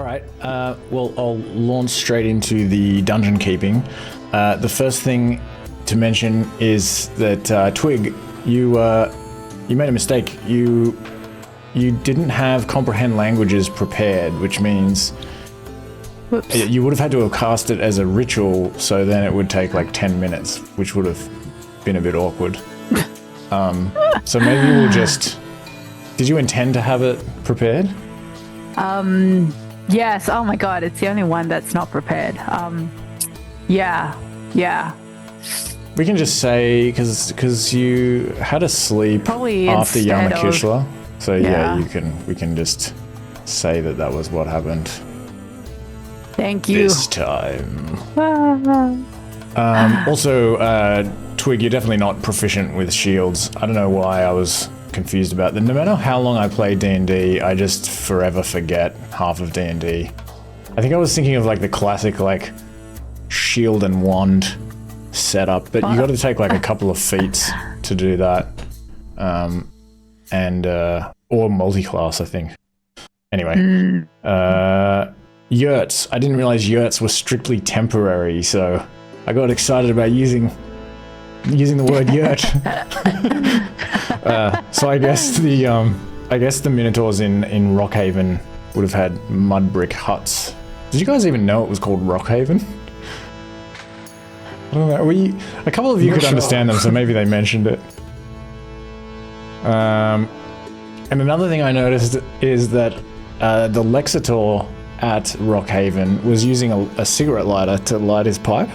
All right. Well, I'll launch straight into the dungeon keeping. The first thing to mention is that Twig, you made a mistake. You didn't have comprehend languages prepared, which means you would have had to have cast it as a ritual. So then it would take like 10 minutes, which would have been a bit awkward. So maybe we'll just. Did you intend to have it prepared? Yes. Oh my god, it's the only one that's not prepared. Yeah. We can just say because you had a sleep Probably after instead Yamakishla, so Yeah. we can just say that was what happened Thank you. this time. Also, Twig, you're definitely not proficient with shields. I don't know why I was confused about that. No matter how long I play D&D, I just forever forget half of D&D. I think I was thinking of like the classic like shield and wand setup, but you got to take like a couple of feats to do that, or multi-class, I think. Anyway, yurts. I didn't realize yurts were strictly temporary, so I got excited about using the word yurt. So I guess the Minotaurs in Rockhaven would have had mud brick huts. Did you guys even know it was called Rockhaven? I don't know. A couple of you could understand them, so maybe they mentioned it. And another thing I noticed is that the Lexitor at Rockhaven was using a cigarette lighter to light his pipe.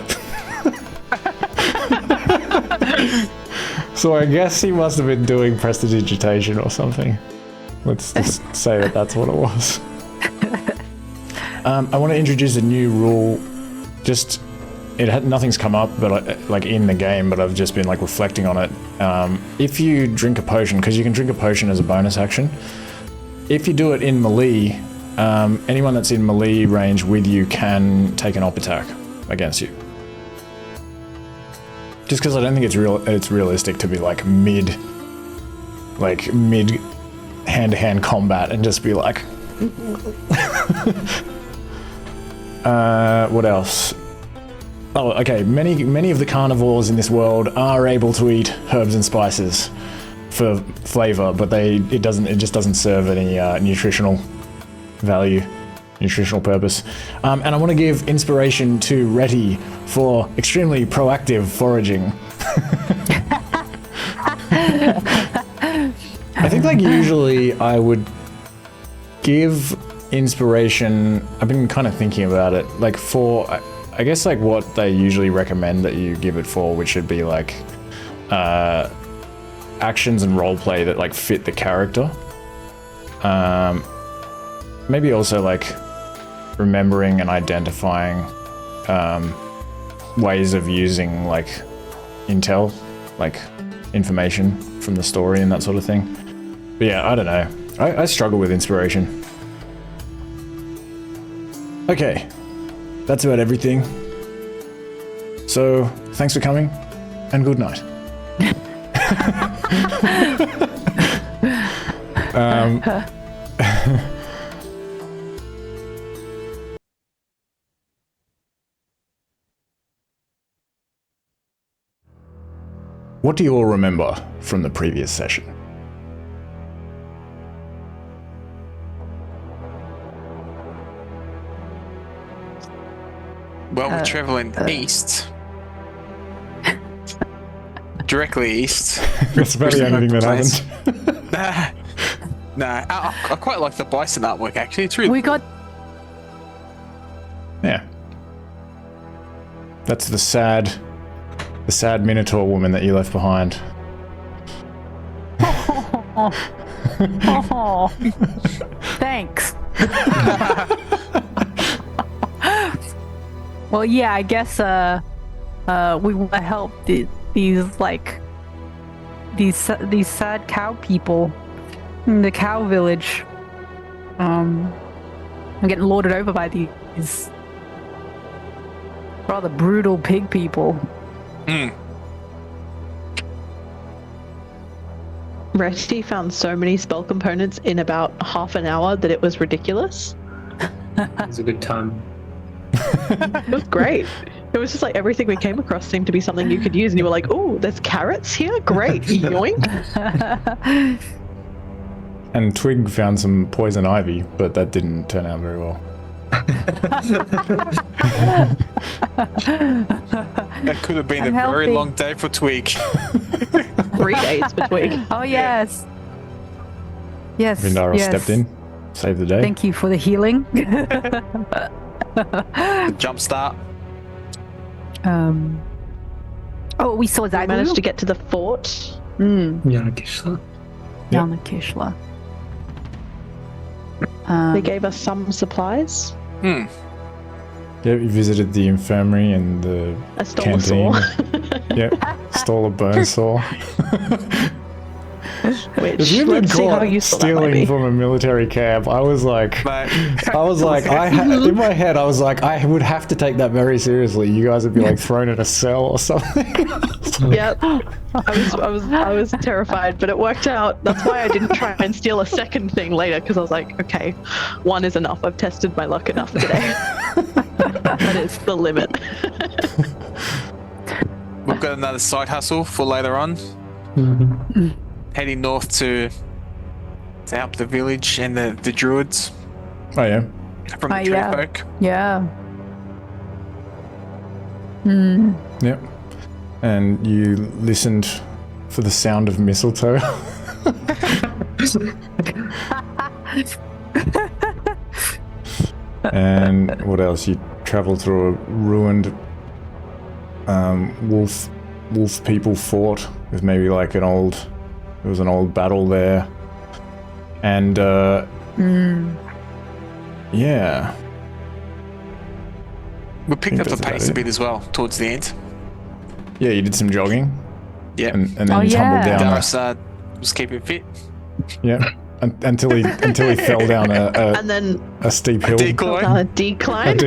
So I guess he must have been doing prestidigitation or something. Let's just say that that's what it was. I want to introduce a new rule. Nothing's come up, but like in the game, but I've just been like reflecting on it. If you drink a potion, because you can drink a potion as a bonus action, if you do it in melee, anyone that's in melee range with you can take an op attack against you. Just because I don't think it's realistic to be like mid hand-to-hand combat and just be like. What else? Oh, okay. Many of the carnivores in this world are able to eat herbs and spices for flavor, but it just doesn't serve any nutritional value, nutritional purpose. And I want to give inspiration to Reti for extremely proactive foraging. I think like usually I would give inspiration. I've been kind of thinking about it, like for. I guess like what they usually recommend that you give it for, which should be like actions and roleplay that like fit the character. Maybe also like remembering and identifying ways of using like intel, like information from the story and that sort of thing. But yeah, I don't know. I struggle with inspiration. Okay. That's about everything. So, thanks for coming, and good night. What do you all remember from the previous session? Well, we're traveling east. Directly east. That's about the only thing that happened. Nah, I quite like the bison artwork, actually. It's really We got. Yeah. That's the sad Minotaur woman that you left behind. Oh, thanks. Well, yeah, I guess we want to help these sad cow people in the cow village. I'm getting lorded over by these rather brutal pig people. Reti found so many spell components in about half an hour that it was ridiculous. It was a good time. It was great. It was just like everything we came across seemed to be something you could use, and you were like, "Oh, there's carrots here. Great, yoink!" And Twig found some poison ivy, but that didn't turn out very well. That could have been I'm a very healthy. long day for Twig. 3 days for Twig. Oh yes. Yes. Vindara yes. stepped in, saved the day. Thank you for the healing. Jump start. Oh, we saw We Zaglu. managed to get to the fort. Yanakishla. Yep. Yanakishla. They gave us some supplies. Hmm. Yeah, we visited the infirmary and the I stole canteen. a saw. Yep, stole a bone saw. Which, If you've been let's see how caught useful that might stealing be. from a military camp, I was like, Mate. in my head, I was like, I would have to take that very seriously. You guys would be like thrown in a cell or something. Yep. I was terrified, but it worked out. That's why I didn't try and steal a second thing later, because I was like, okay, one is enough. I've tested my luck enough today. That is the limit. We've got another side hustle for later on. Heading north to help the village and the druids Oh yeah. from the tree yeah. folk. Yeah. Yep. And you listened for the sound of mistletoe. And what else? You traveled through a ruined wolf people fort with maybe like there was an old battle there. And yeah. We picked think up the that's about pace a it. bit as well towards the end. Yeah, you did some jogging. Yeah. And then Oh, you tumbled yeah. down Gareth was keeping fit. until he fell down And then a steep hill. a decline. A decline.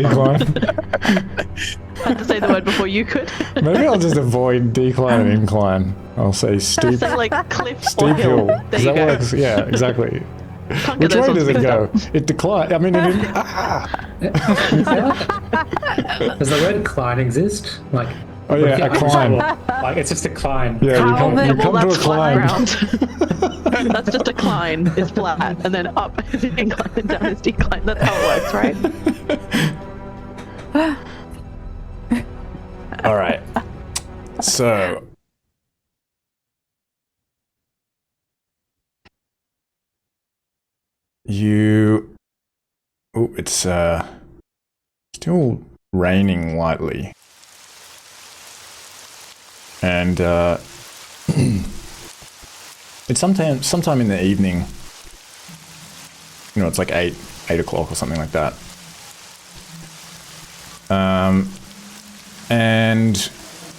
Had to say the word before you could. Maybe I'll just avoid decline and incline. I'll say steep Say like cliff or steep hill. There Does you that go. work? Yeah, exactly. Can't get Which those way ones does it mixed go? up. It declined. I mean, it didn't. Does the word cline exist? Like, Oh yeah, a climb. like it's just a cline. Yeah, you come Well, to a that's flat climb. ground. That's just a climb. It's flat, and then up is incline, and down is decline. That's how it works, right? All right. So. It's still raining lightly. And it's sometime in the evening. You know, it's like 8 o'clock or something like that. And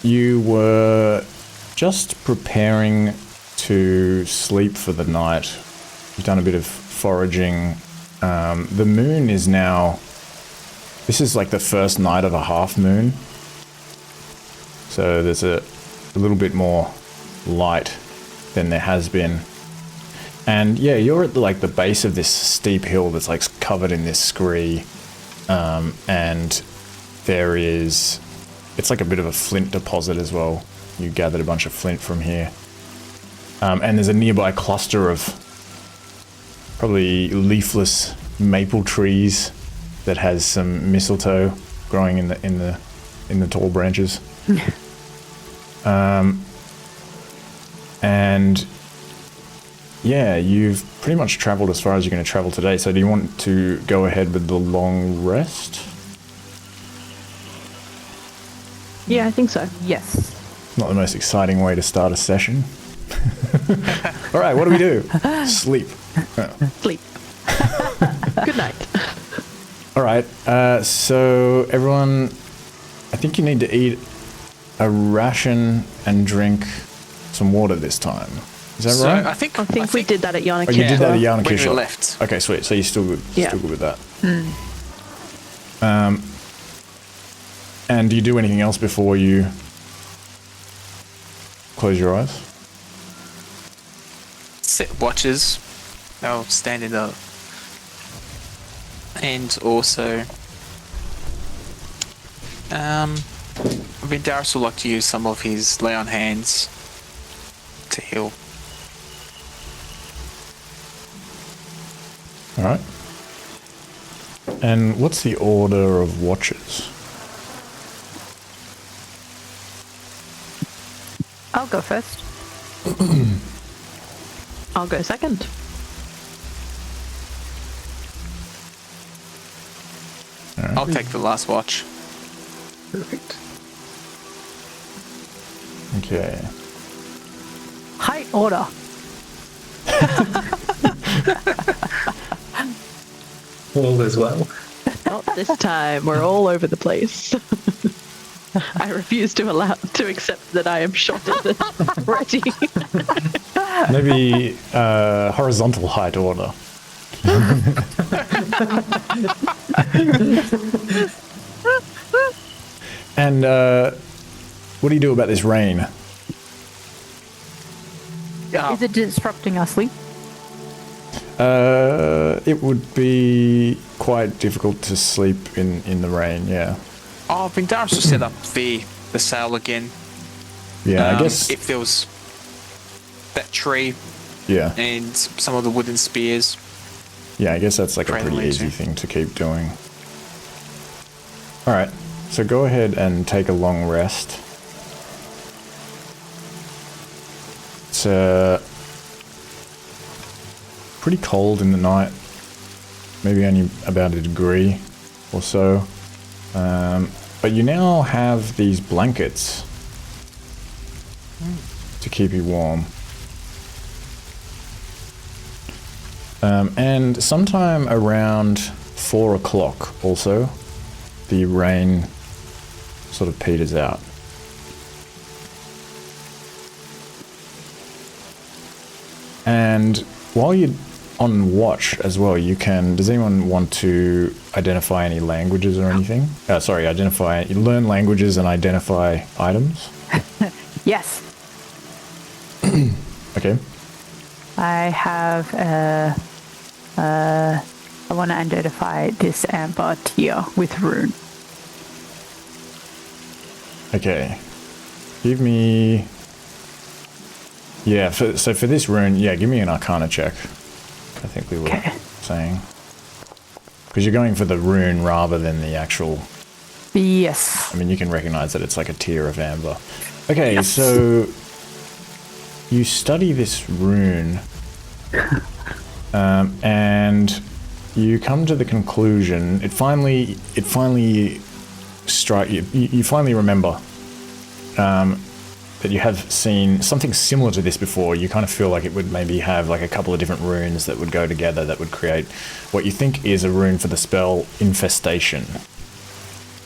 you were just preparing to sleep for the night. You've done a bit of foraging. The moon is now... This is like the first night of a half moon. So there's a little bit more light than there has been. And yeah, you're at like the base of this steep hill that's like covered in this scree. And there is... It's like a bit of a flint deposit as well. You gathered a bunch of flint from here. And there's a nearby cluster of probably leafless maple trees that has some mistletoe growing in the tall branches. And yeah, you've pretty much traveled as far as you're going to travel today. So do you want to go ahead with the long rest? Yeah, I think so. Yes. Not the most exciting way to start a session. All right, what do we do? Sleep. Sleep. Good night. All right, so everyone, I think you need to eat a ration and drink some water this time. Is that right? I think We did that at Yana. Oh, you did that at when we Yanakishla. left. Okay, sweet. So you're still good. Yeah. Still good with that. And do you do anything else before you close your eyes? Set watches. They'll stand in the And also, Vindaris would like to use some of his lay on hands to heal. All right. And what's the order of watches? I'll go first. I'll go second. I'll take the last watch. Perfect. Okay. High order. All is well. Not this time. We're all over the place. I refuse to accept that I am shotted already. Maybe horizontal height order. And what do you do about this rain? Is it disrupting our sleep? It would be quite difficult to sleep in the rain, yeah. Oh, Vindaris will set up the sail again. Yeah, I guess. If there was that tree Yeah. and some of the wooden spears. Yeah, I guess that's like a pretty Friendly easy too. thing to keep doing. Alright, so go ahead and take a long rest. It's pretty cold in the night. Maybe only about a degree or so. But you now have these blankets to keep you warm. And sometime around 4 o'clock also, the rain sort of peters out. And while you're on watch as well, you can... Does anyone want to identify any languages or anything? Learn languages and identify items? Yes. Okay. I have I want to identify this amber tier with rune. Okay. Give me... Yeah, so for this rune, yeah, give me an Arcana check. I think we were Okay. saying. Because you're going for the rune rather than the actual... Yes. I mean, you can recognize that it's like a tier of amber. Okay, so... You study this rune, and you come to the conclusion. It finally strike you. You finally remember that you have seen something similar to this before. You kind of feel like it would maybe have like a couple of different runes that would go together that would create what you think is a rune for the spell Infestation.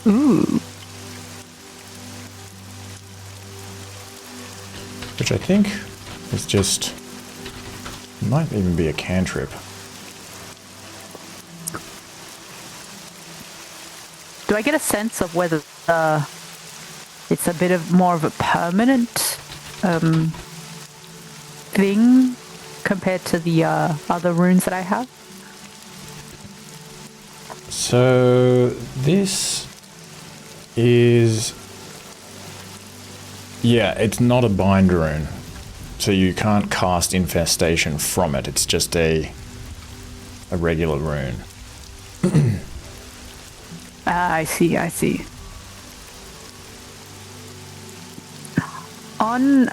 Ooh. Which I think is just... might even be a cantrip. Do I get a sense of whether it's a bit of more of a permanent thing compared to the other runes that I have? So this is... Yeah, it's not a bind rune. So you can't cast Infestation from it. It's just a regular rune. I see. On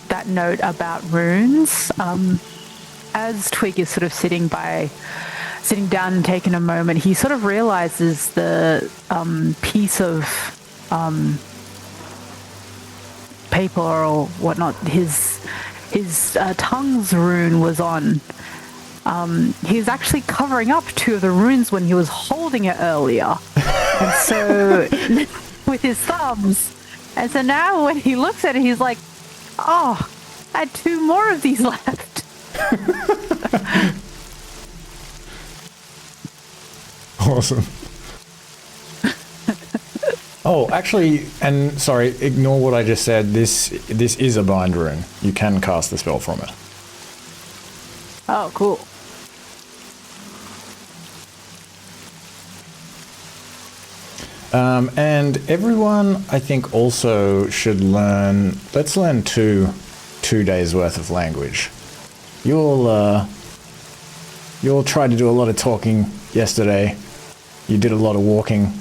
that note about runes, as Twig is sort of sitting down and taking a moment, he sort of realizes the piece of paper or whatnot his tongue's rune was on. He's actually covering up 2 of the runes when he was holding it earlier. And so with his thumbs. And so now when he looks at it, he's like, oh, I had 2 more of these left. Awesome. Oh, actually, and sorry, ignore what I just said. This is a bind rune. You can cast the spell from it. Oh, cool. And everyone, I think, also should learn. Let's learn two days worth of language. You'll try to do a lot of talking yesterday. You did a lot of walking.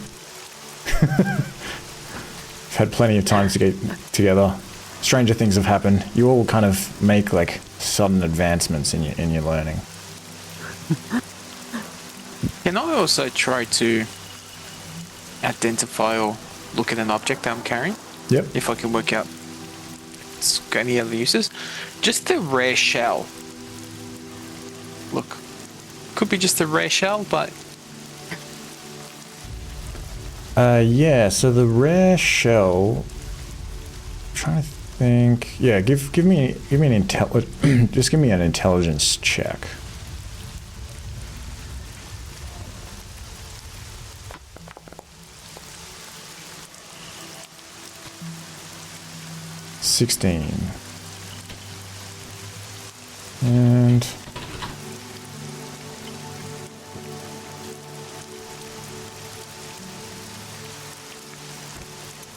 You've had plenty of time to get together. Stranger things have happened. You all kind of make like sudden advancements in your learning. Can I also try to identify or look at an object that I'm carrying? Yep. If I can work out it's got any other uses. Just the rare shell. Look, could be just a rare shell, but yeah. So the rare shell. I'm trying to think. Yeah, give me an just give me an intelligence check. And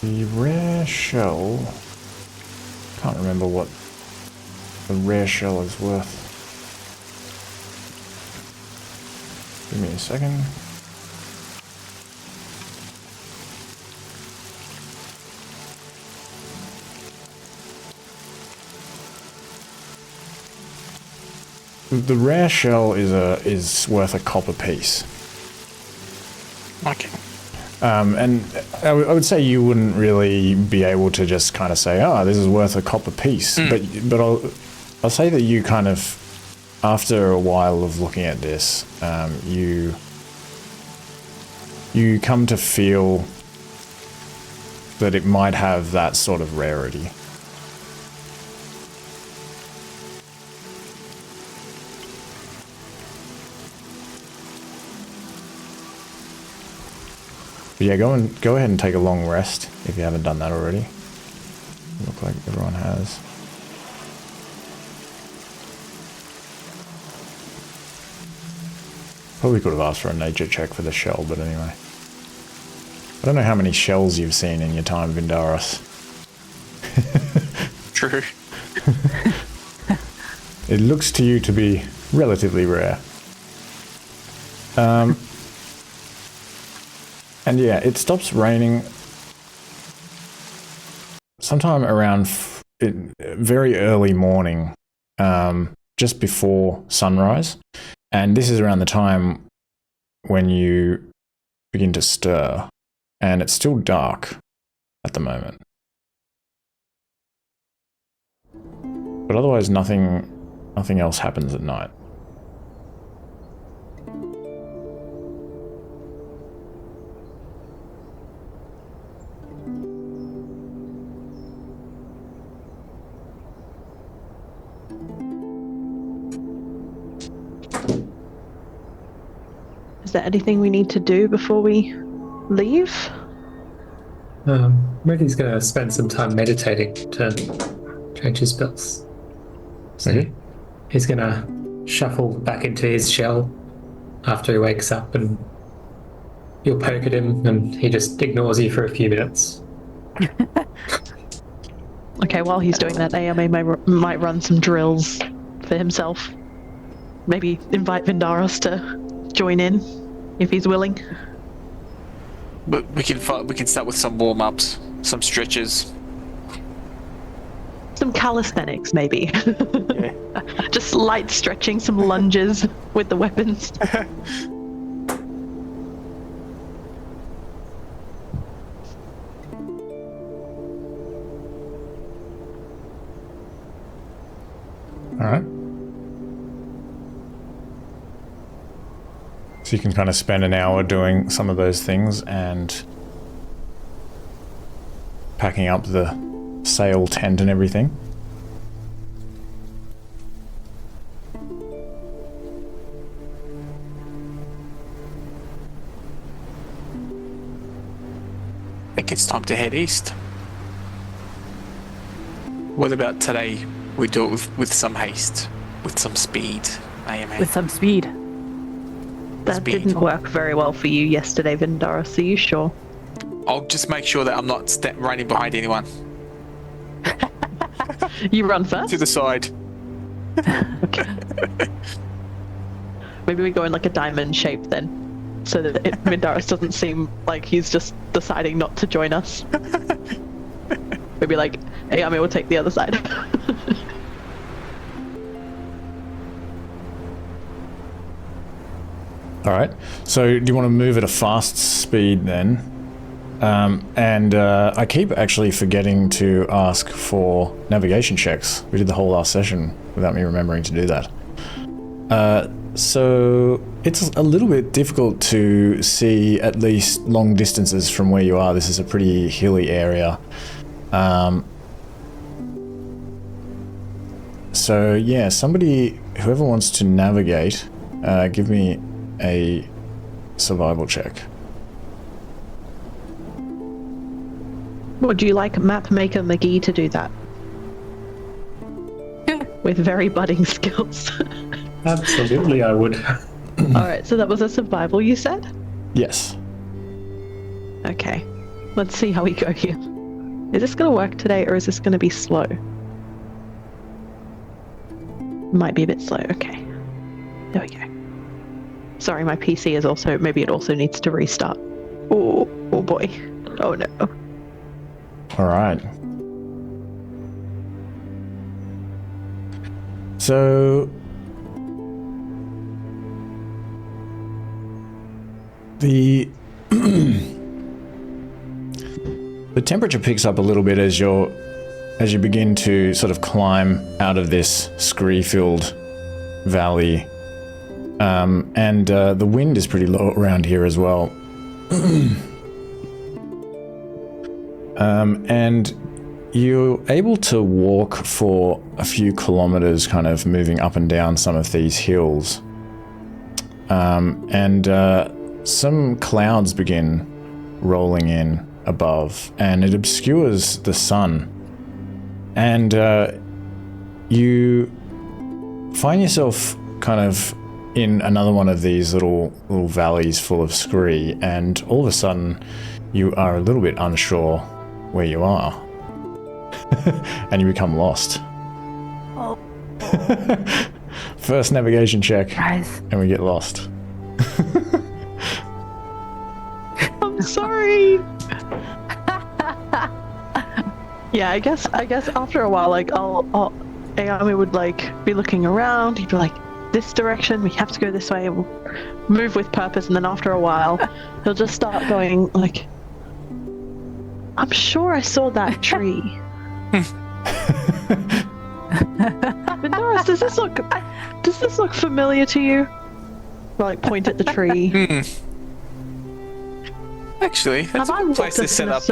the rare shell, can't remember what the rare shell is worth. Give me a second. The rare shell is worth a copper piece. okay. And I would say you wouldn't really be able to just kind of say, "Oh, this is worth a copper piece." But I'll say that you kind of, after a while of looking at this, you come to feel that it might have that sort of rarity. But yeah, go ahead and take a long rest if you haven't done that already. Look like everyone has. Probably could have asked for a nature check for the shell, but anyway. I don't know how many shells you've seen in your time, Vindaros. True. It looks to you to be relatively rare. And yeah, it stops raining sometime around very early morning, just before sunrise. And this is around the time when you begin to stir. And it's still dark at the moment. But otherwise, nothing else happens at night. Is there anything we need to do before we leave? Reddy's going to spend some time meditating to change his spells. So he's going to shuffle back into his shell after he wakes up, and you'll poke at him and he just ignores you for a few minutes. Okay, while he's doing that, Yao Mei might run some drills for himself. Maybe invite Vindaros to join in if he's willing. But we can start with some warm-ups, some stretches. Some calisthenics, maybe. Yeah. Just light stretching, some lunges with the weapons. All right. So you can kind of spend an hour doing some of those things and packing up the sail tent and everything. I think it's time to head east. What about today? We do it with some haste, with some speed, AMA. With some speed. That didn't work very well for you yesterday, Vindaros. Are you sure? I'll just make sure that I'm not running behind anyone. You run first? To the side. Okay. Maybe we go in like a diamond shape then, so that Mindaris doesn't seem like he's just deciding not to join us. Maybe like Ayame will take the other side. All right. So do you want to move at a fast speed then? I keep actually forgetting to ask for navigation checks. We did the whole last session without me remembering to do that. So it's a little bit difficult to see at least long distances from where you are. This is a pretty hilly area. So yeah, whoever wants to navigate, give me a survival check. Would you like Map Maker McGee to do that? With very budding skills. Absolutely, I would. Alright, so that was a survival, you said? Yes. Okay. Let's see how we go here. Is this going to work today, or is this going to be slow? Might be a bit slow. Okay. There we go. Sorry, my PC is also... Maybe it also needs to restart. Oh boy. Oh no. All right. So the the temperature picks up a little bit as you begin to sort of climb out of this scree-filled valley, and the wind is pretty low around here as well. And you're able to walk for a few kilometers, kind of moving up and down some of these hills. Some clouds begin rolling in above, and it obscures the sun. And you find yourself kind of in another one of these little valleys full of scree, and all of a sudden you are a little bit unsure where you are. And you become lost. Oh. First navigation check, Guys. and we get lost. I'm sorry. Yeah, I guess after a while, like Ayame would like be looking around. He'd be like, "This direction, we have to go this way." We'll move with purpose, and then after a while, he'll just start going like, "I'm sure I saw that tree." Mindaris, does this look familiar to you? I'll, like, point at the tree. Actually, that's a good place to set up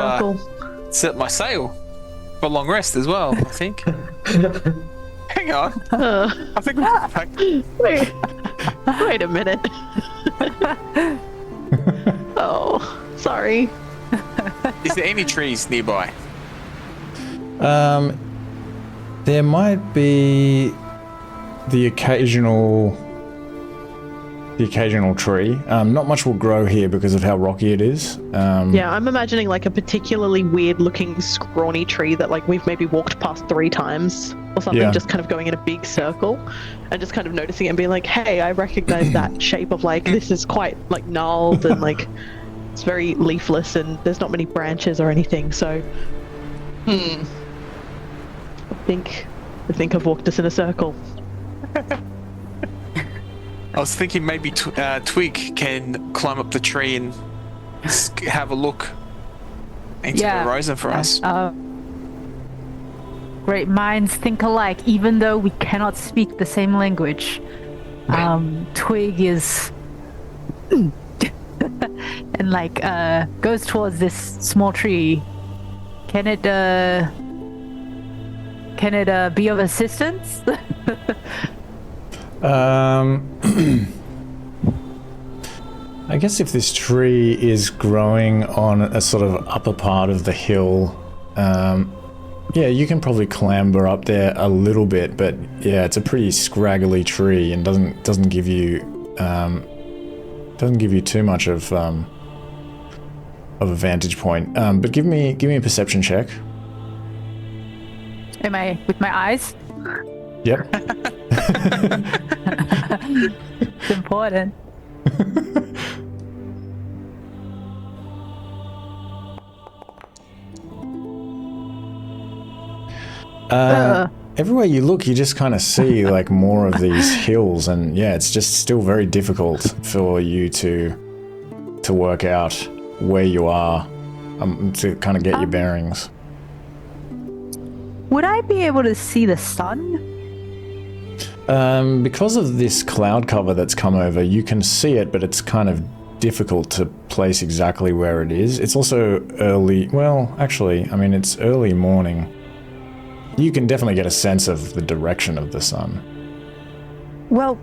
my sail for a long rest as well, I think. Hang on. I think we're back. Wait a minute. Oh, sorry. Is there any trees nearby? There might be the occasional tree. Not much will grow here because of how rocky it is. Yeah, I'm imagining like a particularly weird looking scrawny tree that like we've maybe walked past 3 times or something, yeah. Just kind of going in a big circle and just kind of noticing it and being like, hey, I recognize that shape of like, this is quite like gnarled and like it's very leafless and there's not many branches or anything, so I think I've walked us in a circle. I was thinking maybe Twig can climb up the tree and have a look into the horizon for us. Great minds think alike, even though we cannot speak the same language. Twig is and like goes towards this small tree. Can it be of assistance? I guess if this tree is growing on a sort of upper part of the hill, yeah, you can probably clamber up there a little bit, but yeah, it's a pretty scraggly tree and doesn't give you too much of of a vantage point. But give me a perception check. Am I with my eyes? Yep. It's important. Everywhere you look, you just kind of see like more of these hills, and yeah, it's just still very difficult for you to work out where you are, to kind of get your bearings. Would I be able to see the sun? Because of this cloud cover that's come over, you can see it, but it's kind of difficult to place exactly where it is. It's also early. Well, actually, I mean, it's early morning. You can definitely get a sense of the direction of the sun. Well,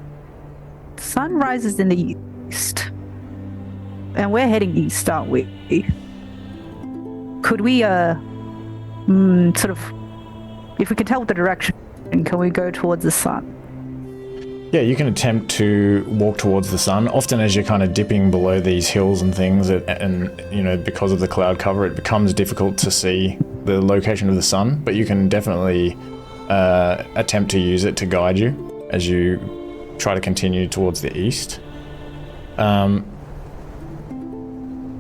sun rises in the east. And we're heading east, aren't we? Could we, sort of... If we can tell the direction, can we go towards the sun? Yeah, you can attempt to walk towards the sun. Often as you're kind of dipping below these hills and things, and you know, because of the cloud cover, it becomes difficult to see the location of the sun, but you can definitely attempt to use it to guide you as you try to continue towards the east.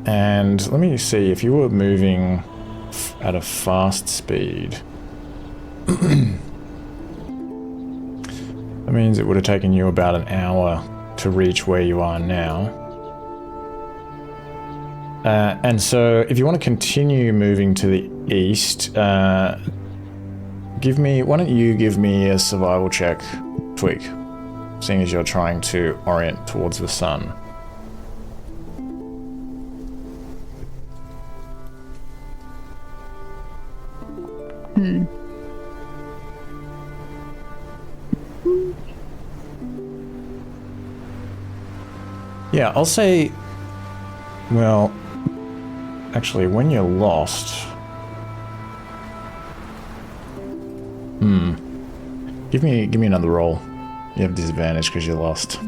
And let me see, if you were moving at a fast speed, that means it would have taken you about an hour to reach where you are now. And so if you want to continue moving to the east, why don't you give me a survival check, Twig, seeing as you're trying to orient towards the sun. Yeah, I'll say, well, actually, when you're lost... Give me another roll. You have disadvantage because you're lost.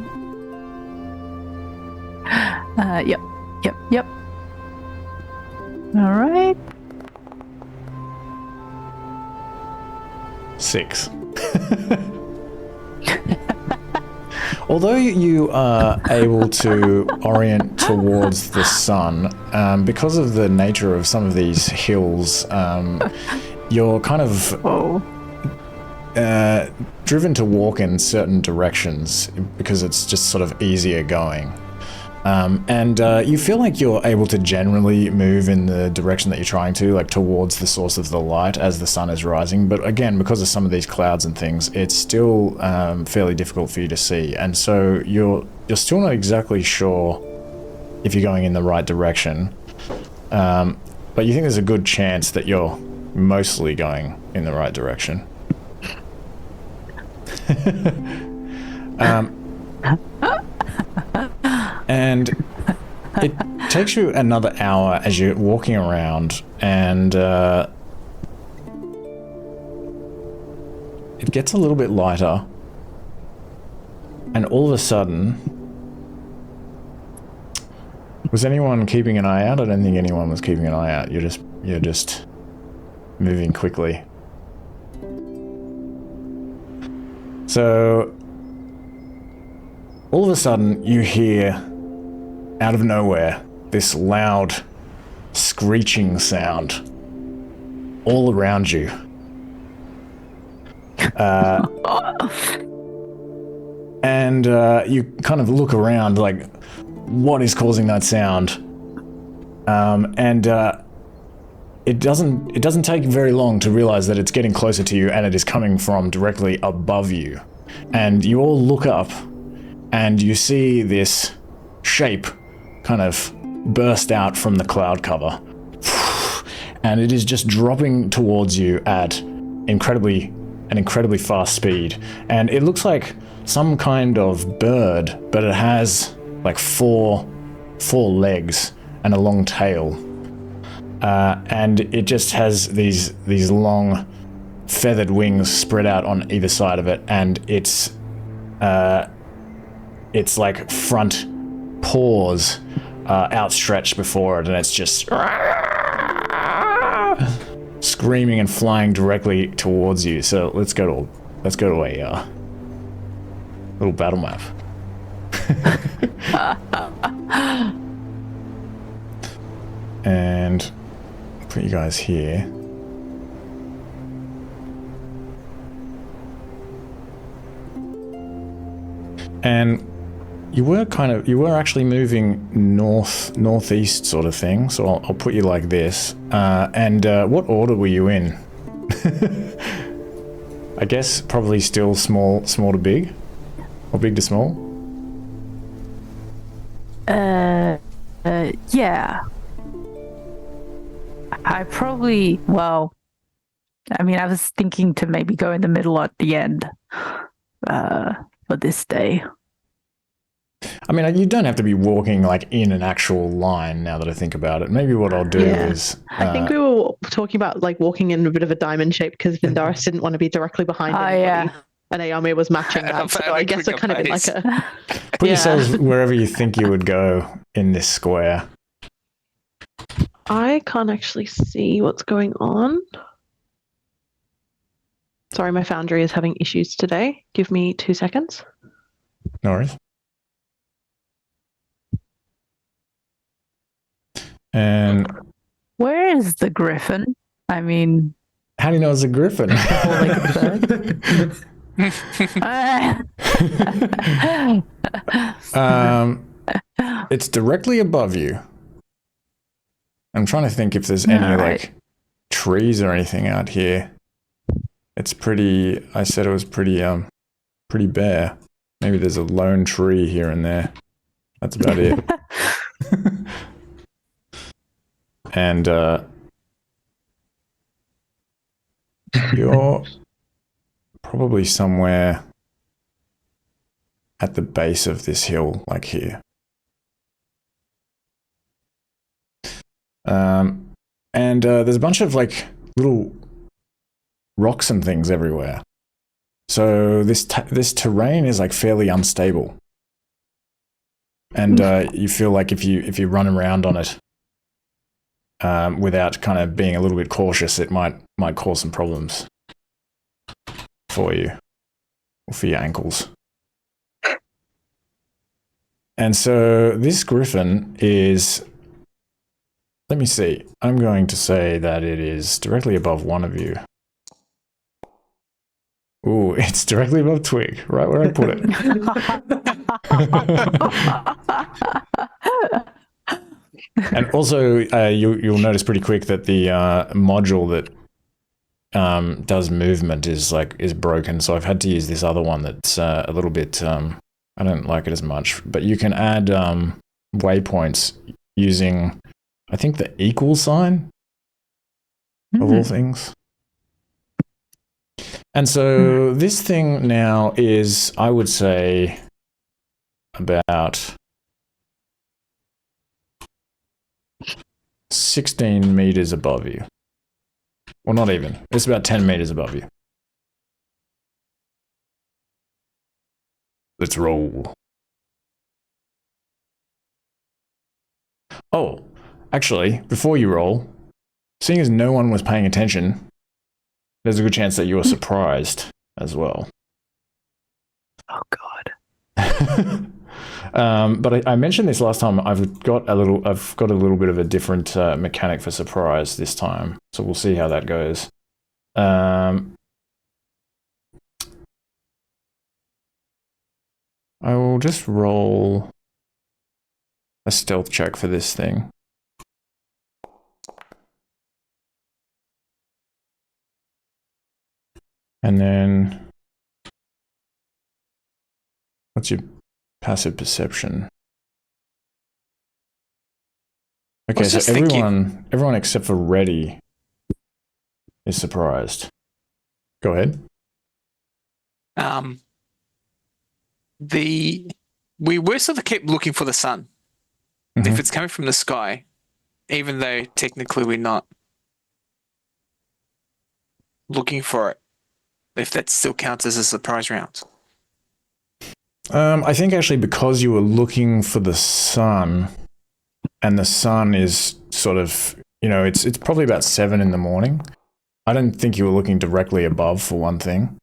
Yep. Alright. 6. Although you are able to orient towards the sun, because of the nature of some of these hills, you're kind of driven to walk in certain directions because it's just sort of easier going. And you feel like you're able to generally move in the direction that you're trying to, like towards the source of the light as the sun is rising. But again, because of some of these clouds and things, it's still fairly difficult for you to see. And so you're still not exactly sure if you're going in the right direction. But you think there's a good chance that you're mostly going in the right direction. And it takes you another hour as you're walking around, and it gets a little bit lighter, and all of a sudden, was anyone keeping an eye out? I don't think anyone was keeping an eye out. You're just moving quickly. So all of a sudden you hear, out of nowhere, this loud screeching sound all around you. And you kind of look around like, what is causing that sound? It doesn't take very long to realize that it's getting closer to you, and it is coming from directly above you. And you all look up, and you see this shape kind of burst out from the cloud cover. And it is just dropping towards you at an incredibly fast speed. And it looks like some kind of bird, but it has like four legs and a long tail. And it just has these long feathered wings spread out on either side of it, and its like front paws outstretched before it, and it's just screaming and flying directly towards you. So let's go to a little battle map. And put you guys here. And you were actually moving northeast sort of thing. So I'll put you like this. And what order were you in? I guess probably still small to big, or big to small. Yeah. I probably, well, I mean, I was thinking to maybe go in the middle at the end for this day. I mean, you don't have to be walking like in an actual line now that I think about it. Maybe what I'll do is... I think we were talking about like walking in a bit of a diamond shape because Vindaris didn't want to be directly behind anybody. Yeah. And Yao Mei was matching that. So I guess we're kind of in like a... Put yourselves wherever you think you would go in this square. I can't actually see what's going on. Sorry, my Foundry is having issues today. Give me 2 seconds. No worries. And where is the Griffon? I mean, how do you know it's a Griffon? It's directly above you. I'm trying to think if there's any like trees or anything out here. It's pretty. I said it was pretty bare. Maybe there's a lone tree here and there. That's about it. And you're probably somewhere at the base of this hill, like here. And there's a bunch of like little rocks and things everywhere. So this terrain is like fairly unstable. And you feel like if you run around on it without kind of being a little bit cautious, it might cause some problems for you or for your ankles. And so this Griffon is, let me see, I'm going to say that it is directly above one of you. Ooh, it's directly above Twig, right where I put it. And also, you'll notice pretty quick that the module that does movement is broken. So I've had to use this other one that's a little bit. I don't like it as much, but you can add waypoints using, I think, the equal sign of all things. And so this thing now is, I would say, about 16 meters above you. Well, not even. It's about 10 meters above you. Let's roll. Oh, actually, before you roll, seeing as no one was paying attention, there's a good chance that you were surprised as well. Oh God. But I mentioned this last time. I've got a little bit of a different mechanic for surprise this time, so we'll see how that goes. I will just roll a stealth check for this thing. And then, what's your passive perception? Okay, so everyone except for Reddy is surprised. Go ahead. We were sort of kept looking for the sun. Mm-hmm. If it's coming from the sky, even though technically we're not looking for it, if that still counts as a surprise round. I think actually because you were looking for the sun, and the sun is sort of, it's probably about 7 in the morning. I don't think you were looking directly above, for one thing.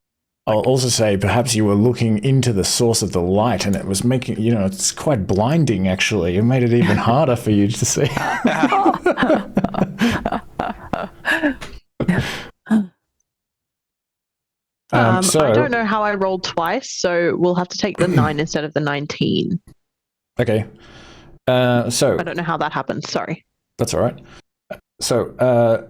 I'll also say perhaps you were looking into the source of the light, and it was making, it's quite blinding, actually. It made it even harder for you to see. So, I don't know how I rolled twice, so we'll have to take the 9 instead of the 19. Okay. So I don't know how that happened. Sorry. That's all right. So,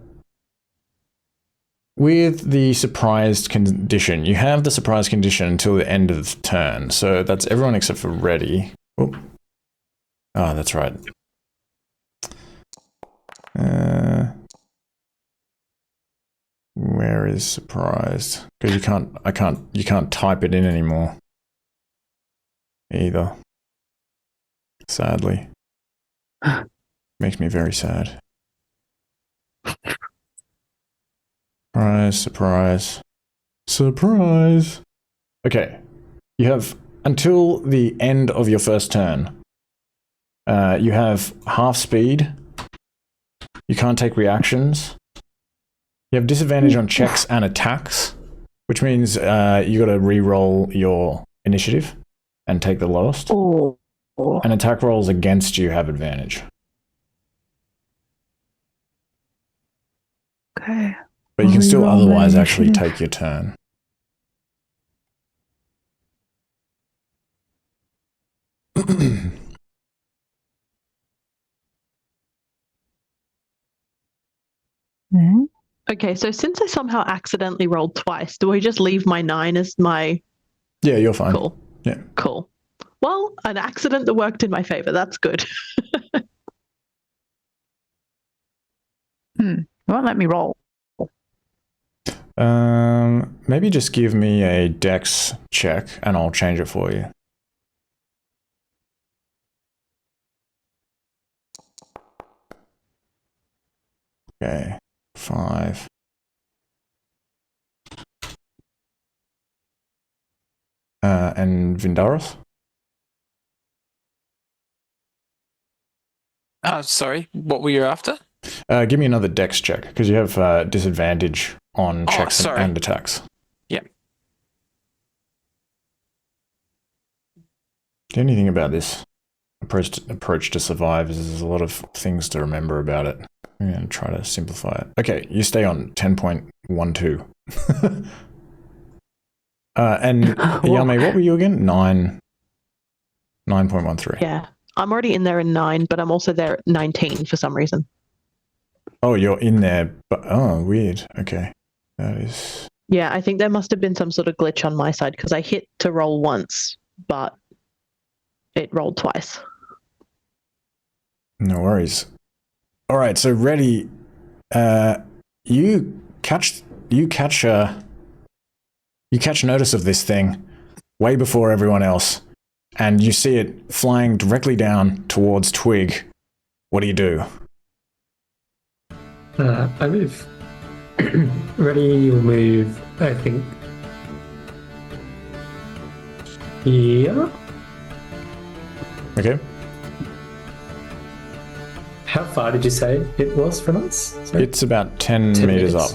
with the surprised condition, you have the surprise condition until the end of the turn. So that's everyone except for Reddy. Oh, that's right. Where is surprised? Because you can't type it in anymore. Either. Sadly. Makes me very sad. Surprise. Okay. You have until the end of your first turn. You have half speed. You can't take reactions. You have disadvantage on checks and attacks, which means you got to re-roll your initiative and take the lowest. And attack rolls against you have advantage. Okay. But you can still otherwise actually take your turn. Okay, so since I somehow accidentally rolled twice, do I just leave my 9 as my... Yeah, you're fine. Cool. Yeah. Cool. Well, an accident that worked in my favor. That's good. It won't let me roll. Maybe just give me a dex check and I'll change it for you. Okay, 5. And Vindaros? Sorry, what were you after? Give me another dex check, because you have disadvantage on checks and attacks. Yep. Anything about this approach to survive is there's a lot of things to remember about it. I'm going to try to simplify it. Okay, you stay on 10.12. And Yao Mei, what were you again? 9.13. Yeah, I'm already in there in 9, but I'm also there at 19 for some reason. Oh, you're in there, but weird. Okay, that is. Yeah, I think there must have been some sort of glitch on my side because I hit to roll once, but it rolled twice. No worries. All right, so Reddy, you catch notice of this thing way before everyone else, and you see it flying directly down towards Twig. What do you do? I move. Ready will move, I think. Yeah. Okay. How far did you say it was from us? Sorry. It's about 10 meters up.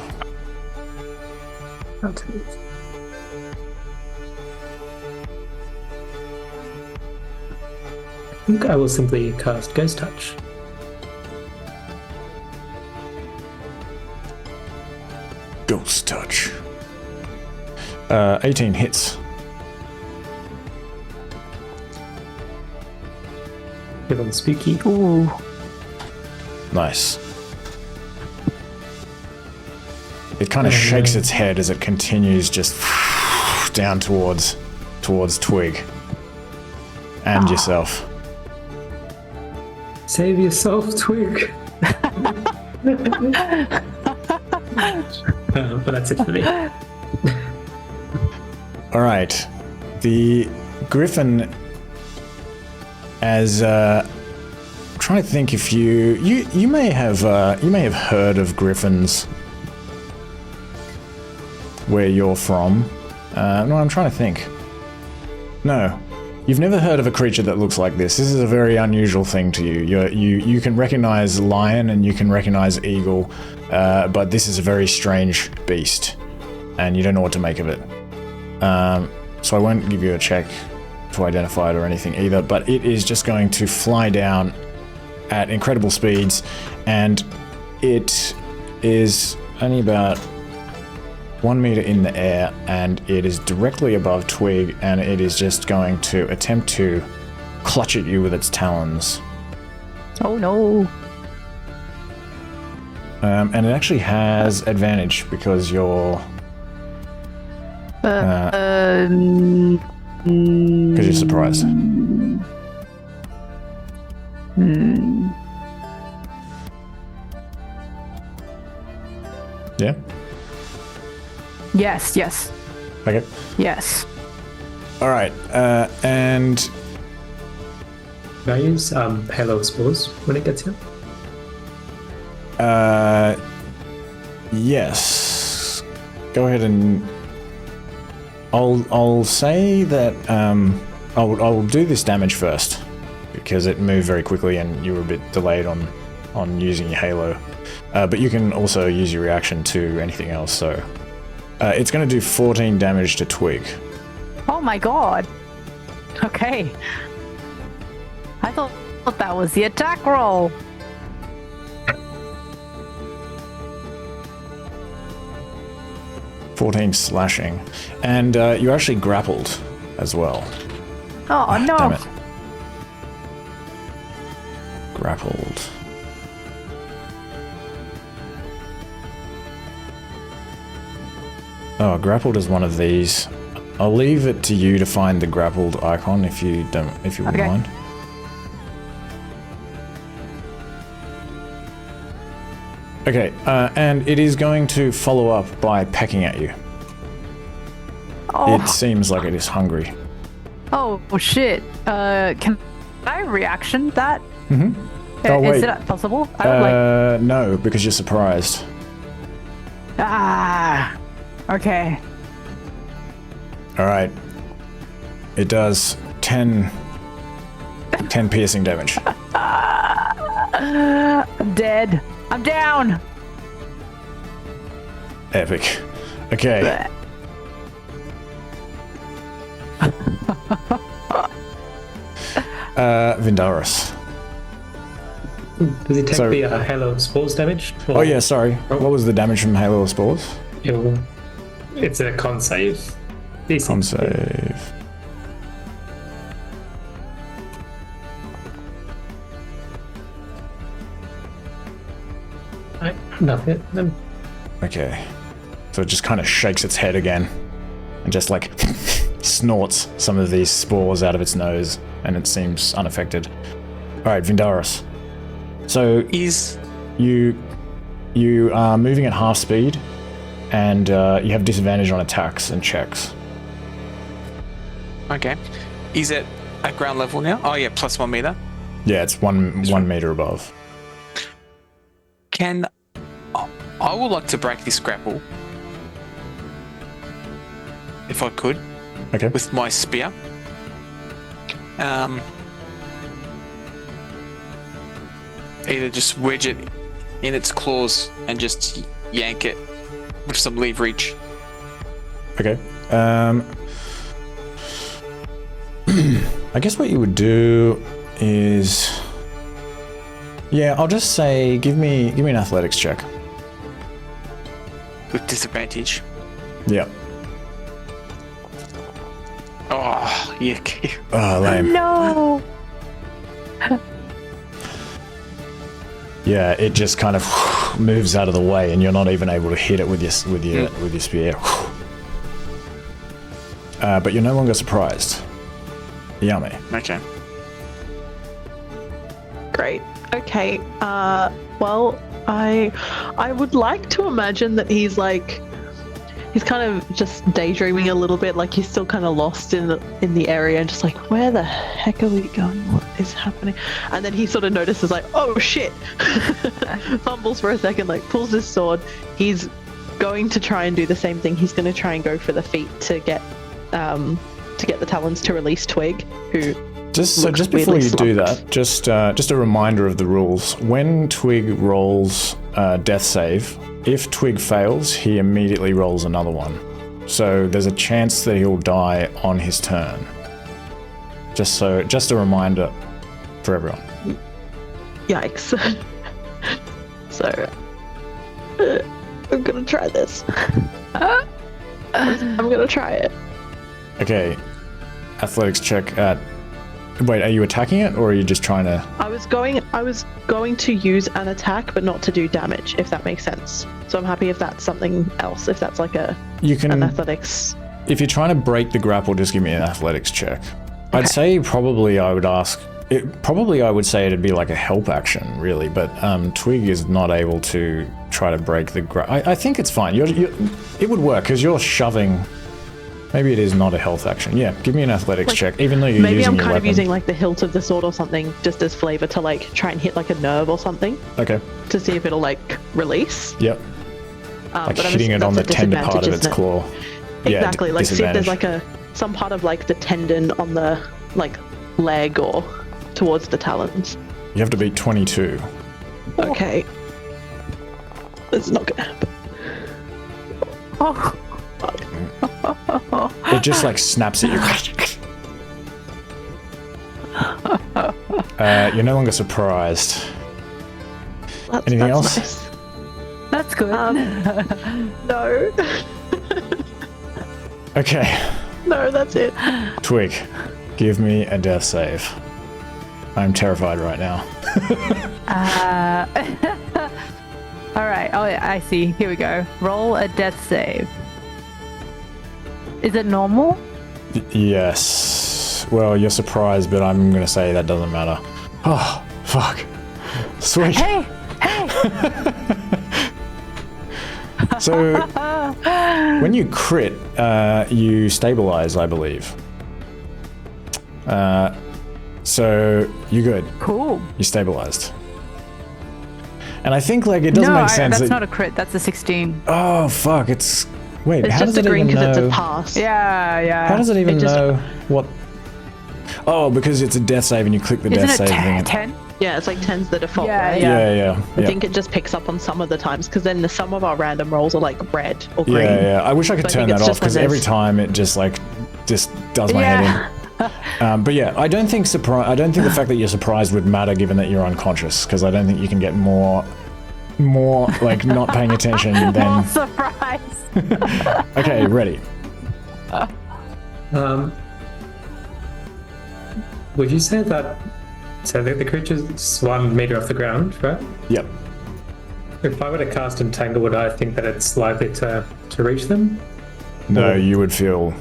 About 10 meters. I think I will simply cast Ghost Touch. Ghost Touch. 18 hits. Give them spooky. Ooh. Nice. It kind of shakes its head as it continues just down towards Twig and yourself. Save yourself, Twig. But that's it for me. All right, the Griffon. As I'm trying to think if you may have heard of Griffons where you're from. No, I'm trying to think. No, You've never heard of a creature that looks like this. This is a very unusual thing to you. You can recognize lion and you can recognize eagle, but this is a very strange beast, and you don't know what to make of it. So I won't give you a check to identify it or anything either, but it is just going to fly down at incredible speeds, and it is only about 1 meter in the air, and it is directly above Twig, and it is just going to attempt to clutch at you with its talons. Oh no. And it actually has advantage because you're... Because you're surprised. Yeah? Yes. Okay. Yes. Alright, and... Can I use Halo Spores when it gets here? Yes. Go ahead and... I'll say that I'll do this damage first because it moved very quickly and you were a bit delayed on using your halo. But you can also use your reaction to anything else. So it's going to do 14 damage to Twig. Oh my god. Okay. I thought that was the attack roll. .14 slashing, and you're actually grappled as well. Oh no! Damn it. Grappled. Oh, grappled is one of these. I'll leave it to you to find the grappled icon if you wouldn't mind. Okay, and it is going to follow up by pecking at you. Oh. It seems like it is hungry. Oh shit! Can I reaction that? Mm-hmm. Oh wait. Is it possible? I would like. No, because you're surprised. Ah. Okay. All right. It does 10 piercing damage. I'm dead. I'm down. Epic. Okay. Vindaris. Does he take the Halo Spores damage? Oh yeah, sorry. What was the damage from Halo Spores? It's a con save. DC. Con save. Nothing. Okay. So it just kind of shakes its head again and just like snorts some of these spores out of its nose, and it seems unaffected. Alright, Vindaris. So you are moving at half speed, and you have disadvantage on attacks and checks. Okay. Is it at ground level now? Oh yeah, plus 1 meter. Yeah, it's one meter above. I would like to break this grapple, if I could. Okay. With my spear. Either just wedge it in its claws and just yank it with some leverage. Okay. I guess what you would do is, yeah, I'll just say give me an athletics check. With disadvantage. Yep. Oh, yuck. Oh, lame. No. Yeah, it just kind of moves out of the way, and you're not even able to hit it with your spear. But you're no longer surprised. Yao Mei. Okay. Great. Okay. Well, I would like to imagine that he's kind of just daydreaming a little bit, like he's still kind of lost in the area and just like, where the heck are we going? What is happening? And then he sort of notices like, oh shit! Fumbles for a second, like pulls his sword. He's going to try and do the same thing. He's going to try and go for the feet to get to get the talons to release Twig, who Just looks before weirdly you do slumped. that, just a reminder of the rules. When Twig rolls death save, if Twig fails, he immediately rolls another one. So there's a chance that he'll die on his turn. Just a reminder for everyone. Yikes. So, I'm gonna try this. I'm gonna try it. Okay, athletics check at... Wait, are you attacking it, or are you just trying to... I was going to use an attack, but not to do damage, if that makes sense. So I'm happy if that's something else, if that's like an athletics. If you're trying to break the grapple, just give me an athletics check. Okay. I'd say probably I would say it'd be like a help action, really, but Twig is not able to try to break the grapple. I think it's fine. It would work, because you're shoving... Maybe it is not a health action. Yeah, give me an athletics check, even though you're using your weapon. Maybe I'm kind of using like the hilt of the sword or something, just as flavor to like try and hit like a nerve or something. Okay. To see if it'll like release. Yep. Like hitting it on the tender part of its claw. Exactly. Like see if there's like some part of like the tendon on the like leg or towards the talons. You have to beat 22. Okay. It's not gonna happen. Oh. It just like snaps at you. You're no longer surprised. Anything else? Nice. That's good. No. Okay. No, that's it. Twig, give me a death save. I'm terrified right now. All right. Oh, yeah, I see. Here we go. Roll a death save. Is it normal? Yes. Well, you're surprised, but I'm going to say that doesn't matter. Oh, fuck. Sweet. Hey! So, when you crit, you stabilize, I believe. So, you're good. Cool. You stabilized. And I think, like, it doesn't make sense. That's not a crit. That's a 16. Oh, fuck. Wait, it's how just does a it green even because know? it's a pass. Yeah. How does it even know what... Oh, because it's a death save and you click the death save thing. 10? Yeah, it's like 10's the default, Yeah, right? Yeah. I think it just picks up on some of the times, because then some of our random rolls are like red or green. Yeah. I wish I could turn that off, because every time it just does my head in. But yeah, I don't think the fact that you're surprised would matter, given that you're unconscious, because I don't think you can get more like not paying attention than... More surprise. Okay, ready. Would you say that... So the creature's 1 meter off the ground, right? Yep. If I were to cast Entangle, would I think that it's likely to reach them? No, you would feel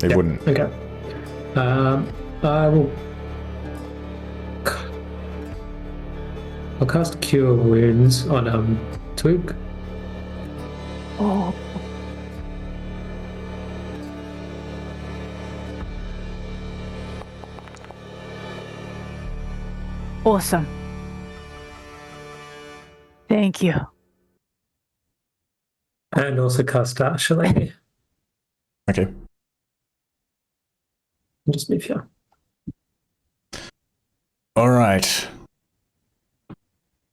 it wouldn't. Okay. I will... I'll cast Cure Wounds on Twig. Oh. Awesome. Thank you. And also cast Shillelagh. Okay. Just move here. All right.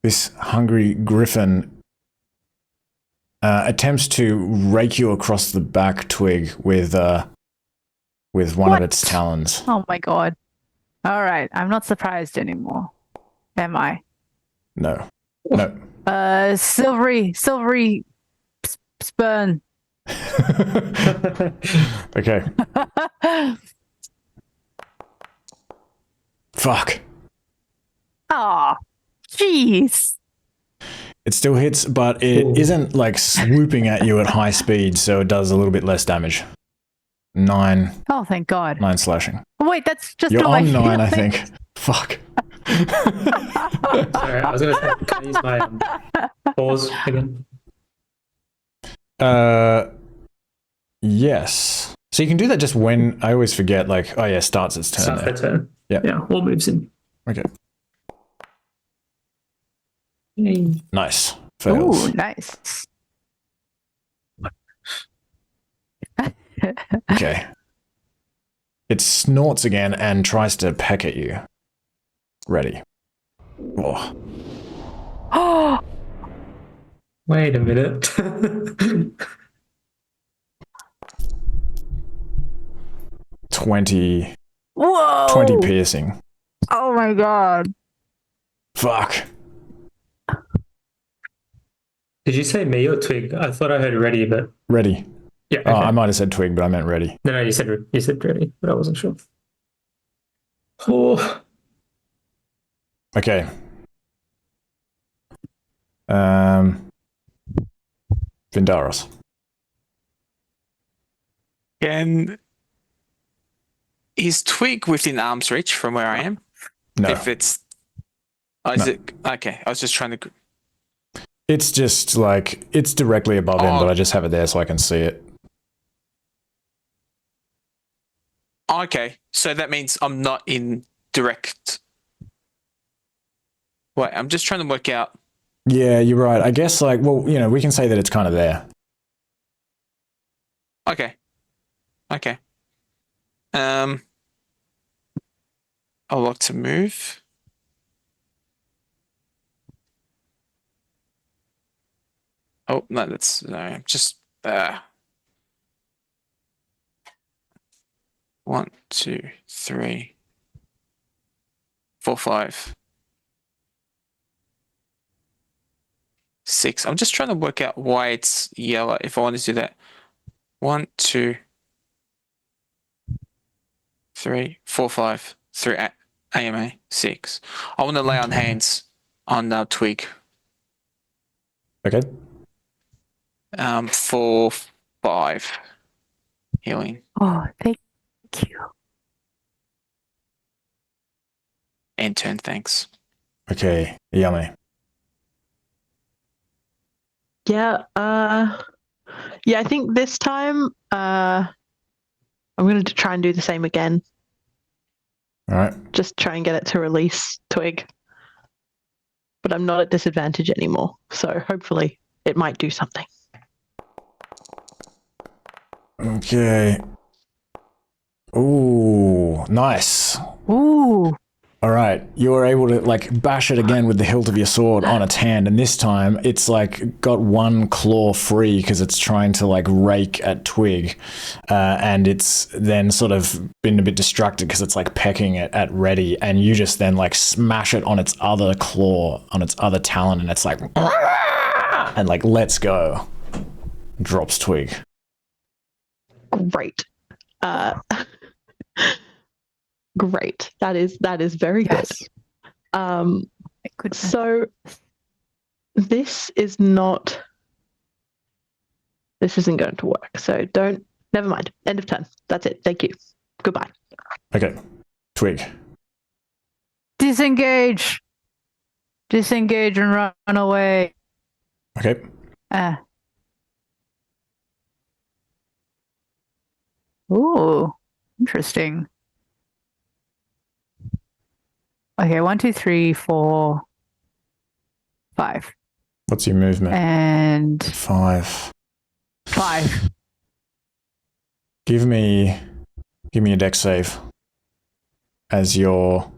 This hungry griffin attempts to rake you across the back, Twig, with one of its talons. Oh my god. All right, I'm not surprised anymore. Am I? No. Silvery spurn. Okay. Fuck. Oh, jeez. It still hits, but it isn't like swooping at you at high speed, so it does a little bit less damage. 9. Oh, thank God. 9 slashing. Wait, that's just You're my on 9, I healing. think. Fuck. Sorry, I was going to say, can I use my pause again? Yes. So you can do that just when... I always forget, like... Oh, yeah, starts its turn. Starts their turn. Yeah, all moves in. Okay. Yay. Nice. Fails. Ooh, nice. Okay. It snorts again and tries to peck at you. Ready. Oh. Oh, Wait a minute. 20 whoa! piercing. Oh my god. Fuck. Did you say me or Twig? I thought I heard ready, but Ready. yeah. Oh, Okay. I might have said twig, but I meant ready. No, you said ready, but I wasn't sure. Oh. Okay. Vindaros. Is Twig within arm's reach from where I am? No. If it's... Oh, is it... Okay, I was just trying to... It's just like, it's directly above him, but I just have it there so I can see it. Okay, so that means I'm not in direct... Wait, I'm just trying to work out... Yeah, you're right. I guess, like, well, you know, we can say that it's kind of there. Okay. I'll look to move. Oh, no, that's... No, just... 1, 2, 3, 4, 5, 6. I'm just trying to work out why it's yellow if I want to do that. 1, 2, 3, 4, 5, 3, AMA, 6. I want to lay on hands on Twig. Okay. 4, 5 healing. Oh, thank you. And turn, thanks. Okay, Yummy. Yeah, I think this time I'm going to try and do the same again. All right. Just try and get it to release Twig. But I'm not at disadvantage anymore, so hopefully it might do something. Okay. Ooh, nice. Ooh. All right, you were able to like bash it again with the hilt of your sword on its hand, and this time it's like got one claw free because it's trying to like rake at Twig, and it's then sort of been a bit distracted because it's like pecking it at ready, and you just then like smash it on its other claw, on its other talon, and it's like and like lets go, drops Twig. Great. Great. That is very good. So this isn't going to work. So never mind. End of turn. That's it. Thank you. Goodbye. Okay, Twig. Disengage and run away. Okay. Ooh, interesting. Okay, 1, 2, 3, 4, 5. What's your movement? And 5. 5. Give me a dex save as you're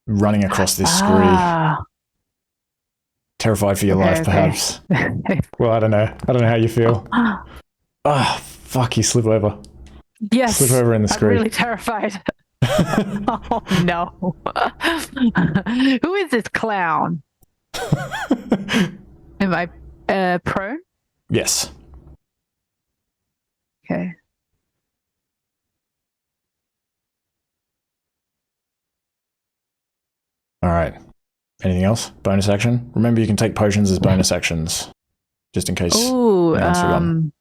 running across this scree. Terrified for your life, perhaps. Well, I don't know. I don't know how you feel. Fuck, you slip over. Yes. Slip over in the scree. I'm really terrified. Oh no. Who is this clown? Am I prone? Yes. Okay. All right. Anything else? Bonus action? Remember, you can take potions as bonus actions, just in case. Ooh, anyone's forgotten.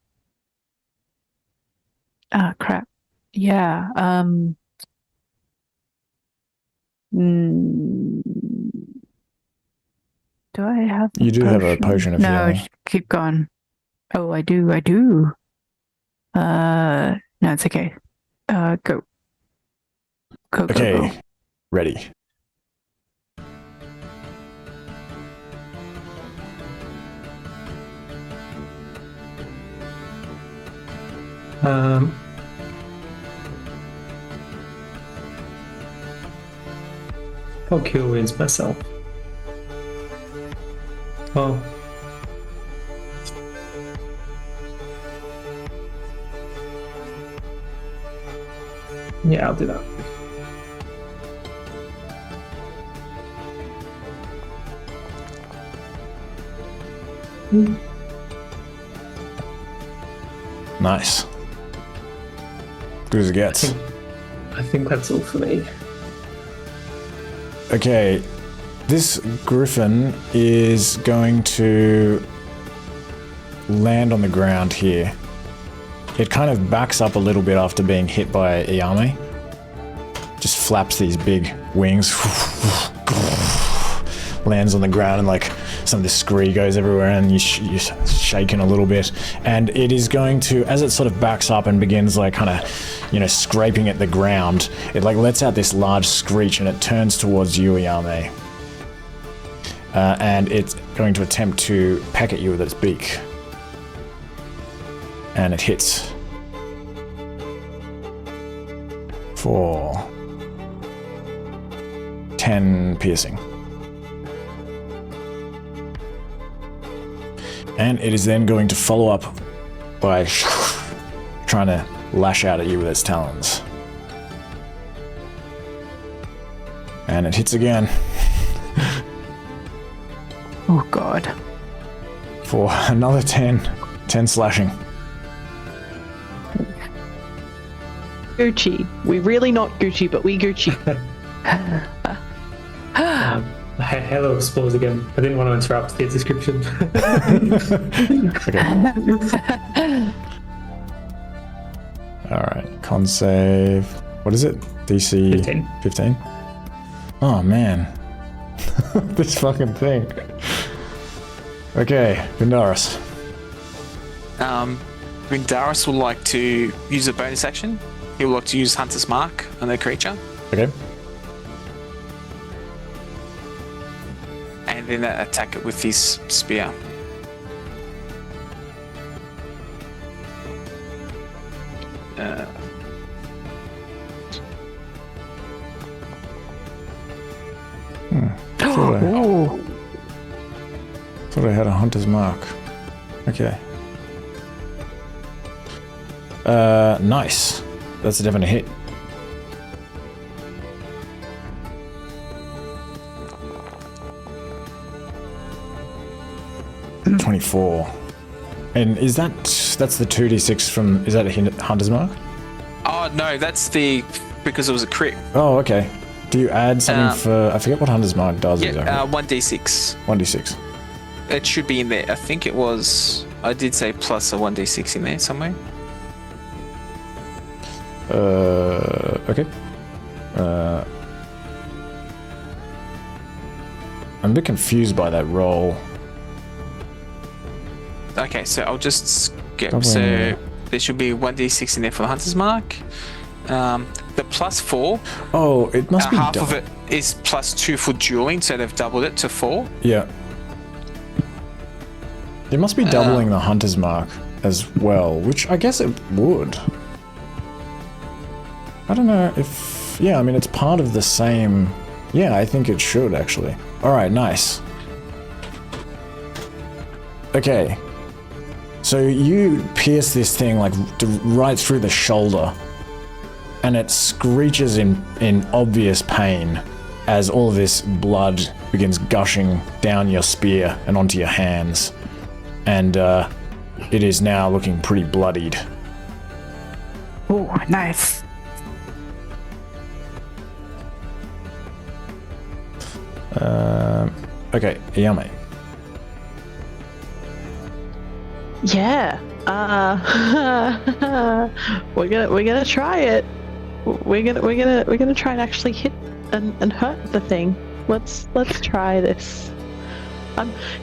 Crap. Yeah. Do I have? You do have a potion of no, healing. keep going. Oh, I do. No, it's okay. Go. Okay, Go. ready. I'll cure wounds myself. Well. Yeah, I'll do that. Nice. Good as it gets. I think that's all for me. Okay, this Griffon is going to land on the ground here. It kind of backs up a little bit after being hit by Yao Mei. Just flaps these big wings. Lands on the ground and like some of the scree goes everywhere and you're shaking a little bit. And it is going to, as it sort of backs up and begins like kind of, you know, scraping at the ground, it like lets out this large screech and it turns towards you, Yao Mei. And it's going to attempt to peck at you with its beak. And it hits. For 10 piercing. And it is then going to follow up by trying to lash out at you with its talons. And it hits again. Oh god. For another 10 slashing. Gucci. We're really not Gucci, but we Gucci. Hello, spores again. I didn't want to interrupt the description. Alright, con save. What is it? DC 15? Oh man. This fucking thing. Okay, Vindaris. Vindaris will like to use a bonus action. He will like to use Hunter's Mark on the creature. Okay. And then attack it with his spear. Thought I had a Hunter's Mark. Okay. Nice. That's a definite hit. Mm. 24. And is that's the 2d6 from, is that a Hunter's Mark? Oh no, that's because it was a crit. Oh, okay. Do you add something for, I forget what Hunter's Mark does exactly. 1d6. 1d6. It should be in there. I think it was, I did say plus a 1d6 in there somewhere. Okay. I'm a bit confused by that roll. Okay, so I'll just skip. Probably. So there should be 1d6 in there for the Hunter's Mark. The plus 4. Oh, it must be half of it is plus 2 for dueling, so they've doubled it to 4. Yeah. It must be doubling the Hunter's Mark as well, which I guess it would. I don't know if... Yeah, I mean, it's part of the same... Yeah, I think it should, actually. Alright, nice. Okay. So you pierce this thing, like, right through the shoulder. And it screeches in obvious pain as all of this blood begins gushing down your spear and onto your hands. And it is now looking pretty bloodied. Oh, nice. Okay, Yao Mei. Yeah. We're gonna try it. We're gonna try and actually hit and hurt the thing. Let's try this.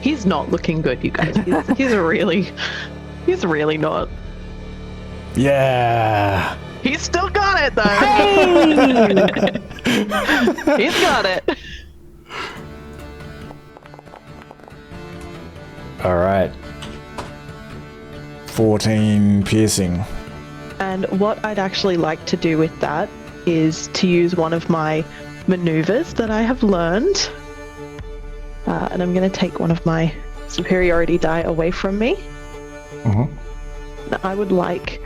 He's not looking good, you guys. He's really not. Yeah. He's still got it though. Hey! He's got it. All right. 14 piercing. And what I'd actually like to do with that is to use one of my maneuvers that I have learned. And I'm going to take one of my superiority die away from me. I would like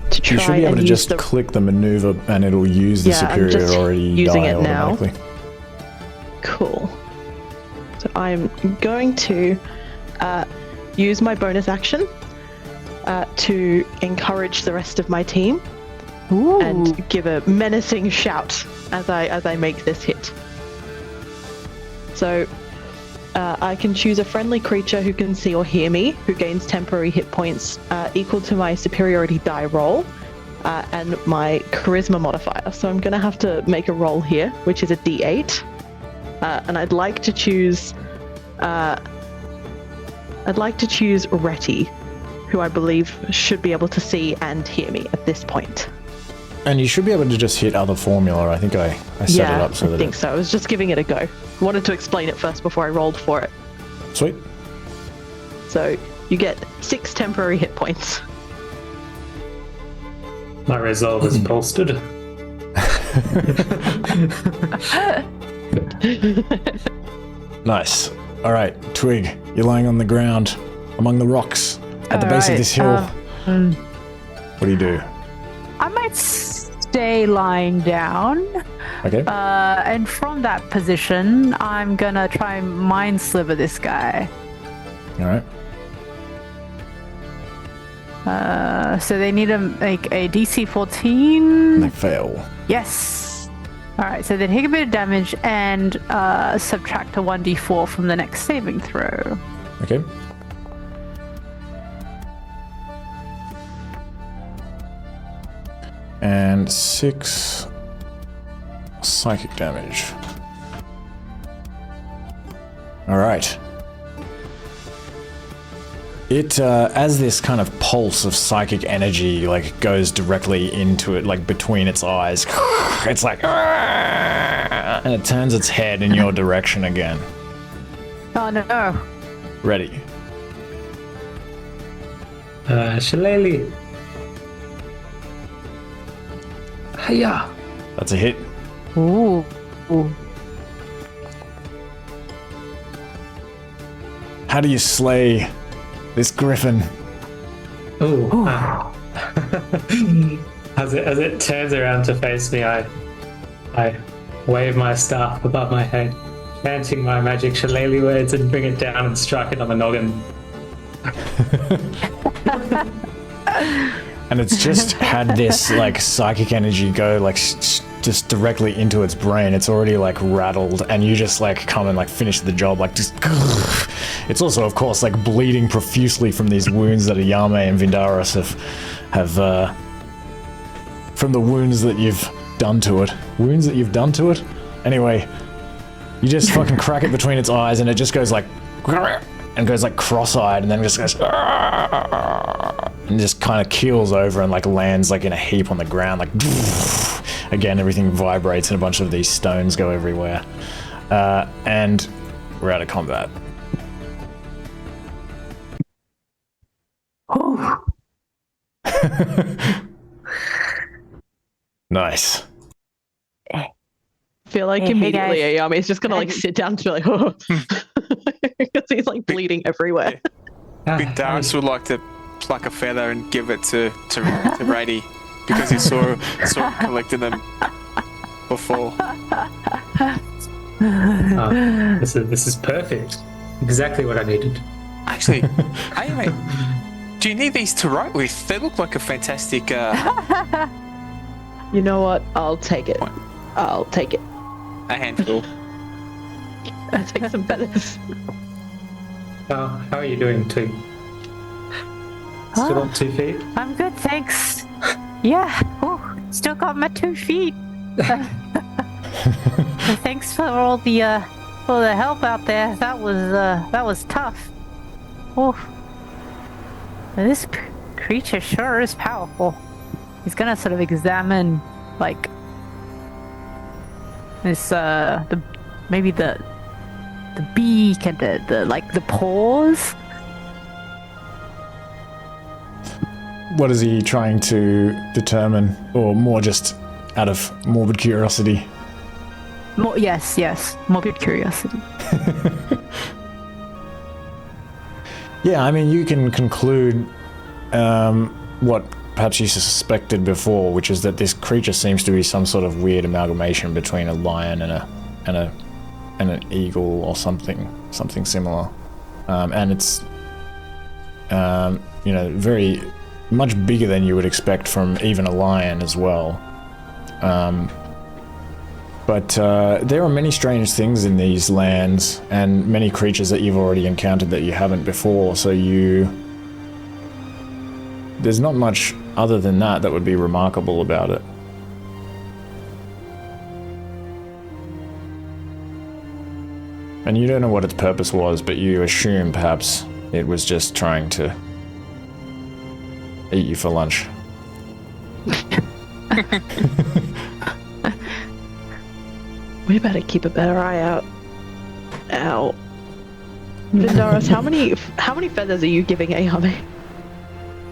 to try. You should be able to just click the maneuver and it'll use the superiority using die it now. automatically. Cool. So I'm going to use my bonus action to encourage the rest of my team. Ooh. And give a menacing shout as I make this hit. So I can choose a friendly creature who can see or hear me, who gains temporary hit points equal to my superiority die roll and my charisma modifier. So I'm going to have to make a roll here, which is a d8, and I'd like to choose Reti, who I believe should be able to see and hear me at this point. And you should be able to just hit other formula. I think I set it up so that I think so. I was just giving it a go. Wanted to explain it first before I rolled for it. Sweet. So you get 6 temporary hit points. My resolve is bolstered. Nice. All right, Twig, you're lying on the ground among the rocks at the base of this hill. What do you do? I might stay lying down. Okay. And from that position, I'm gonna try and mind sliver this guy. All right. So they need to make a DC 14. They fail. Yes. All right. So they take a bit of damage and subtract a 1d4 from the next saving throw. Okay. And 6 psychic damage. All right. It, as this kind of pulse of psychic energy, like, goes directly into it, like, between its eyes, it's like, and it turns its head in your direction again. Oh no. Ready. Shillelagh. Hiya. That's a hit. Ooh. Ooh. How do you slay this griffin? Oh. As it turns around to face me, I wave my staff above my head, chanting my magic shillelagh words, and bring it down and strike it on the noggin. And it's just had this, like, psychic energy go, like, just directly into its brain. It's already, like, rattled, and you just, like, come and, like, finish the job, like, just... It's also, of course, like, bleeding profusely from these wounds that Yao Mei and Vindaris have from the wounds that you've done to it. Wounds that you've done to it? Anyway, you just fucking crack it between its eyes, and it just goes, like... and goes, like, cross-eyed, and then just goes... and just kind of keels over and, like, lands, like, in a heap on the ground, like... Again, everything vibrates and a bunch of these stones go everywhere. And we're out of combat. Oh. Nice. I feel like immediately Ayame is just gonna, like, sit down to be like, oh, because he's, like, bleeding everywhere. Vindaris would like to pluck a feather and give it to Brady because he saw it collecting them before. This is perfect. Exactly what I needed. Actually, hey mate, do you need these to write with? They look like a fantastic. You know what? I'll take it. I'll take it. A handful. I'll take some feathers. How are you doing, Twig? Still on 2 feet? I'm good, thanks. Yeah, still got my 2 feet. Thanks for all the help out there. That was tough. Oh, this creature sure is powerful. He's gonna sort of examine, like, this maybe the beak and the like the paws. What is he trying to determine, or more just out of morbid curiosity? Yes. Morbid curiosity. Yeah, I mean, you can conclude what perhaps you suspected before, which is that this creature seems to be some sort of weird amalgamation between a lion and an eagle or something similar, and it's very much bigger than you would expect from even a lion as well. But there are many strange things in these lands, and many creatures that you've already encountered that you haven't before, so there's not much other than that would be remarkable about it. And you don't know what its purpose was, but you assume perhaps it was just trying to eat you for lunch. We better keep a better eye out. Ow. Vindaris, how many feathers are you giving Yao Mei?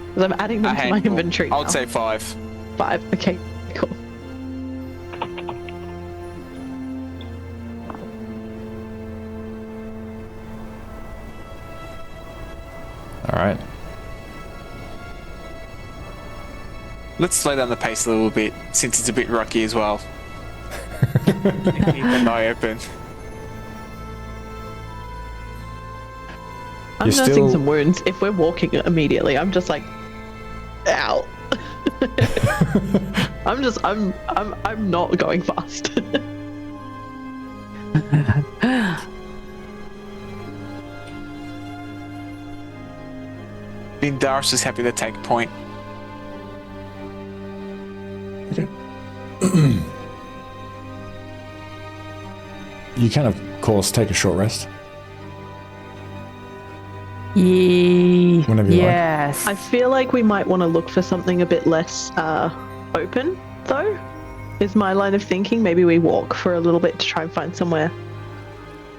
Because I'm adding them to my inventory. I would say 5. 5. Okay, cool. All right. Let's slow down the pace a little bit, since it's a bit rocky as well. And keep an eye open. I'm nursing some wounds. If we're walking immediately, I'm just like, ow. I'm not going fast. Vindaris is happy to take point. You can, of course, take a short rest. Whenever you Yes. I feel like we might want to look for something a bit less open, though, is my line of thinking. Maybe we walk for a little bit to try and find somewhere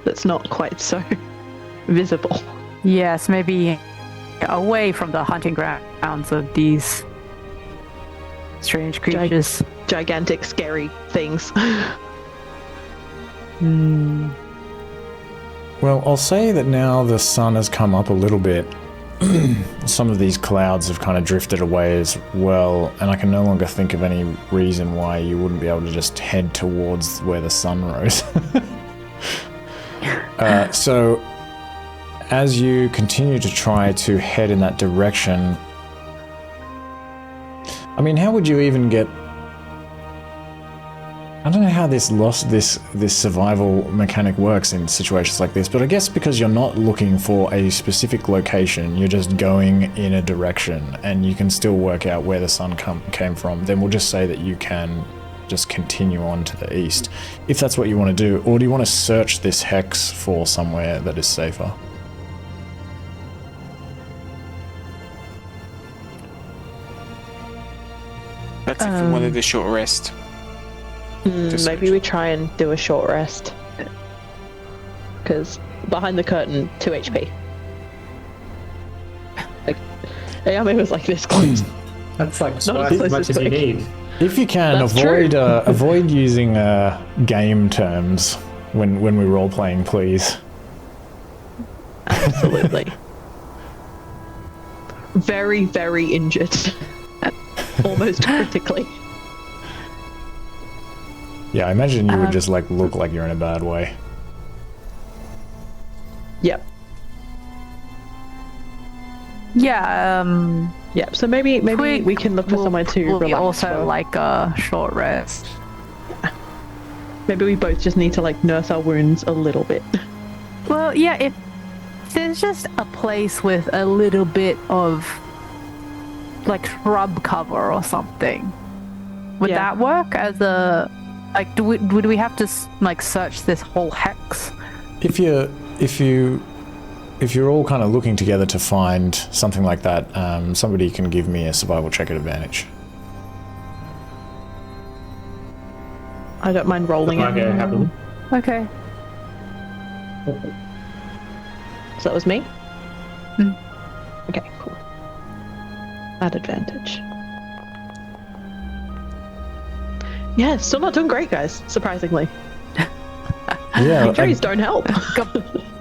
that's not quite so visible. Yes, maybe away from the hunting grounds of these strange creatures. Gigantic, scary things. Well, I'll say that now the sun has come up a little bit. Some of these clouds have kind of drifted away as well, and I can no longer think of any reason why you wouldn't be able to just head towards where the sun rose. So, as you continue to try to head in that direction, I mean, how would you even get... I don't know how this survival mechanic works in situations like this, but I guess because you're not looking for a specific location, you're just going in a direction, and you can still work out where the sun came from, then we'll just say that you can just continue on to the east, if that's what you want to do. Or do you want to search this hex for somewhere that is safer? That's if we wanted a short rest. Maybe we try and do a short rest. Because behind the curtain, 2 HP. Like, Yao Mei was like this close. That's like Not twice as much as you need. If you can, That's true. avoid using game terms when we're role playing, please. Absolutely. Very, very injured. Almost critically. Yeah, I imagine you would just look like you're in a bad way. Yep. Yeah, Yep. So maybe we can look for somewhere to will be relax. also for. like a short rest. Maybe we both just need to nurse our wounds a little bit. Well, yeah, if there's just a place with a little bit of shrub cover or something, would that work as a would we have to search this whole hex? If you're all kind of looking together to find something like that, somebody can give me a survival check at advantage. I don't mind rolling I it. go happily. Okay. So that was me? Okay, cool. At advantage. Yeah, still not doing great, guys, surprisingly. Yeah, Trees don't help.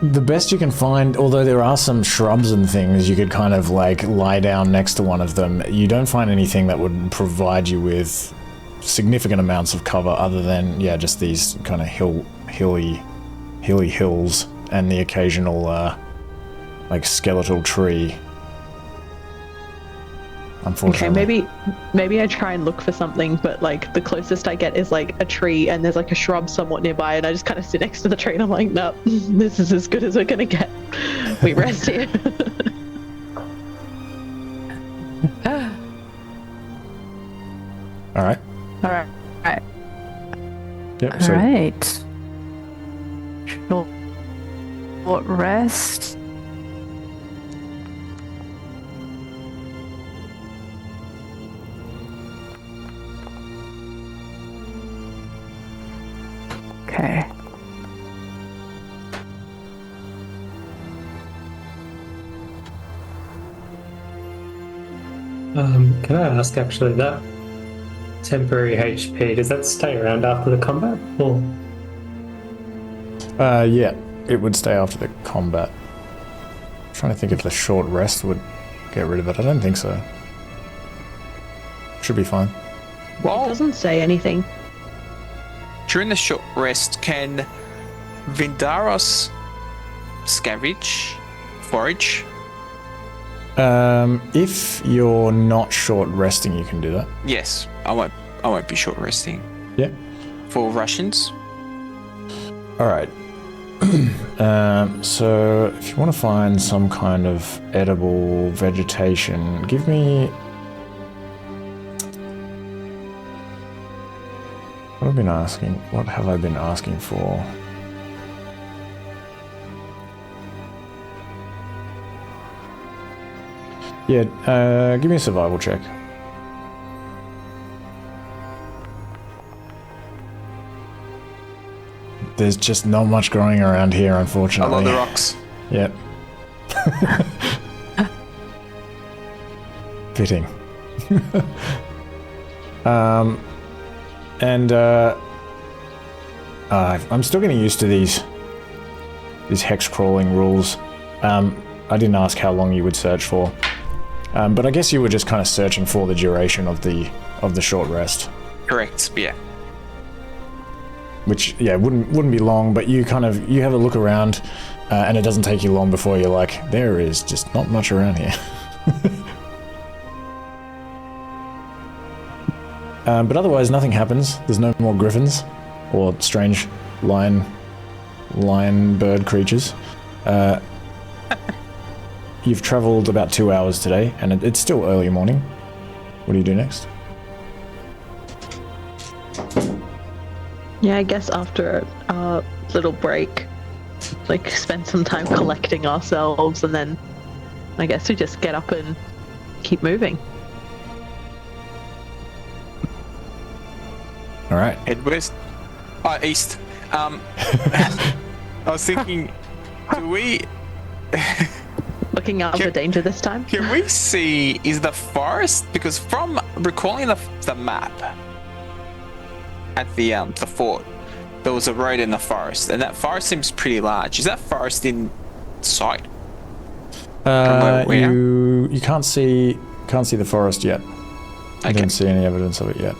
the best you can find, although there are some shrubs and things, you could kind of like lie down next to one of them. You don't find anything that would provide you with significant amounts of cover other than, yeah, just these kind of hilly hills and the occasional like skeletal tree. Unfortunately. Okay, maybe I try and look for something, but like the closest I get is like a tree and there's like a shrub somewhat nearby, and I just kind of sit next to the tree and I'm like, no, this is as good as we're gonna get. We rest here. All right. All right. Yep. All So right. Short rest. Okay. Can I ask actually that temporary HP, does that stay around after the combat? Or yeah, it would stay after the combat. I'm trying to think if the short rest would get rid of it. I don't think so. Should be fine. It Well, doesn't say anything. during the short rest, can Vindaros scavenge, forage? If you're not short resting, you can do that. Yes, I won't be short resting. Yeah. For Russians. All right. So if you want to find some kind of edible vegetation, give me. What have I been asking? What have I been asking for? Yeah, give me a survival check. There's just not much growing around here, unfortunately. I love the rocks. Yep. Fitting. I'm still getting used to these hex crawling rules. I didn't ask how long you would search for, but I guess you were just kind of searching for the duration of the short rest. Correct. Yeah. Which, yeah, wouldn't be long, but you have a look around, and it doesn't take you long before you're like, there is just not much around here. But otherwise, nothing happens. There's no more griffins or strange lion bird creatures. You've travelled about 2 hours today, and it's still early morning. What do you do next? Yeah, I guess after a little break, like spend some time collecting ourselves, and then I guess we just get up and keep moving. All right. Head west. East. I was thinking, do we... Looking out for danger this time? Can we see, is the forest, because from recalling the map at the fort, there was a road in the forest, and that forest seems pretty large. Is that forest in sight? You can't see the forest yet. I Okay. don't see any evidence of it yet.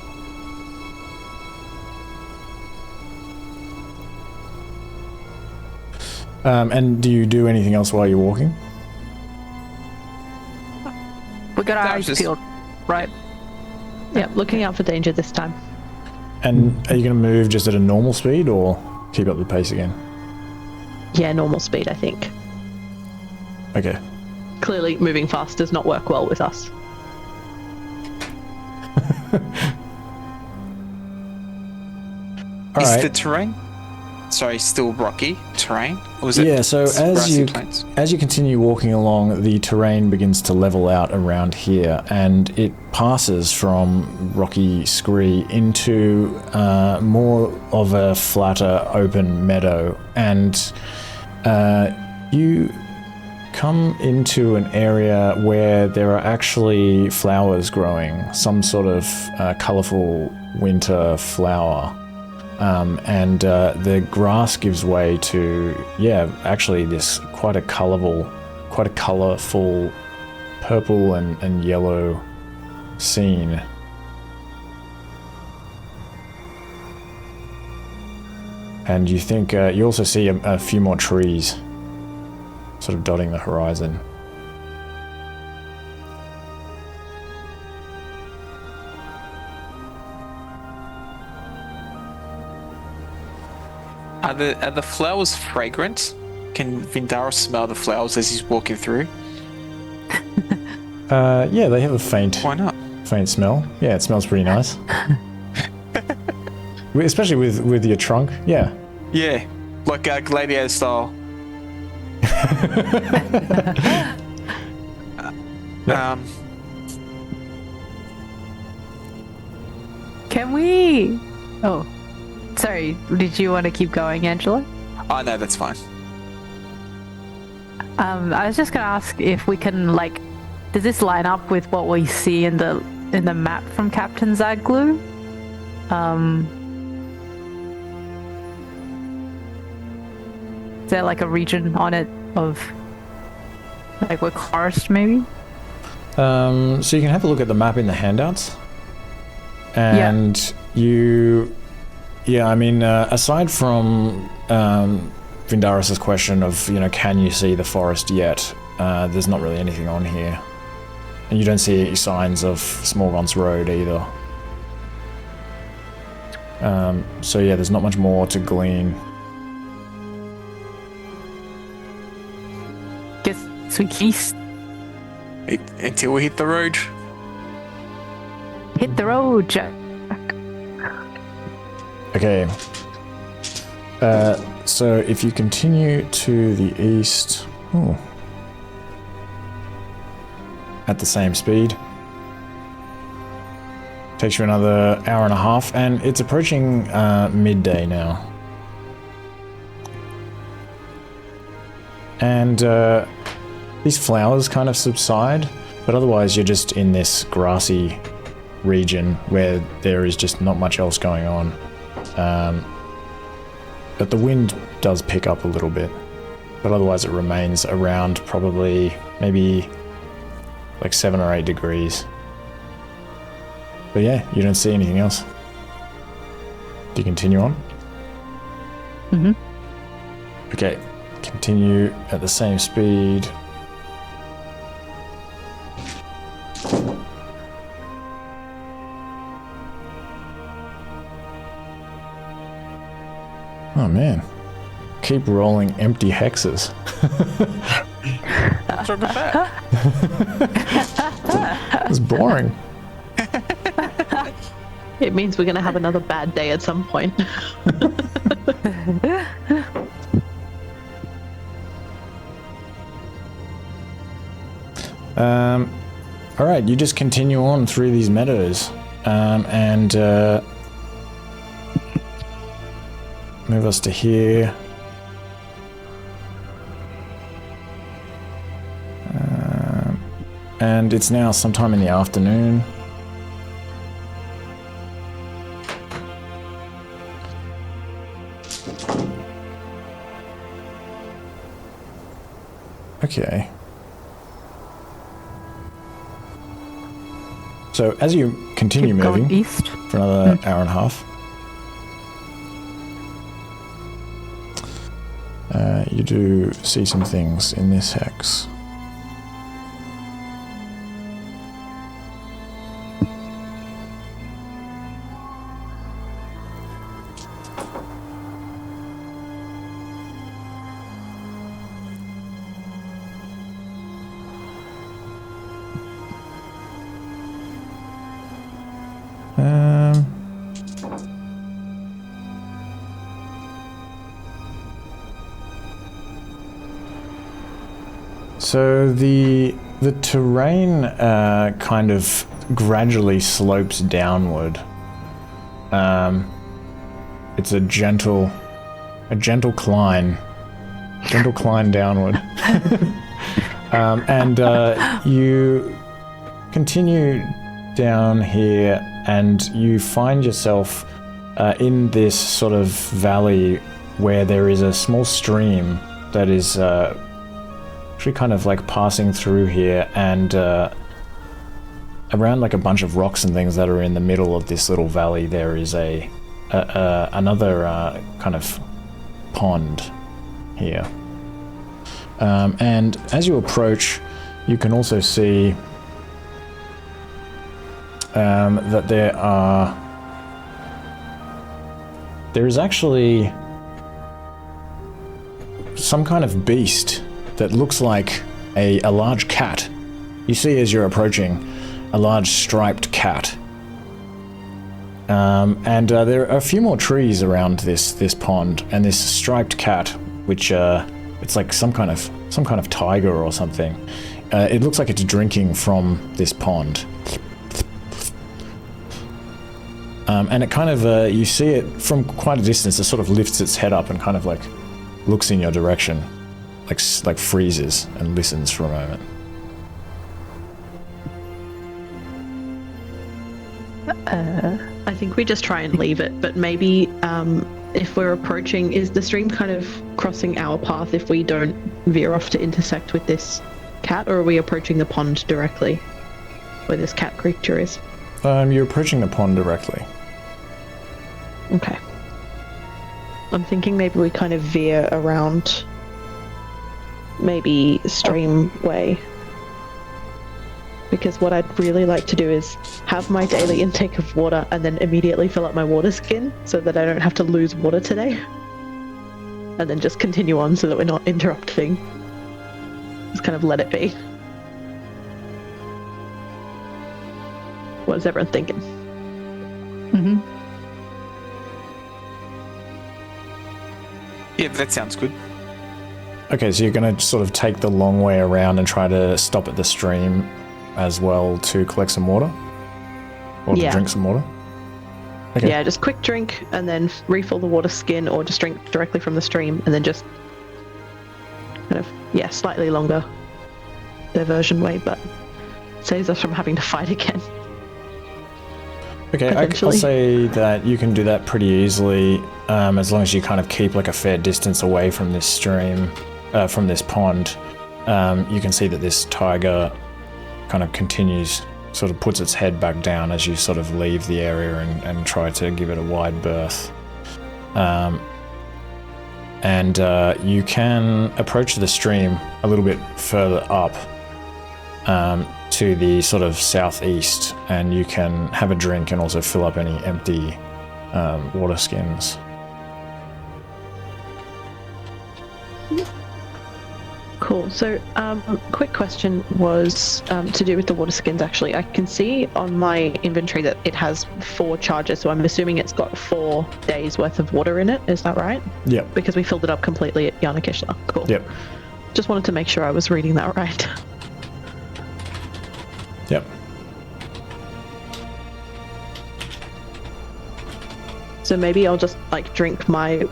And do you do anything else while you're walking? We got our That eyes was just- peeled, right? Yeah, looking out for danger this time. And are you going to move just at a normal speed or keep up the pace again? Yeah, normal speed, I think. Okay. Clearly, moving fast does not work well with us. All Is right. the terrain, still rocky terrain? Or was it Yeah, so grassy plains? as you continue walking along, the terrain begins to level out around here, and it passes from rocky scree into more of a flatter, open meadow, and you come into an area where there are actually flowers growing, some sort of colourful winter flower. and the grass gives way to, actually this quite a colourful purple and yellow scene. And you think, you also see a few more trees sort of dotting the horizon. Are the flowers fragrant? Can Vindara smell the flowers as he's walking through? Yeah, they have a faint Why not? smell. Yeah, it smells pretty nice. Especially with your trunk, yeah. Yeah, like gladiator style. Can we? Oh, sorry. Did you want to keep going, Angela? Oh no, that's fine. I was just gonna ask if we can does this line up with what we see in the map from Captain Zaglu? Is there a region on it of with forest maybe? So you can have a look at the map in the handouts. And aside from Vindaris' question of, can you see the forest yet? There's not really anything on here. And you don't see any signs of Smorgon's Road either. So yeah, there's not much more to glean. Guess we east. Until we hit the road. Hit the road, Jack. Okay. So if you continue to the east, at the same speed, takes you another hour and a half, and it's approaching midday now. And these flowers kind of subside, but otherwise you're just in this grassy region where there is just not much else going on. But the wind does pick up a little bit, but otherwise it remains around probably maybe 7 or 8 degrees. But yeah, you don't see anything else. Do you continue on? Mm-hmm. Okay, continue at the same speed. Oh man, keep rolling empty hexes. What's wrong with that? It's boring. It means we're going to have another bad day at some point. All right, you just continue on through these meadows, and move us to here. And it's now sometime in the afternoon. Okay. So as you continue Keep going moving east for another hour and a half, you do see some things in this hex. So the terrain kind of gradually slopes downward. It's a gentle climb downward. And you continue down here, and you find yourself in this sort of valley where there is a small stream that is actually kind of like passing through here, and around like a bunch of rocks and things that are in the middle of this little valley, there is another kind of pond here. And as you approach, you can also see that there is actually some kind of beast that looks like a large cat. You see as you're approaching a large striped cat. And there are a few more trees around this pond, and this striped cat, which it's like some kind of tiger or something. It looks like it's drinking from this pond. And it kind of, you see it from quite a distance. It sort of lifts its head up and kind of like looks in your direction, like freezes and listens for a moment. I think we just try and leave it, but maybe if we're approaching, is the stream kind of crossing our path if we don't veer off to intersect with this cat, or are we approaching the pond directly where this cat creature is? You're approaching the pond directly. Okay. I'm thinking maybe we kind of veer around maybe stream way. Because what I'd really like to do is have my daily intake of water and then immediately fill up my water skin so that I don't have to lose water today. And then just continue on so that we're not interrupting. Just kind of let it be. What is everyone thinking? Mm-hmm. Yeah, that sounds good. Okay, so you're going to sort of take the long way around and try to stop at the stream as well to collect some water? Or to drink some water? Okay. Yeah, just quick drink and then refill the water skin, or just drink directly from the stream and then just kind of, slightly longer diversion way, but saves us from having to fight again. Okay, I'll say that you can do that pretty easily, as long as you kind of keep like a fair distance away from this stream, from this pond. You can see that this tiger kind of continues, sort of puts its head back down as you sort of leave the area and try to give it a wide berth. And you can approach the stream a little bit further up to the sort of southeast, and you can have a drink and also fill up any empty water skins. Cool. So, quick question was to do with the water skins, actually. I can see on my inventory that it has 4 charges, so I'm assuming it's got 4 days worth of water in it. Is that right? Yep. Because we filled it up completely at Yanakishla. Cool. Yep. Just wanted to make sure I was reading that right. Yep. So maybe I'll just like drink my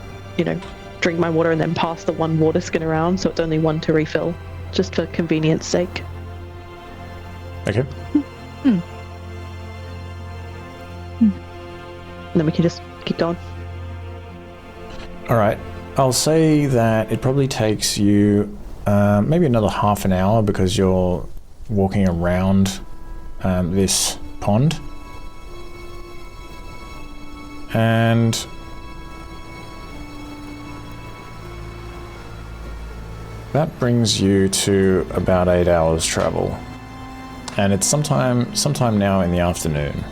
water and then pass the 1 water skin around, so it's only 1 to refill, just for convenience sake. Okay. And then we can just keep going. All right. I'll say that it probably takes you maybe another half an hour, because you're walking around this pond. And that brings you to about 8 hours travel. And it's sometime now in the afternoon.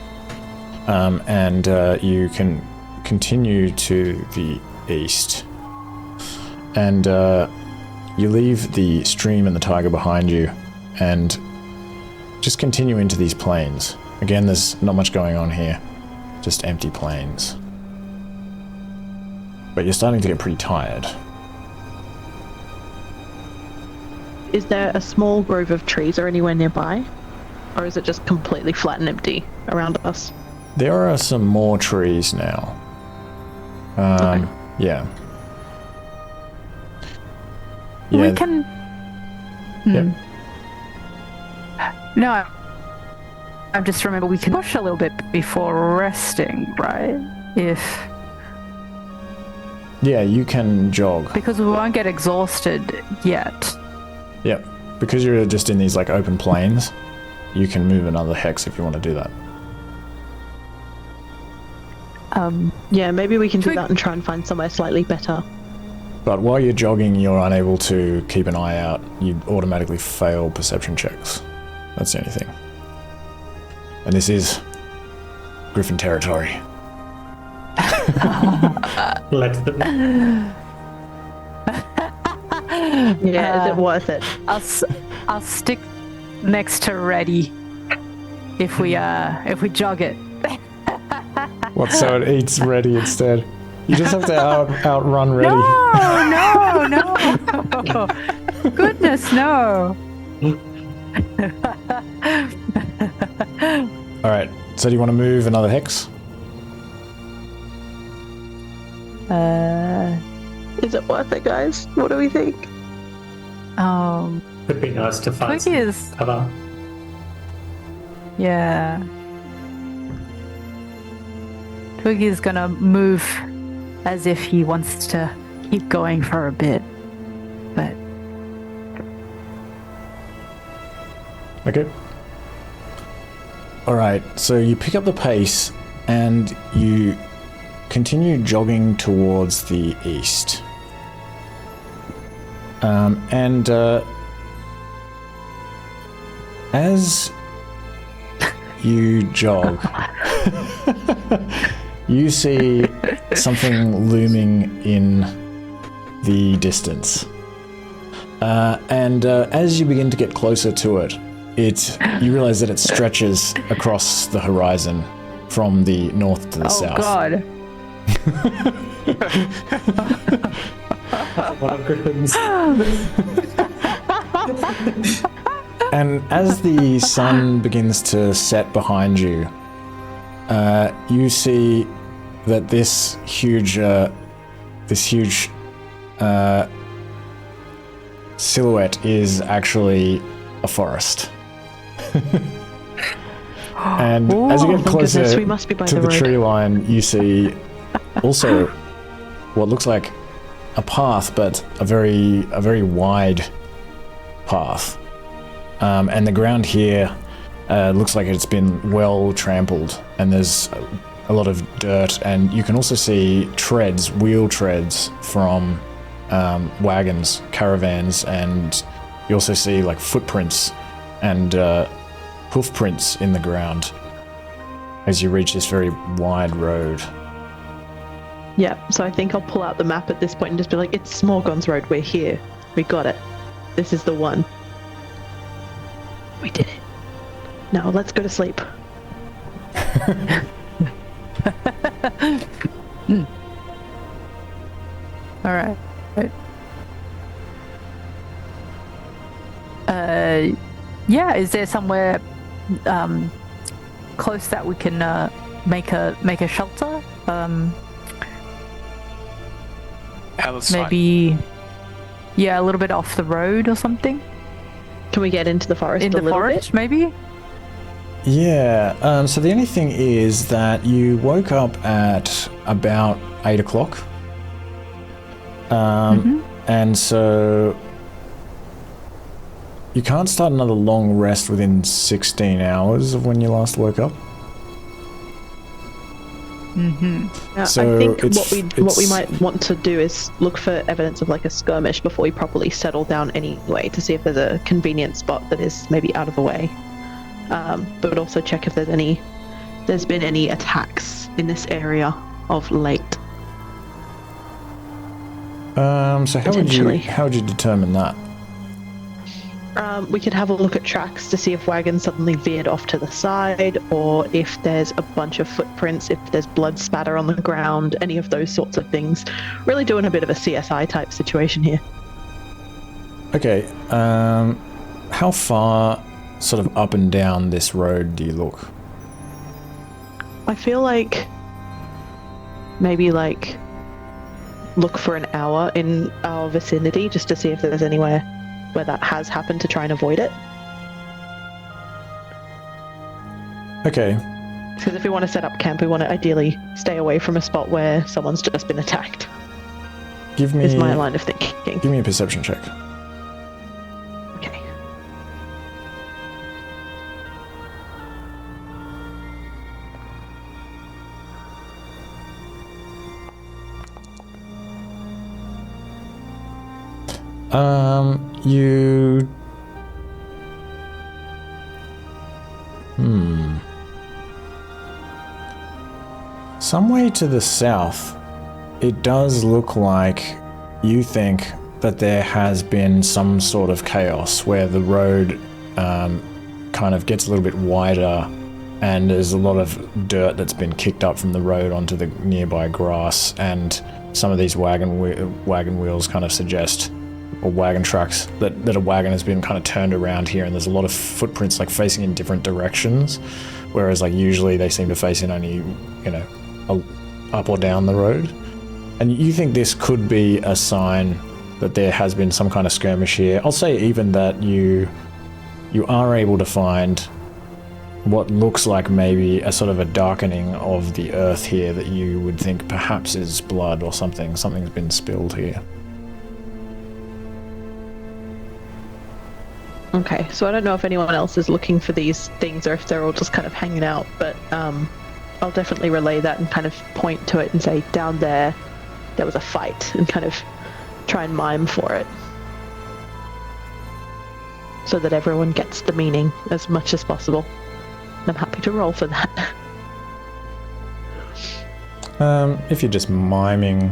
And you can continue to the east. And you leave the stream and the tiger behind you and just continue into these plains. Again, there's not much going on here. Just empty plains. But you're starting to get pretty tired. Is there a small grove of trees or anywhere nearby? Or is it just completely flat and empty around us? There are some more trees now. Okay. Yeah. We can... Yep. No, I just remember we can push a little bit before resting, right? if Yeah, you can jog. because we won't get exhausted yet. Yep. Because you're just in these like open plains, you can move another hex if you want to do that. Yeah, maybe we can do Twig- that and try and find somewhere slightly better. But while you're jogging, you're unable to keep an eye out. You automatically fail perception checks. That's the only thing. And this is Griffon territory. Let them. Yeah, is it worth it? I'll stick next to Reddy if we jog it. What, so it eats Reddy instead? You just have to outrun Reddy. No. Goodness, no. Alright, so do you want to move another hex? Is it worth it, guys? What do we think? Would be nice to find Twiggy some is, cover. yeah. Twiggy's gonna move as if he wants to keep going for a bit, but Okay. Alright, so you pick up the pace and you continue jogging towards the east. As you jog, you see something looming in the distance. As you begin to get closer to it, you realize that it stretches across the horizon from the north to the south. oh god. One of Griffin's. And as the sun begins to set behind you, you see that this huge silhouette is actually a forest. And as you Oh, get my closer goodness, we must be by to the the road. tree line, you see also what looks like a path, but a very wide path. And the ground here looks like it's been well trampled, and there's a lot of dirt, and you can also see wheel treads from wagons, caravans, and you also see like footprints and hoof prints in the ground as you reach this very wide road. Yeah, so I think I'll pull out the map at this point and just be like, it's Smorgon's road, we're here. We got it. This is the one. We did it. Now let's go to sleep. All right. Yeah, is there somewhere close that we can make a shelter? Maybe, yeah, a little bit off the road or something. Can we get into the forest In a the little forest, bit? maybe? Yeah, so the only thing is that you woke up at about 8 o'clock. And so you can't start another long rest within 16 hours of when you last woke up. Yeah, So I think it's- what we might want to do is look for evidence of like a skirmish before we properly settle down anyway, to see if there's a convenient spot that is maybe out of the way. But also check if there's been any attacks in this area of late. So Potentially. how would you determine that? We could have a look at tracks to see if wagons suddenly veered off to the side, or if there's a bunch of footprints, if there's blood spatter on the ground, any of those sorts of things. Really doing a bit of a CSI type situation here. Okay, how far sort of up and down this road do you look? I feel like maybe like look for an hour in our vicinity just to see if there's anywhere where that has happened to try and avoid it. Okay, Because if we want to set up camp, we want to ideally stay away from a spot where someone's just been attacked. Give me. Is my line of thinking. Give me a perception check. Okay. You. Some way to the south, it does look like you think that there has been some sort of chaos where the road kind of gets a little bit wider and there's a lot of dirt that's been kicked up from the road onto the nearby grass, and some of these wagon wheels kind of suggest, or wagon trucks, that a wagon has been kind of turned around here, and there's a lot of footprints like facing in different directions, whereas like usually they seem to face in only, up or down the road. And you think this could be a sign that there has been some kind of skirmish here. I'll say even that you are able to find what looks like maybe a sort of a darkening of the earth here that you would think perhaps is blood or something. Something's been spilled here. Okay, so I don't know if anyone else is looking for these things or if they're all just kind of hanging out, but I'll definitely relay that and kind of point to it and say, down there was a fight, and kind of try and mime for it. So that everyone gets the meaning as much as possible. I'm happy to roll for that. If you're just miming...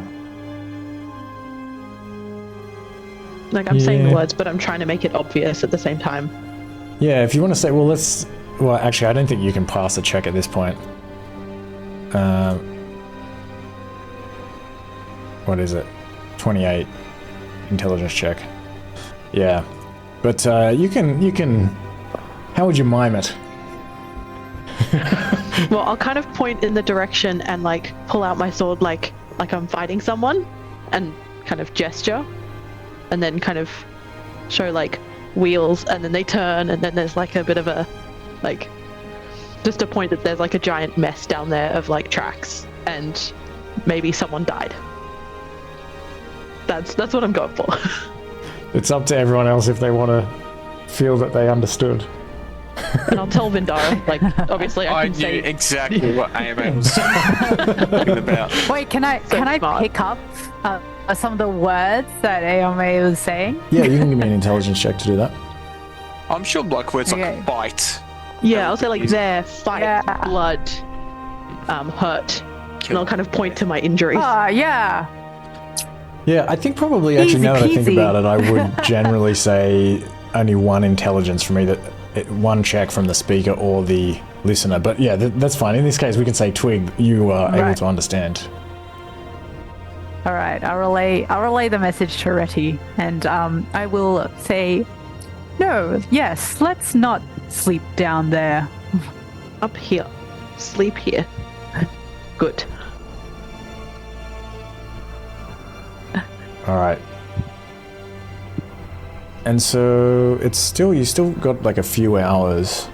Like, I'm saying the words, but I'm trying to make it obvious at the same time. Yeah, if you want to say, well, actually, I don't think you can pass a check at this point. What is it? 28 intelligence check. Yeah, but you can. How would you mime it? Well, I'll kind of point in the direction and like pull out my sword, like I'm fighting someone, and kind of gesture, and then kind of show like wheels, and then they turn, and then there's like a bit of a like. Just to point that there's like a giant mess down there of like tracks, and maybe someone died. That's what I'm going for. It's up to everyone else if they want to feel that they understood. And I'll tell Vindara, like, obviously I can say... knew exactly what AMA was talking about. Wait, can I pick up some of the words that AMA was saying? Yeah, you can give me an intelligence check to do that. I'm sure like words like bite. Yeah, I'll say like there, fight, blood, hurt. And I'll kind of point to my injuries. Yeah. Yeah, I think probably, actually, now that I think about it, I would generally say only one intelligence from either one check from the speaker or the listener. But yeah, that's fine. In this case, we can say Twig, you are able to understand. All right, I'll relay the message to Reti, and I will say, no, yes, let's not sleep down there. Up here. Sleep here. Good. All right. And so you still got like a few hours.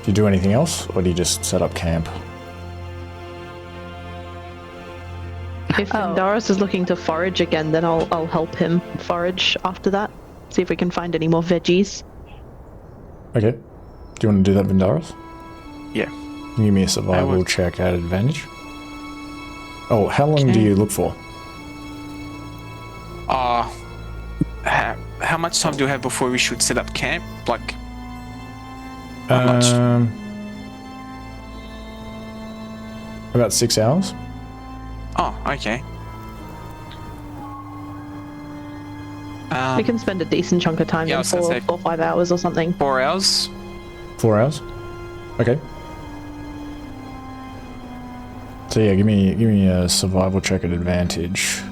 Do you do anything else, or do you just set up camp? If Vindara is looking to forage again, then I'll help him forage after that. See if we can find any more veggies. Okay. Do you want to do that, Vindara? Yeah. Give me a survival check at advantage. Oh, how long do you look for? How much time do we have before we should set up camp? Like, how much? About 6 hours. Oh, okay. We can spend a decent chunk of time in 4 or 5 hours or something. 4 hours? 4 hours? Okay. So yeah, give me a survival check at advantage.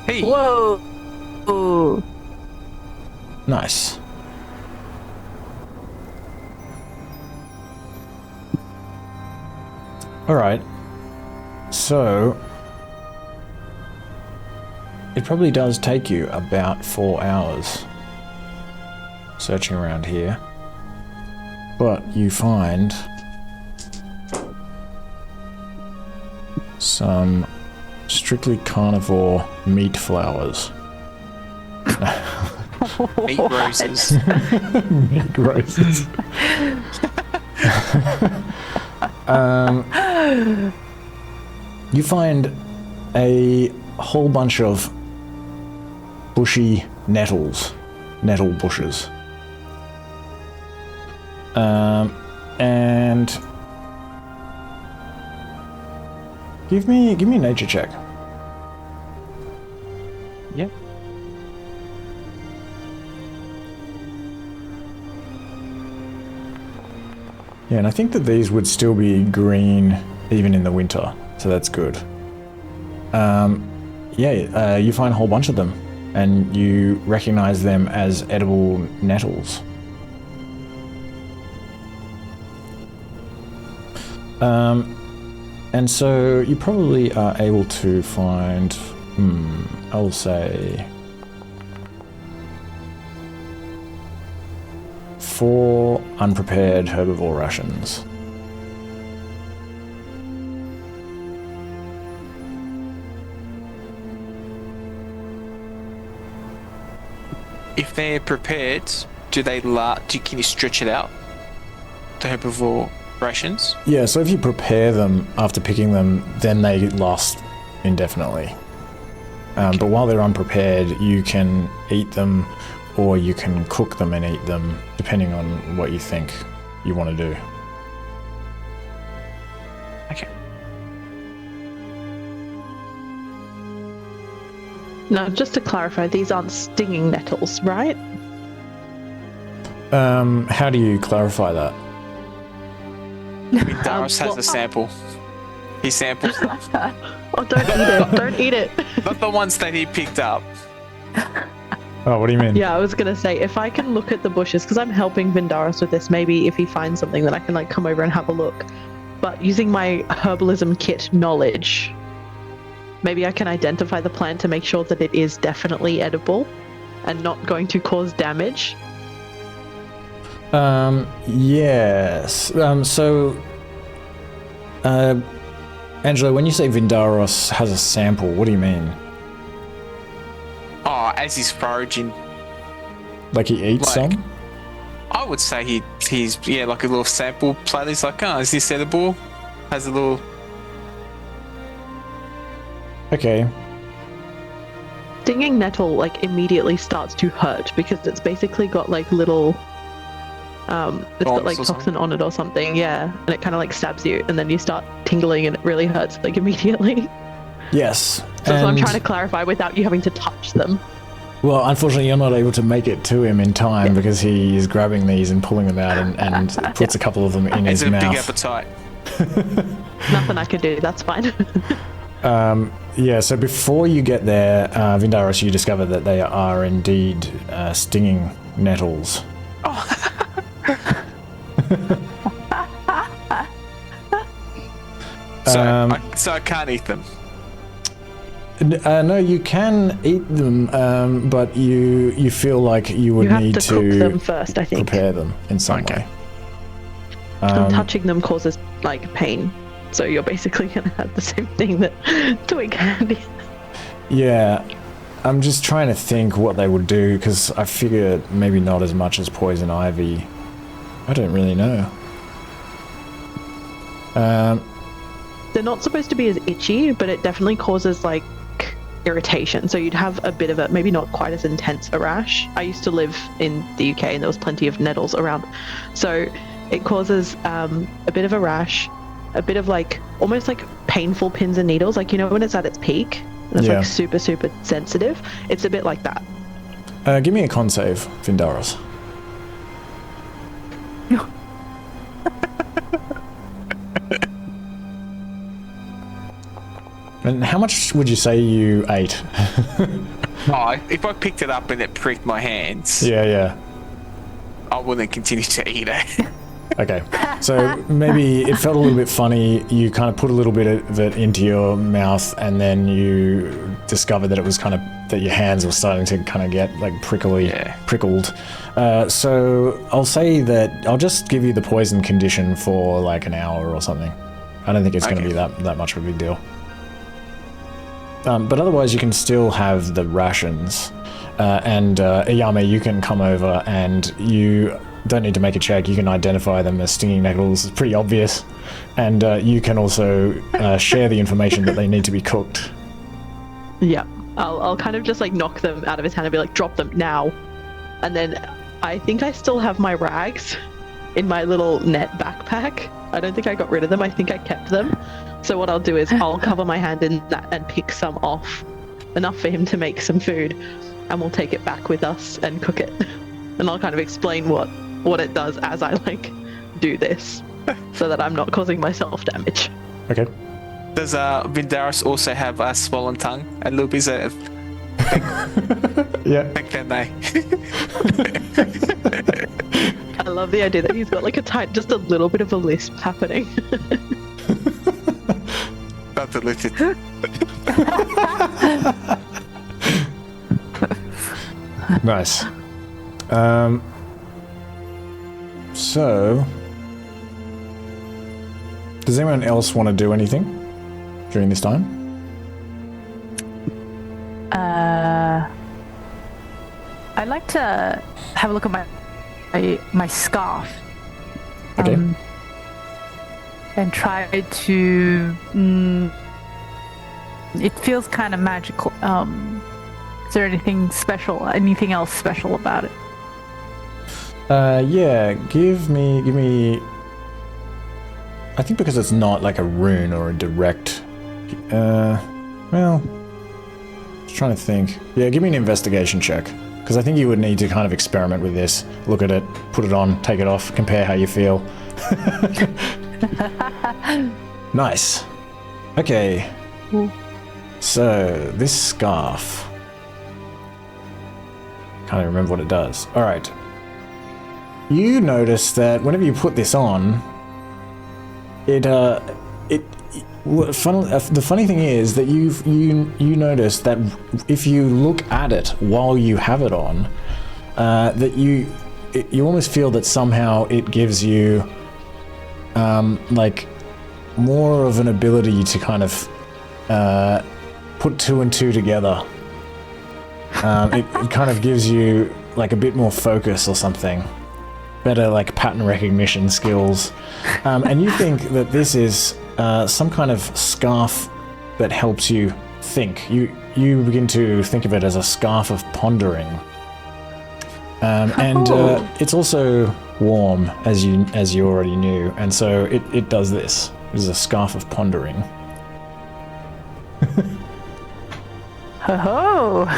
Hey! Whoa! Ooh. Nice. Alright. So it probably does take you about 4 hours searching around here. but you find some strictly carnivore meat flowers. Meat roses. Meat roses. You find a whole bunch of bushy nettles, nettle bushes. And give me a nature check. Yep. Yeah, and I think that these would still be green even in the winter, so that's good. You find a whole bunch of them, and you recognize them as edible nettles. And so you probably are able to find, I'll say 4 unprepared herbivore rations. If they're prepared, can you stretch it out? The herbivore rations? Yeah, so if you prepare them after picking them, then they last indefinitely. But while they're unprepared, you can eat them, or you can cook them and eat them, depending on what you think you want to do. Okay. Now, just to clarify, these aren't stinging nettles, right? How do you clarify that? Darius has a sample. He samples them. Oh, don't eat it. Don't eat it. Not the ones that he picked up. Oh, what do you mean? Yeah, I was going to say, if I can look at the bushes, because I'm helping Vindaris with this, maybe if he finds something, then I can come over and have a look. But using my herbalism kit knowledge, maybe I can identify the plant to make sure that it is definitely edible and not going to cause damage. Yes. Angelo, when you say Vindaros has a sample, what do you mean? Oh, as he's foraging. Like he eats some? I would say he's like a little sample plate. He's like, oh, is this edible? Has a little... Okay. Stinging nettle immediately starts to hurt because it's basically got little it's got toxin on it or something, yeah, and it kind of stabs you, and then you start tingling and it really hurts immediately. Yes. So that's what I'm trying to clarify without you having to touch them. Well, unfortunately, you're not able to make it to him in time because he is grabbing these and pulling them out and puts a couple of them in his mouth. It's a big appetite. Nothing I can do, that's fine. So before you get there, Vindaris, you discover that they are indeed stinging nettles. Oh. So I can't eat them. No, you can eat them, but you feel like you would need to cook them first, I think. Prepare them in some way. And touching them causes pain, so you're basically gonna have the same thing that twig had. Yeah, I'm just trying to think what they would do because I figure maybe not as much as poison ivy. I don't really know. They're not supposed to be as itchy, but it definitely causes irritation. So you'd have a bit of a, maybe not quite as intense a rash. I used to live in the UK and there was plenty of nettles around. So it causes a bit of a rash, a bit of almost painful pins and needles. When it's at its peak and it's super, super sensitive. It's a bit like that. Give me a con save, Vindaris. And how much would you say you ate? If I picked it up and it pricked my hands, Yeah. I wouldn't continue to eat it. Okay, so maybe it felt a little bit funny. You kind of put a little bit of it into your mouth, and then you discovered that it was kind of that your hands were starting to kind of get like prickled. So I'll say that I'll just give you the poison condition for like an hour or something. I don't think it's going to be that much of a big deal. But otherwise, you can still have the rations, and Yao Mei, you can come over and you don't need to make a check. You can identify them as stinging nettles. It's pretty obvious. And you can also share the information that they need to be cooked. Yeah. I'll kind of just like knock them out of his hand and be like, drop them now. And then I think I still have my rags in my little net backpack. I don't think I got rid of them. I think I kept them. So what I'll do is I'll cover my hand in that and pick some off, enough for him to make some food, and we'll take it back with us and cook it. And I'll kind of explain what it does as I like do this, so that I'm not causing myself damage. Okay. Does Vindaris also have a swollen tongue? And Luby's a yeah. big fan, I love the idea that he's got like just a little bit of a lisp happening. Not the little. Nice. So, does anyone else want to do anything during this time? I'd like to have a look at my scarf. Okay. And try to. It feels kind of magical. Is there anything else special about it? Yeah. Give me. I think because it's not like a rune or a direct. Well, just trying to think. Yeah, give me an investigation check, because I think you would need to kind of experiment with this. Look at it, put it on, take it off, compare how you feel. Nice. Okay. So this scarf. Can't even remember what it does. All right. You notice that whenever you put this on, the funny thing is that you notice that if you look at it while you have it on, that you almost feel that somehow it gives you like more of an ability to kind of put two and two together. It kind of gives you like a bit more focus or something. Better like pattern recognition skills. And you think that this is some kind of scarf that helps you think. You begin to think of it as a scarf of pondering. And it's also warm, as you already knew, and so it does this. This is a scarf of pondering. Ho-ho!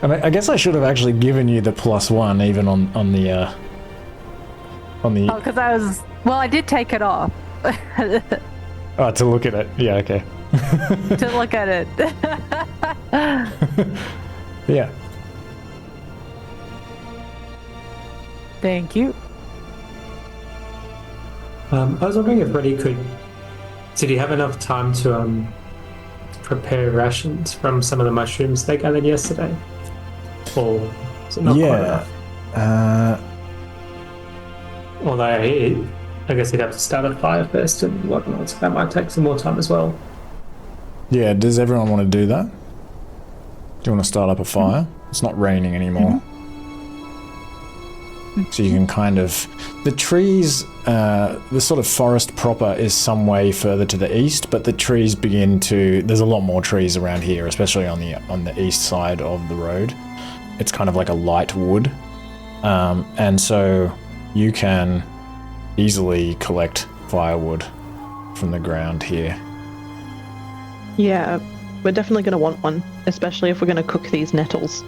And I guess I should have actually given you the +1 even on the. Oh, because I did take it off. Oh, to look at it. Yeah, okay. To look at it. Yeah. Thank you. I was wondering if Reddy did he have enough time to prepare rations from some of the mushrooms they gathered yesterday? Or is it not quite enough? Although I guess he'd have to start a fire first and whatnot, so that might take some more time as well. Yeah, does everyone want to do that? Do you want to start up a fire? It's not raining anymore. So you can kind of... The trees, the sort of forest proper is some way further to the east, but the trees begin to... There's a lot more trees around here, especially on the east side of the road. It's kind of like a light wood. And so you can easily collect firewood from the ground here. Yeah, we're definitely going to want one, especially if we're going to cook these nettles.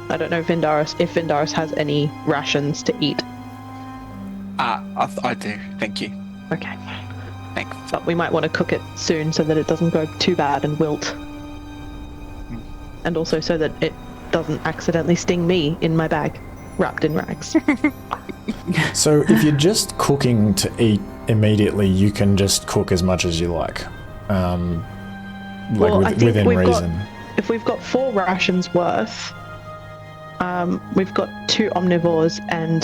I don't know if Vindaris has any rations to eat. I do, thank you. Okay. Thanks. But we might want to cook it soon so that it doesn't go too bad and wilt. And also so that it doesn't accidentally sting me in my bag. wrapped in rags. So if you're just cooking to eat immediately, you can just cook as much as you like. Well, I think within we've got- reason. If we've got 4 rations worth, we've got 2 omnivores and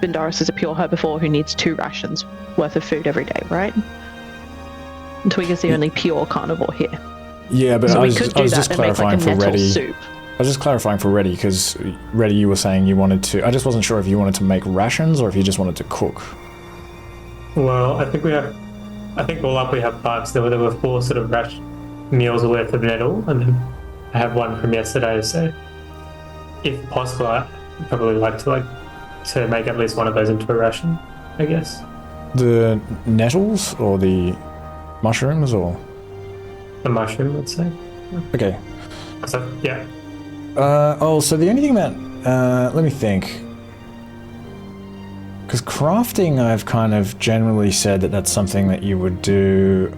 Vindaris is a pure herbivore who needs 2 rations worth of food every day, right? And Twig is the only pure carnivore here. Yeah, but So I we was could do just that and make clarifying like a for nettle Reddy. soup. I was just clarifying for Reddy, because Reddy, you were saying you wanted to... I just wasn't sure if you wanted to make rations or if you just wanted to cook. Well, I think all up we have 5, so there were 4 sort of meals worth of nettle, and then I have 1 from yesterday, so if possible, I'd probably like to make at least one of those into a ration, I guess. The nettles or the mushrooms or... A mushroom, let's say. Okay. So, yeah. So the only thing about... let me think. Because crafting, I've kind of generally said that that's something that you would do...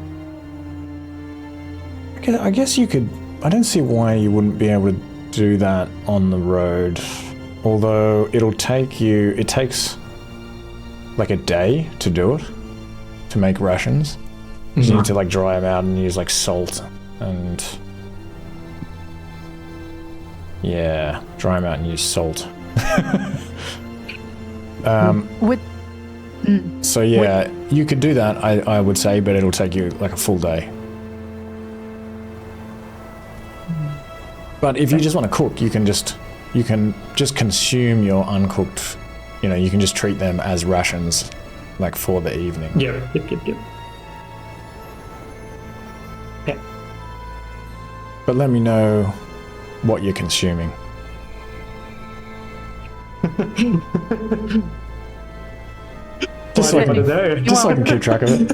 I guess you could... I don't see why you wouldn't be able to do that on the road. Although it'll take you... It takes like a day to do it. To make rations. So you need to like dry them out and use like salt and... Yeah, dry them out and use salt. So yeah, you could do that, I would say, but it'll take you like a full day. But if you just want to cook, you can just consume your uncooked, you can just treat them as rations, like for the evening. Yep. Yeah. But let me know what you're consuming. Just so I can keep track of it.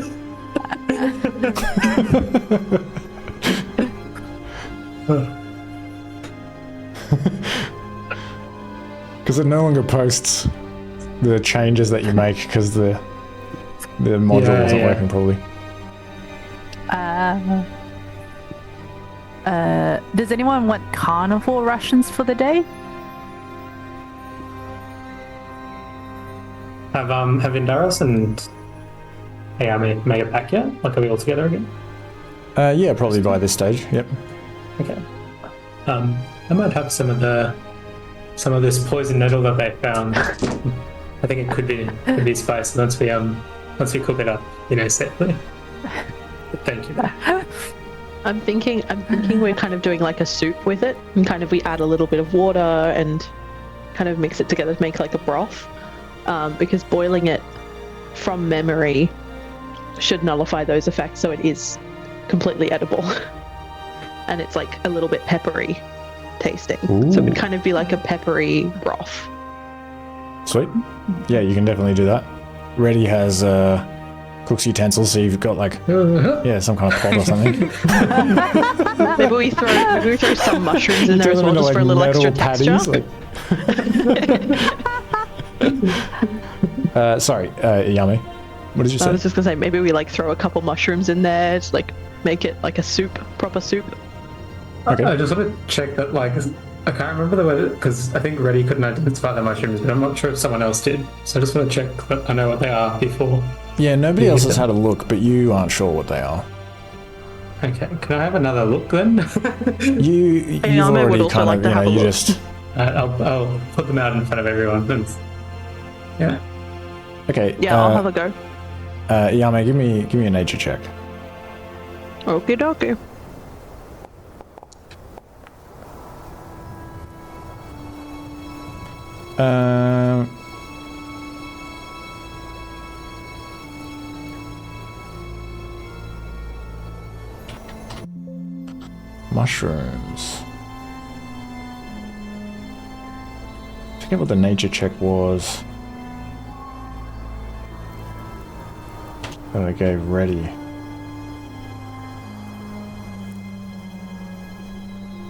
Because it no longer posts the changes that you make because the module wasn't working properly. Does anyone want carnivore rations for the day? Have Indaros and Yao Mei made it back yet? Like, are we all together again? Yeah, probably by this stage. Yep. Okay. I might have some of this poison nettle that they found. I think it could be spiced once we cook it up, safely. But thank you. I'm thinking we're kind of doing like a soup with it, and kind of we add a little bit of water and kind of mix it together to make like a broth. Because boiling it from memory should nullify those effects, so it is completely edible. And it's like a little bit peppery tasting. Ooh. So it would kind of be like a peppery broth. Sweet. Yeah, you can definitely do that. Reddy has cook's utensils, so you've got like some kind of pot or something. Maybe we throw some mushrooms in there as well, just for a little extra texture. Sorry, Yao Mei. What did you say? I was just gonna say maybe we like throw a couple mushrooms in there to like make it like a soup, proper soup. Okay. I just want to check that, like, I can't remember the word, because I think Reddy couldn't identify the mushrooms, but I'm not sure if someone else did. So I just want to check that I know what they are before. Yeah, nobody else has had a look, but you aren't sure what they are. Okay, can I have another look then? You've I would already also kind like of, to have a you look. just... I'll put them out in front of everyone. Yeah. Okay. Yeah, I'll have a go. Yao Mei, give me a nature check. Okie dokie. Mushrooms. I forget what the nature check was. That I gave Reddy.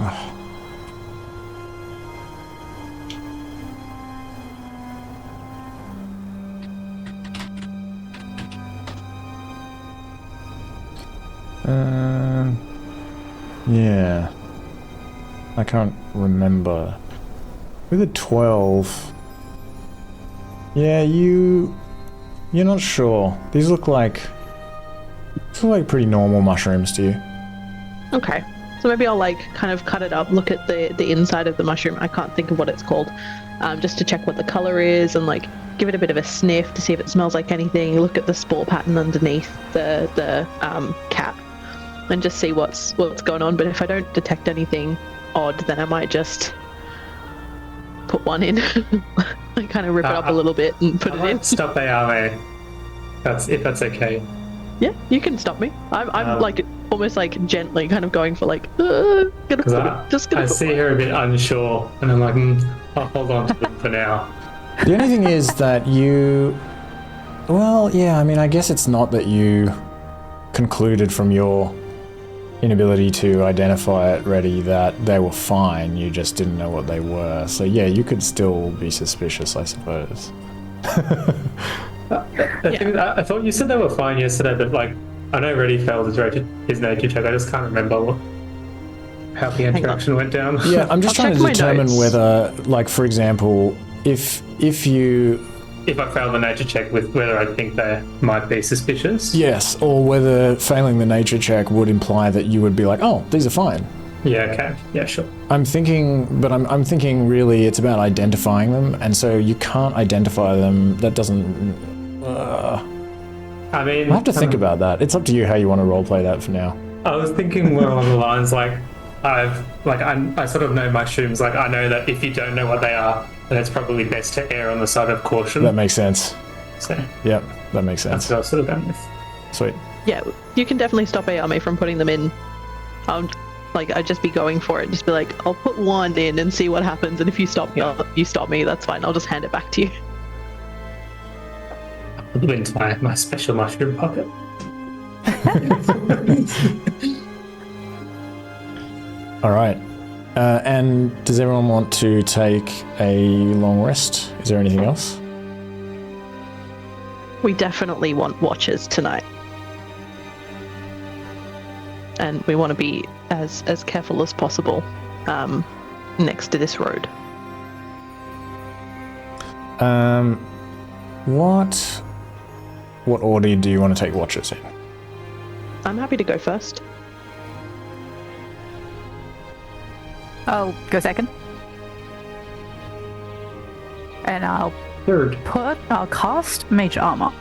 Oh. Yeah. I can't remember. With a 12, Yeah, you're not sure. These look like pretty normal mushrooms to you. Okay. So maybe I'll like kind of cut it up, look at the inside of the mushroom. I can't think of what it's called, just to check what the color is and like give it a bit of a sniff to see if it smells like anything. Look at the spore pattern underneath the cap, and just see what's going on. But if I don't detect anything odd, then I might just put one in. I kind of rip it up a little bit and put it in. Stop Yao Mei. If that's okay. Yeah, you can stop me. I'm like almost like gently kind of going for like I see her a bit unsure, and I'm like, I'll hold on to them for now. The only thing is that I guess it's not that you concluded from your inability to identify it ready that they were fine, you just didn't know what they were. So yeah, you could still be suspicious, I suppose. I thought you said they were fine yesterday, but like, I know Reddy failed his nature check. I just can't remember how the interaction went down. Yeah, I'm just trying to determine whether, like, for example, if I fail the nature check, with whether I think they might be suspicious. Yes, or whether failing the nature check would imply that you would be like, oh, these are fine. Yeah, okay. Yeah, sure. I'm thinking really it's about identifying them, and so you can't identify them. That doesn't... I mean... I have to think about that. It's up to you how you want to roleplay that for now. I was thinking more along the lines like, I sort of know mushrooms. Like, I know that if you don't know what they are, then it's probably best to err on the side of caution. That makes sense. So, yep, that makes sense. That's what I was sort of going with. Sweet. Yeah, you can definitely stop Yao Mei from putting them in. I'd just be going for it. Just be like, I'll put one in and see what happens. And if you stop me, that's fine. I'll just hand it back to you. I'll put them into my special mushroom pocket. All right. And does everyone want to take a long rest? Is there anything else? We definitely want watchers tonight. And we want to be as careful as possible next to this road. What order do you want to take watchers in? I'm happy to go first. I'll go second. And I'll cast Mage Armor.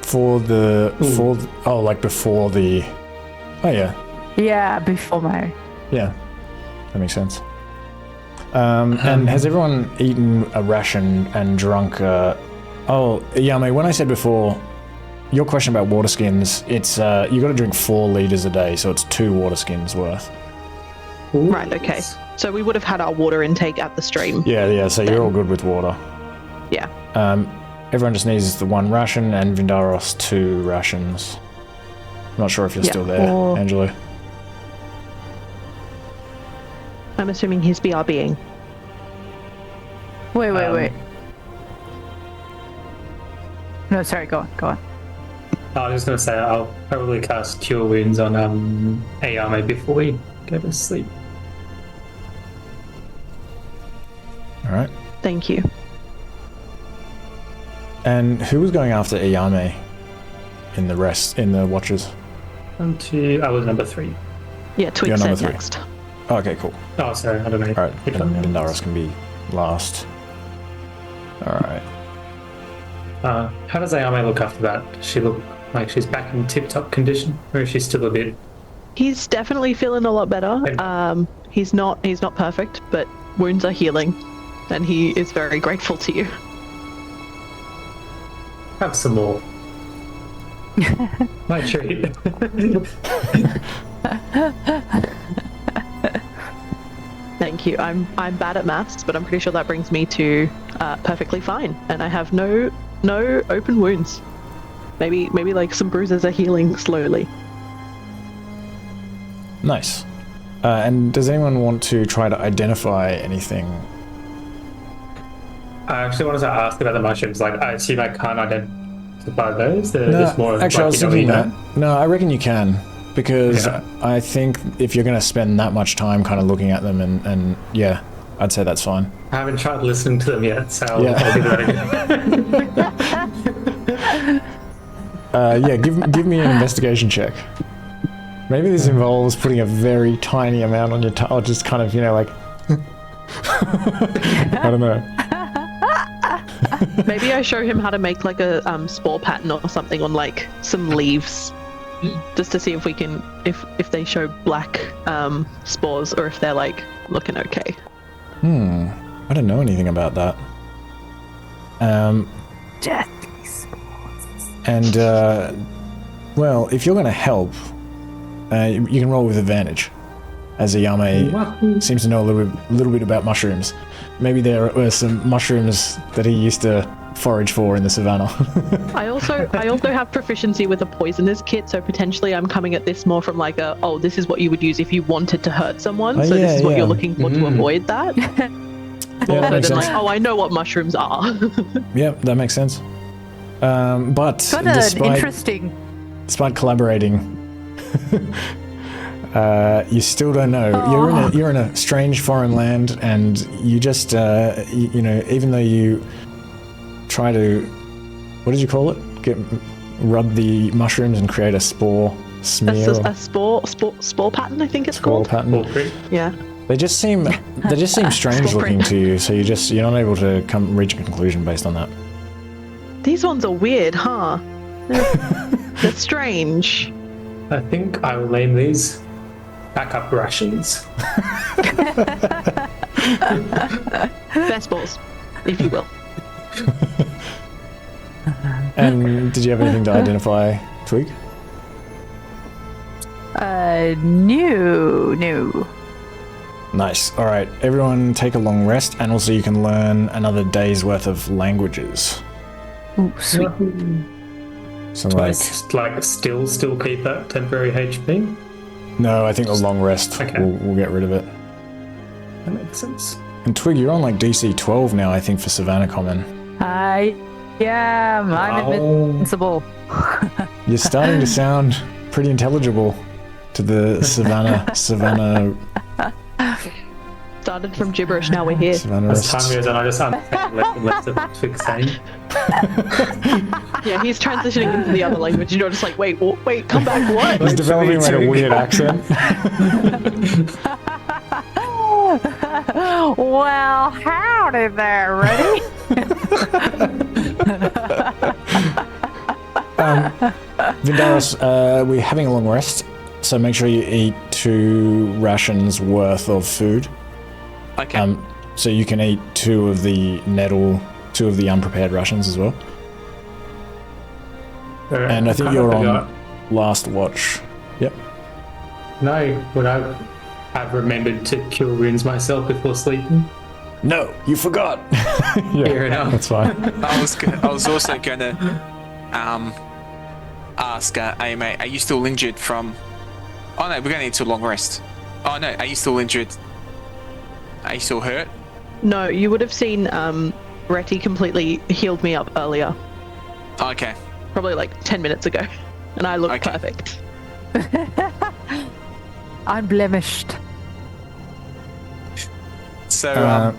Before the... Oh, yeah. Yeah, before my... Yeah, that makes sense. And has everyone eaten a ration and drunk... Yao Mei, when I said before, your question about water skins, it's you got to drink 4 liters a day, so it's 2 water skins worth. Ooh. Right, okay. So we would have had our water intake at the stream. Yeah, so you're all good with water. Yeah. Everyone just needs the 1 ration, and Vindaros 2 rations. I'm not sure if you're still there, Angelo. I'm assuming he's BRBing. Wait. No, sorry, go on. I was just going to say, I'll probably cast Cure Wounds on Yao Mei before we go to sleep. Alright. Thank you. And who was going after Yao Mei in the watches? I was number 3. Yeah, Twig said next. Oh, okay, cool. Oh, sorry, I don't know. Alright, and Vindaros can be last. Alright. How does Yao Mei look after that? Does she look like she's back in tip-top condition, or is she still a bit... He's definitely feeling a lot better. He's not perfect, but wounds are healing, and he is very grateful to you. Have some more. My treat. Thank you. I'm bad at maths, but I'm pretty sure that brings me to perfectly fine, and I have no open wounds. Maybe like some bruises are healing slowly. Nice. And does anyone want to try to identify anything? I actually wanted to ask about the mushrooms. Like, I assume I can't identify those. They're just more actually, I was thinking that. No, I reckon you can, because I think if you're going to spend that much time kind of looking at them, and yeah, I'd say that's fine. I haven't tried listening to them yet, so Yeah. I'll give that a go. Yeah, give me an investigation check. Maybe this involves putting a very tiny amount on your tongue, or just kind of, like... I don't know. Maybe I show him how to make like a spore pattern or something on like some leaves, just to see if we can, if they show black spores or if they're like looking okay. I don't know anything about that. Deathly spores. And, well, if you're going to help, you can roll with advantage, as a Yao Mei seems to know a little bit about mushrooms. Maybe there were some mushrooms that he used to forage for in the savannah. I also have proficiency with a poisonous kit, so potentially I'm coming at this more from like this is what you would use if you wanted to hurt someone, so this is what you're looking for to avoid that. More so than like, I know what mushrooms are. Yeah, that makes sense. But Got an interesting... despite collaborating, you still don't know. You're in a strange foreign land, and you just even though you try to, what did you call it? Rub the mushrooms and create a spore smear. A spore pattern, I think it's Spore called. pattern. Yeah. They just seem strange looking to you, so you're not able to reach a conclusion based on that. These ones are weird, huh? They're strange. I think I will name these backup rations. Best balls, if you will. And did you have anything to identify Twig? No. Nice. All right, everyone take a long rest, and also you can learn another day's worth of languages. Ooh, sweet. So Do I like, just like still keep that temporary HP? no, I think the long rest Okay. will get rid of it. That makes sense. And Twig, you're on like DC 12 now, I think, for Savannah Common. I am. I'm invincible. You're starting to sound pretty intelligible to the Savannah. Started from gibberish, now we're here. Savannah As time goes on, I just understand less and less of what Twig's saying. Yeah, he's transitioning into the other language. You're just like, wait, come back, what? He's developing like a weird accent. Well, howdy there, ready? Vindaros, we're having a long rest, so make sure you eat 2 rations worth of food. Okay. So you can eat 2 of the Nettle, 2 of the unprepared rations as well. And I think you're on last watch. Yep. No, would I have remembered to cure wounds myself before sleeping? No, you forgot. Yeah, Fair enough. that's fine. I was also going to ask AMA, are you still injured from... Oh no, we're going to need to long rest. Oh no, are you still injured? Are you still hurt? No, you would have seen Retty completely healed me up earlier. Okay. Probably like 10 minutes ago. And I look Okay. perfect. Unblemished. So,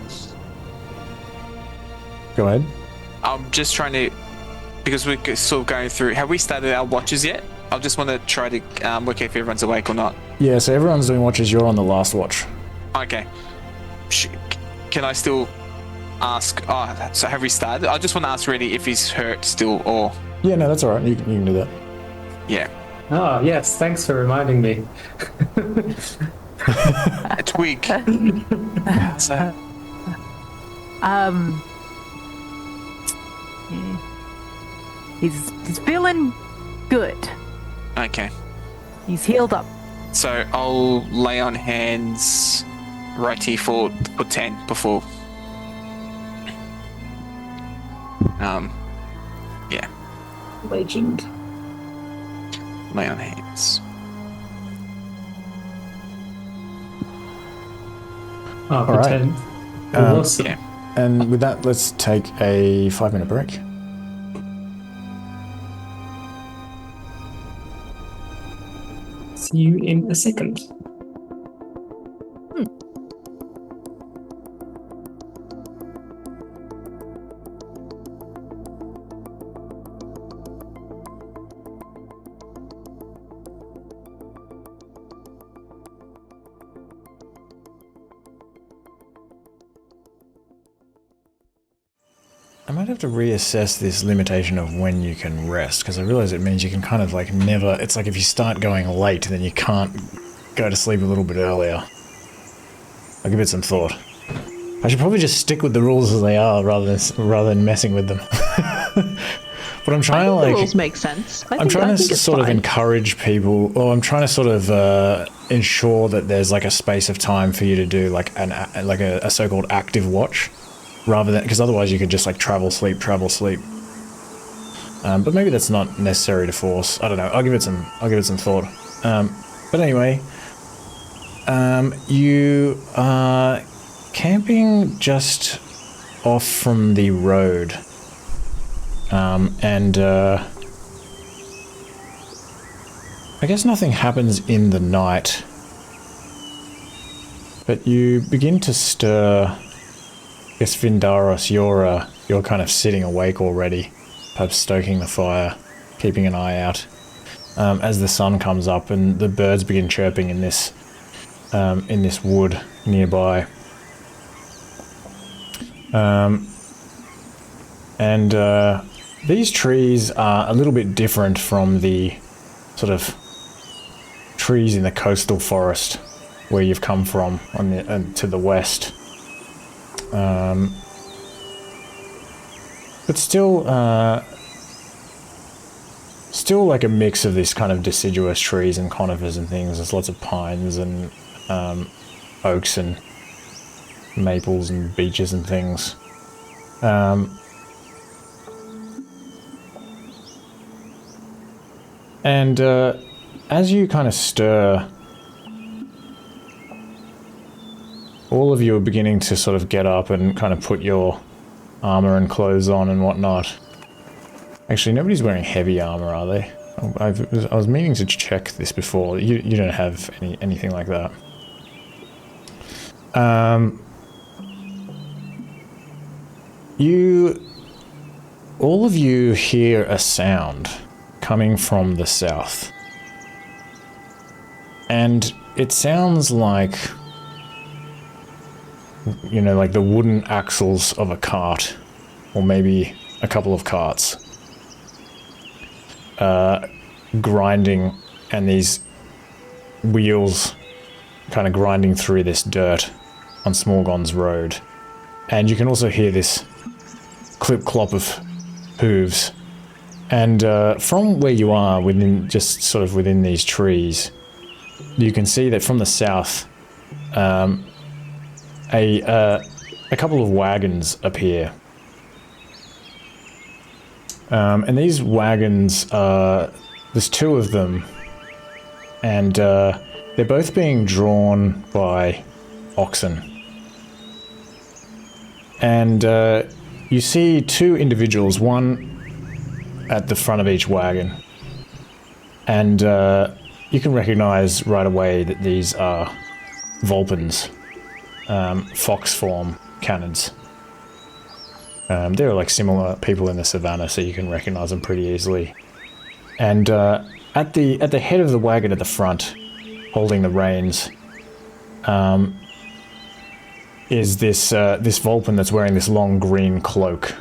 Go ahead. I'm just trying to... Because we're sort of going through... Have we started our watches yet? I just want to try to work out if everyone's awake or not. Yeah, so everyone's doing watches. You're on the last watch. Okay. Can I still ask... Oh, so have we started? I just want to ask Reddy if he's hurt still, or... Yeah, no, that's all right. You can do that. Yeah. Oh, yes, thanks for reminding me. A twig. So, He's feeling good. okay. He's healed up. So I'll lay on hands right here for 10 before. Yeah. Legend. Lay on hands. Oh, All right. 10. Awesome. Yeah. And with that, let's take a 5-minute break. See you in a second. I might have to reassess this limitation of when you can rest, because I realize it means you can kind of like never... It's like if you start going late, then you can't go to sleep a little bit earlier. I'll give it some thought. I should probably just stick with the rules as they are rather than messing with them. But I'm trying to like... The rules make sense. I'm trying to sort of encourage people, or I'm trying to sort of ensure that there's like a space of time for you to do like a so-called active watch, rather than, because otherwise you could just like travel sleep. But maybe that's not necessary to force. I don't know. I'll give it some thought. But anyway, you are camping just off from the road. I guess nothing happens in the night, but you begin to stir. I guess Vindaros, you're kind of sitting awake already, perhaps stoking the fire, keeping an eye out, as the sun comes up and the birds begin chirping in this wood nearby. These trees are a little bit different from the sort of trees in the coastal forest where you've come from on the to the west. But still like a mix of this kind of deciduous trees and conifers and things. There's lots of pines and oaks and maples and beeches and things. And as you kind of stir, all of you are beginning to sort of get up and kind of put your armor and clothes on and whatnot. Actually, nobody's wearing heavy armor, are they? I was meaning to check this before. You don't have anything like that. All of you hear a sound coming from the south. And it sounds like, you know, like the wooden axles of a cart, or maybe a couple of carts, grinding, and these wheels kind of grinding through this dirt on Smorgon's road. And you can also hear this clip-clop of hooves. And from where you are, within these trees, you can see that from the south, a couple of wagons appear. And these wagons, there's two of them, and they're both being drawn by oxen. And you see two individuals, one at the front of each wagon, and you can recognize right away that these are Vulpans, fox form canids. They're like similar people in the savannah, so you can recognize them pretty easily. And at the head of the wagon at the front, holding the reins, is this Vulpan that's wearing this long green cloak.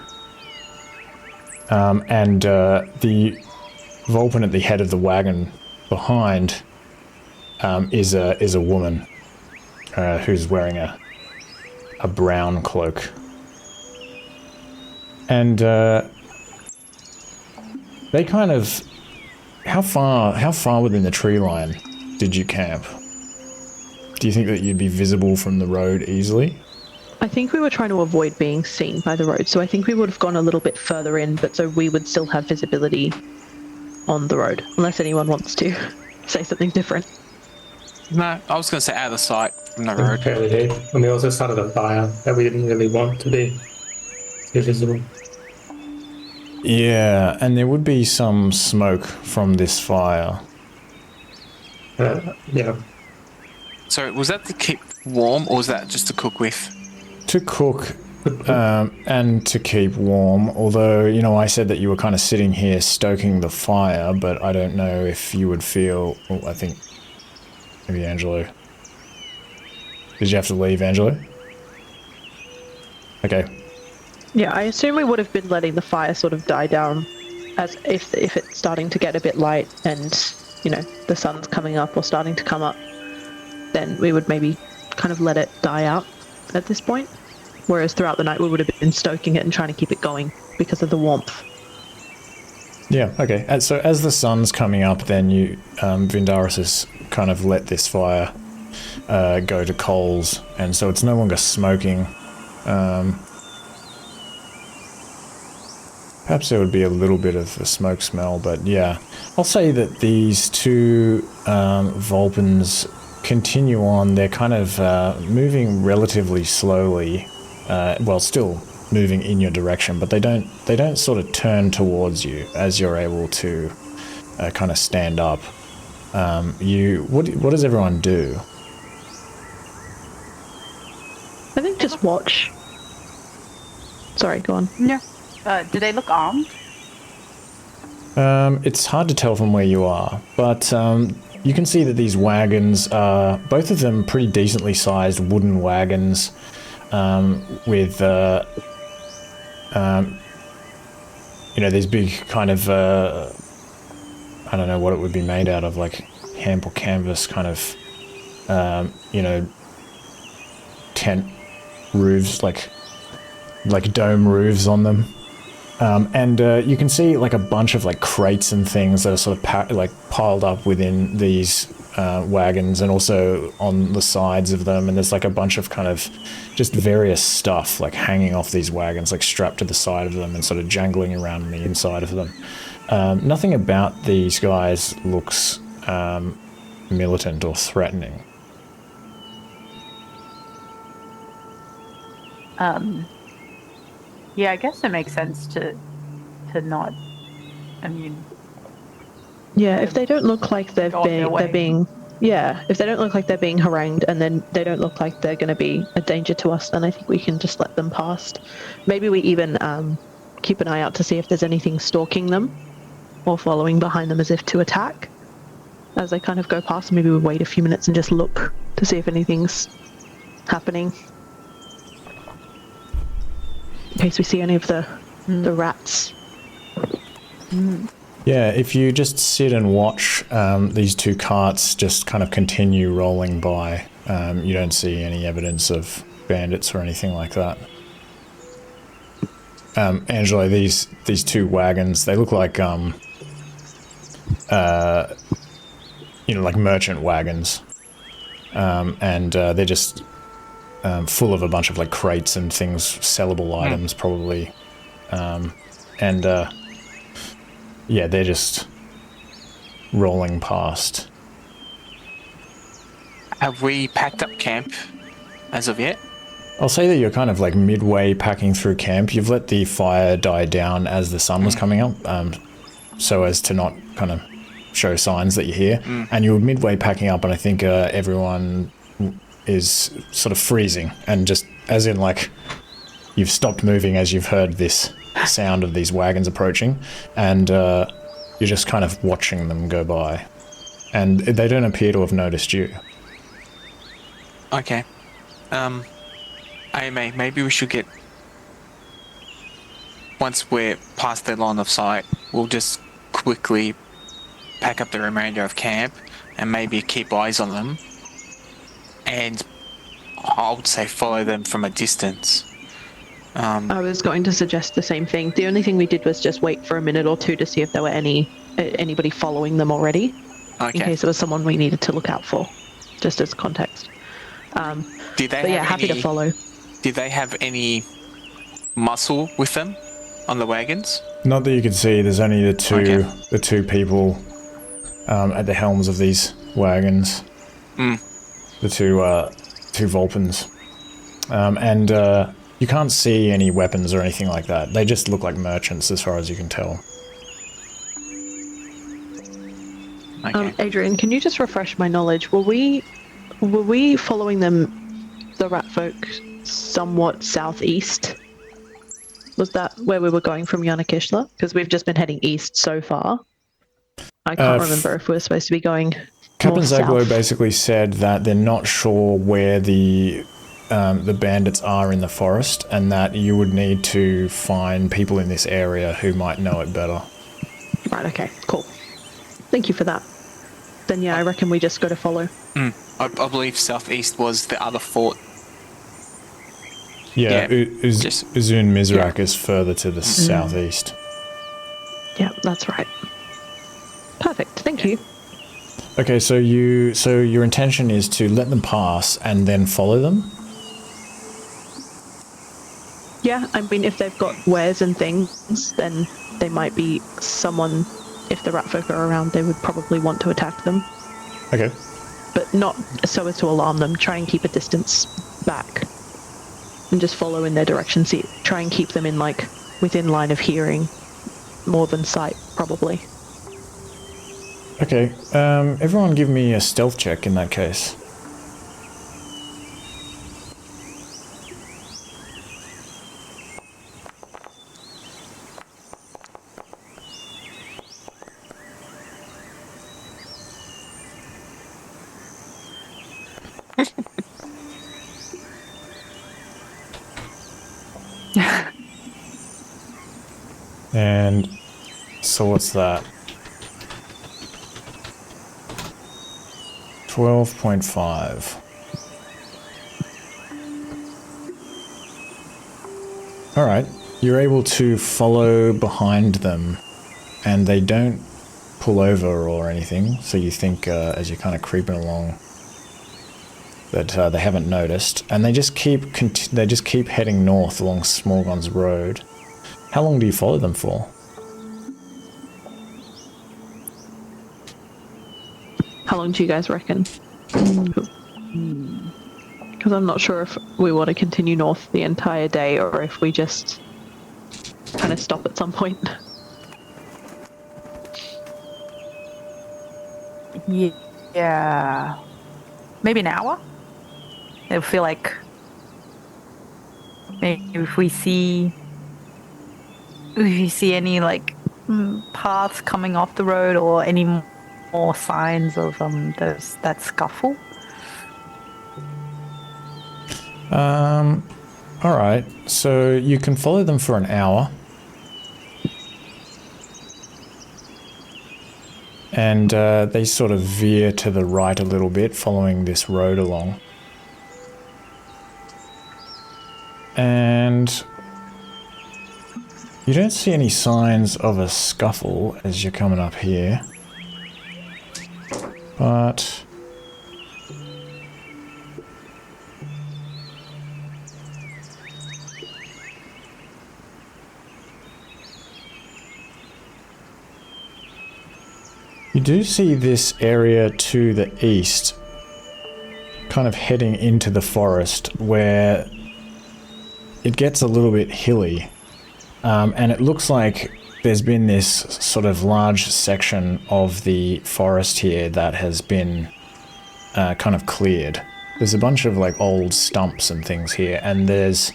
And the Vulpan at the head of the wagon behind is a woman who's wearing a brown cloak. And they kind of... How far within the tree line did you camp? Do you think that you'd be visible from the road easily? I think we were trying to avoid being seen by the road, so I think we would have gone a little bit further in, but so we would still have visibility on the road, unless anyone wants to say something different. No, I was going to say out of sight from the road. Fairly deep. And we also started a fire that we didn't really want to be visible. Yeah, and there would be some smoke from this fire. Yeah. So was that to keep warm, or was that just to cook with? To cook and to keep warm, although, you know, I said that you were kind of sitting here stoking the fire, but I don't know if you would feel... Oh, I think maybe Angelo. Did you have to leave, Angelo? Okay. Yeah, I assume we would have been letting the fire sort of die down, as if it's starting to get a bit light and the sun's coming up or starting to come up, then we would maybe kind of let it die out at this point. Whereas throughout the night we would have been stoking it and trying to keep it going because of the warmth. Yeah, okay. And so as the sun's coming up, then you, Vindaris has kind of let this fire go to coals, and so it's no longer smoking. Perhaps there would be a little bit of a smoke smell, but yeah. I'll say that these two Vulpans continue on. They're kind of moving relatively slowly, well, still moving in your direction, but they don't sort of turn towards you as you're able to kind of stand up. What does everyone do? I think just watch. Sorry, go on. Yeah. Do they look armed? It's hard to tell from where you are, but you can see that these wagons are, both of them, pretty decently sized wooden wagons with, these big kind of, I don't know what it would be made out of, like hemp or canvas kind of, tent roofs, like dome roofs on them. And you can see like a bunch of like crates and things that are sort of piled up within these wagons, and also on the sides of them. And there's like a bunch of kind of just various stuff like hanging off these wagons, like strapped to the side of them and sort of jangling around on the inside of them. Nothing about these guys looks militant or threatening. Yeah, I guess it makes sense to not. I mean, yeah, if they don't look like if they don't look like they're being harangued, and then they don't look like they're going to be a danger to us, then I think we can just let them past. Maybe we even keep an eye out to see if there's anything stalking them or following behind them as if to attack. As they kind of go past, maybe we wait a few minutes and just look to see if anything's happening. In case we see any of the rats. Yeah, if you just sit and watch these two carts just kind of continue rolling by, you don't see any evidence of bandits or anything like that. Angelo, these two wagons, they look like like merchant wagons, and they're just full of a bunch of like crates and things, sellable items probably, yeah, they're just rolling past. Have we packed up camp as of yet? I'll say that you're kind of like midway packing through camp. You've let the fire die down as the sun was coming up, so as to not kind of show signs that you're here. And you're midway packing up, and I think everyone is sort of freezing, and just as in like you've stopped moving as you've heard this sound of these wagons approaching, and you're just kind of watching them go by, and they don't appear to have noticed you. Okay. Mei, maybe we should get, once we're past their line of sight, we'll just quickly pack up the remainder of camp and maybe keep eyes on them, and I would say follow them from a distance. I was going to suggest the same thing. The only thing we did was just wait for a minute or two to see if there were anybody following them already, in case it was someone we needed to look out for, just as context. Happy to follow. Did they have any muscle with them on the wagons? Not that you can see. There's only the two people at the helms of these wagons. The two Vulpans, and you can't see any weapons or anything like that. They just look like merchants as far as you can tell. Okay. Adrian, can you just refresh my knowledge? Were we following them, the rat folk, somewhat southeast? Was that where we were going from Yanakishla? Because we've just been heading east so far. I can't remember if we were supposed to be going Captain north, Zaglo south. basically said that they're not sure where the the bandits are in the forest, and that you would need to find people in this area who might know it better. Right, okay, cool. Thank you for that. Then yeah, I reckon we just go to follow. I believe southeast was the other fort. Yeah, just- Uzun Mizrak is further to the southeast. Yeah, that's right. Perfect, thank you. Okay, so your intention is to let them pass and then follow them? Yeah, I mean, if they've got wares and things, then they might be someone, if the ratfolk are around, they would probably want to attack them. Okay. But not so as to alarm them. Try and keep a distance back. And just follow in their direction. See, try and keep them in, like, within line of hearing. More than sight, probably. Okay, everyone give me a stealth check in that case. And so what's that? 12.5. Alright, you're able to follow behind them, and they don't pull over or anything, so you think as you're kind of creeping along that they haven't noticed, and they just keep heading north along Smorgon's road. How long do you follow them for? How long do you guys reckon? Because I'm not sure if we want to continue north the entire day or if we just kind of stop at some point. Yeah. Maybe an hour? It'll feel like maybe if we see any like paths coming off the road or any more signs of that scuffle. All right. So you can follow them for an hour. And they sort of veer to the right a little bit, following this road along. And you don't see any signs of a scuffle as you're coming up here. But you do see this area to the east, kind of heading into the forest, where it gets a little bit hilly. And it looks like there's been this sort of large section of the forest here that has been kind of cleared. There's a bunch of like old stumps and things here, and there's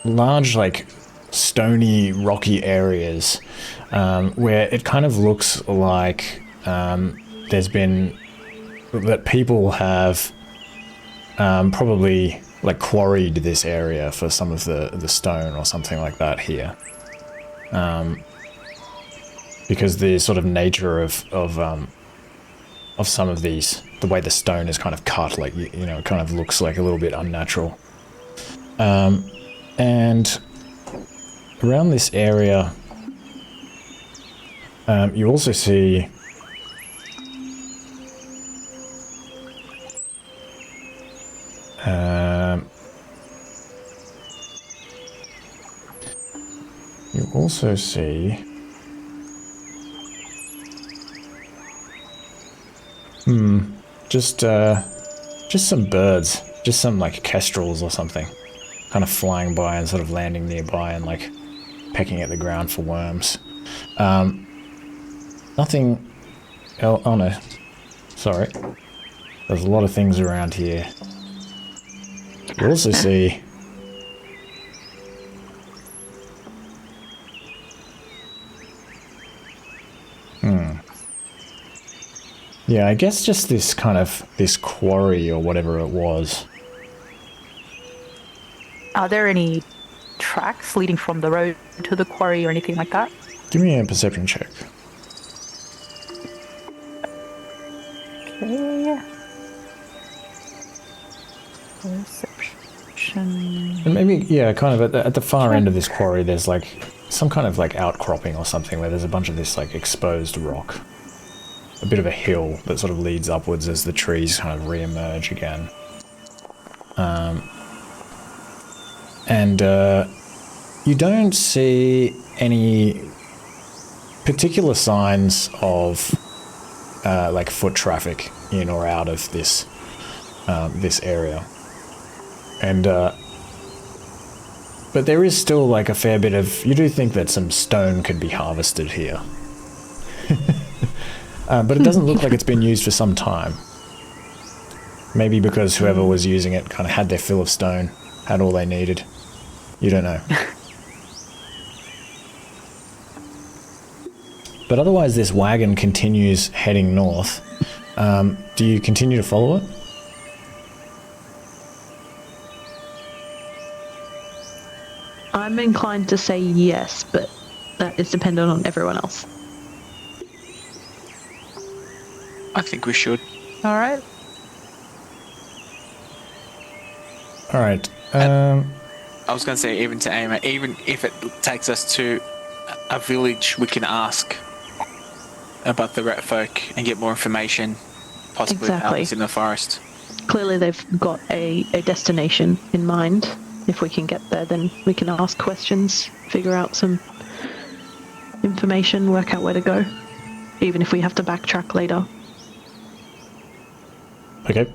large like stony rocky areas where it kind of looks like there's been that people have probably like quarried this area for some of the stone or something like that here, because the sort of nature of some of these, the way the stone is kind of cut, like you know, it kind of looks like a little bit unnatural. And around this area, you also see just some birds, just some like kestrels or something, kind of flying by and sort of landing nearby and like pecking at the ground for worms. Nothing else. Oh no, sorry. There's a lot of things around here. You also see Yeah, I guess just this quarry or whatever it was. Are there any tracks leading from the road to the quarry or anything like that? Give me a perception check. Okay. Perception. And maybe, yeah, kind of at the far end of this quarry, there's like some kind of like outcropping or something where there's a bunch of this like exposed rock. A bit of a hill that sort of leads upwards as the trees kind of re-emerge again. And you don't see any particular signs of like foot traffic in or out of this this area. And but there is still like a fair bit of, you do think that some stone could be harvested here. But it doesn't look like it's been used for some time. Maybe because whoever was using it kind of had their fill of stone, had all they needed. You don't know. But otherwise this wagon continues heading north. Do you continue to follow it? I'm inclined to say yes, but that is dependent on everyone else. I think we should. All right. All right. I was going to say, even to aim at, even if it takes us to a village, we can ask about the rat folk and get more information, possibly Exactly. out in the forest. Clearly they've got a destination in mind. If we can get there, then we can ask questions, figure out some information, work out where to go, even if we have to backtrack later. Okay.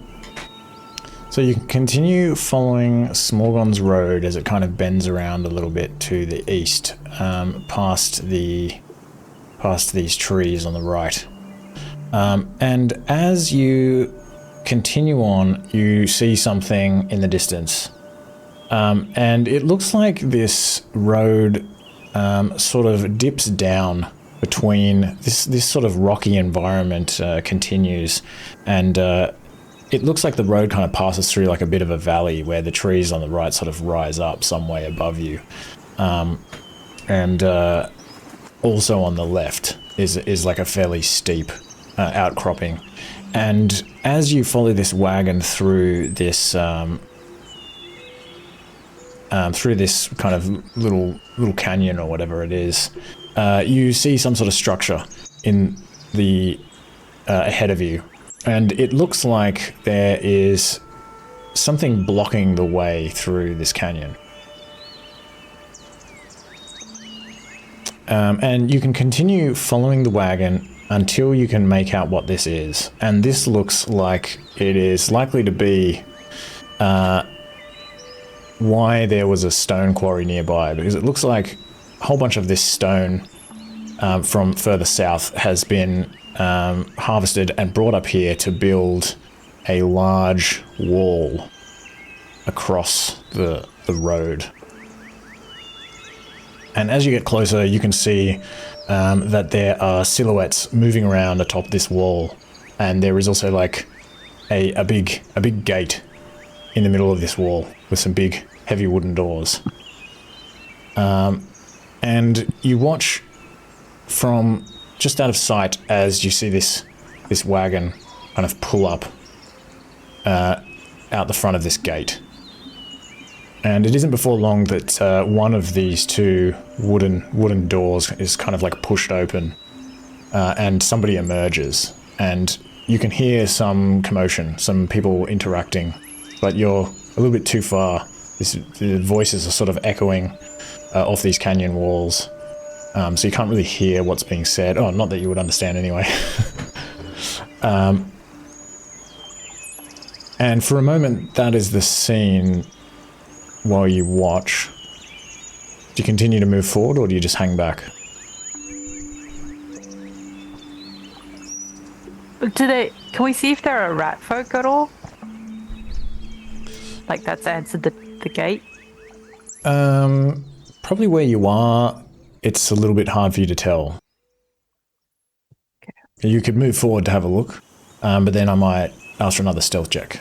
So you can continue following Smorgon's road as it kind of bends around a little bit to the east, past these trees on the right. And as you continue on, you see something in the distance. And it looks like this road sort of dips down between this sort of rocky environment continues, and it looks like the road kind of passes through like a bit of a valley where the trees on the right sort of rise up some way above you. And also on the left is like a fairly steep outcropping. And as you follow this wagon through this kind of little canyon or whatever it is, you see some sort of structure in the ahead of you. And it looks like there is something blocking the way through this canyon. And you can continue following the wagon until you can make out what this is. And this looks like it is likely to be why there was a stone quarry nearby, because it looks like a whole bunch of this stone from further south has been harvested and brought up here to build a large wall across the road. And as you get closer, you can see that there are silhouettes moving around atop this wall, and there is also like a big gate in the middle of this wall with some big heavy wooden doors. And you watch from just out of sight as you see this wagon kind of pull up out the front of this gate. And it isn't before long that one of these two wooden doors is kind of like pushed open, and somebody emerges, and you can hear some commotion, some people interacting, but you're a little bit too far. The voices are sort of echoing off these canyon walls. So you can't really hear what's being said. Oh, not that you would understand anyway. And for a moment, that is the scene while you watch. Do you continue to move forward, or do you just hang back? Can we see if there are rat folk at all? Like that's answered the gate? Probably where you are, it's a little bit hard for you to tell. Okay. You could move forward to have a look. but then I might ask for another stealth check.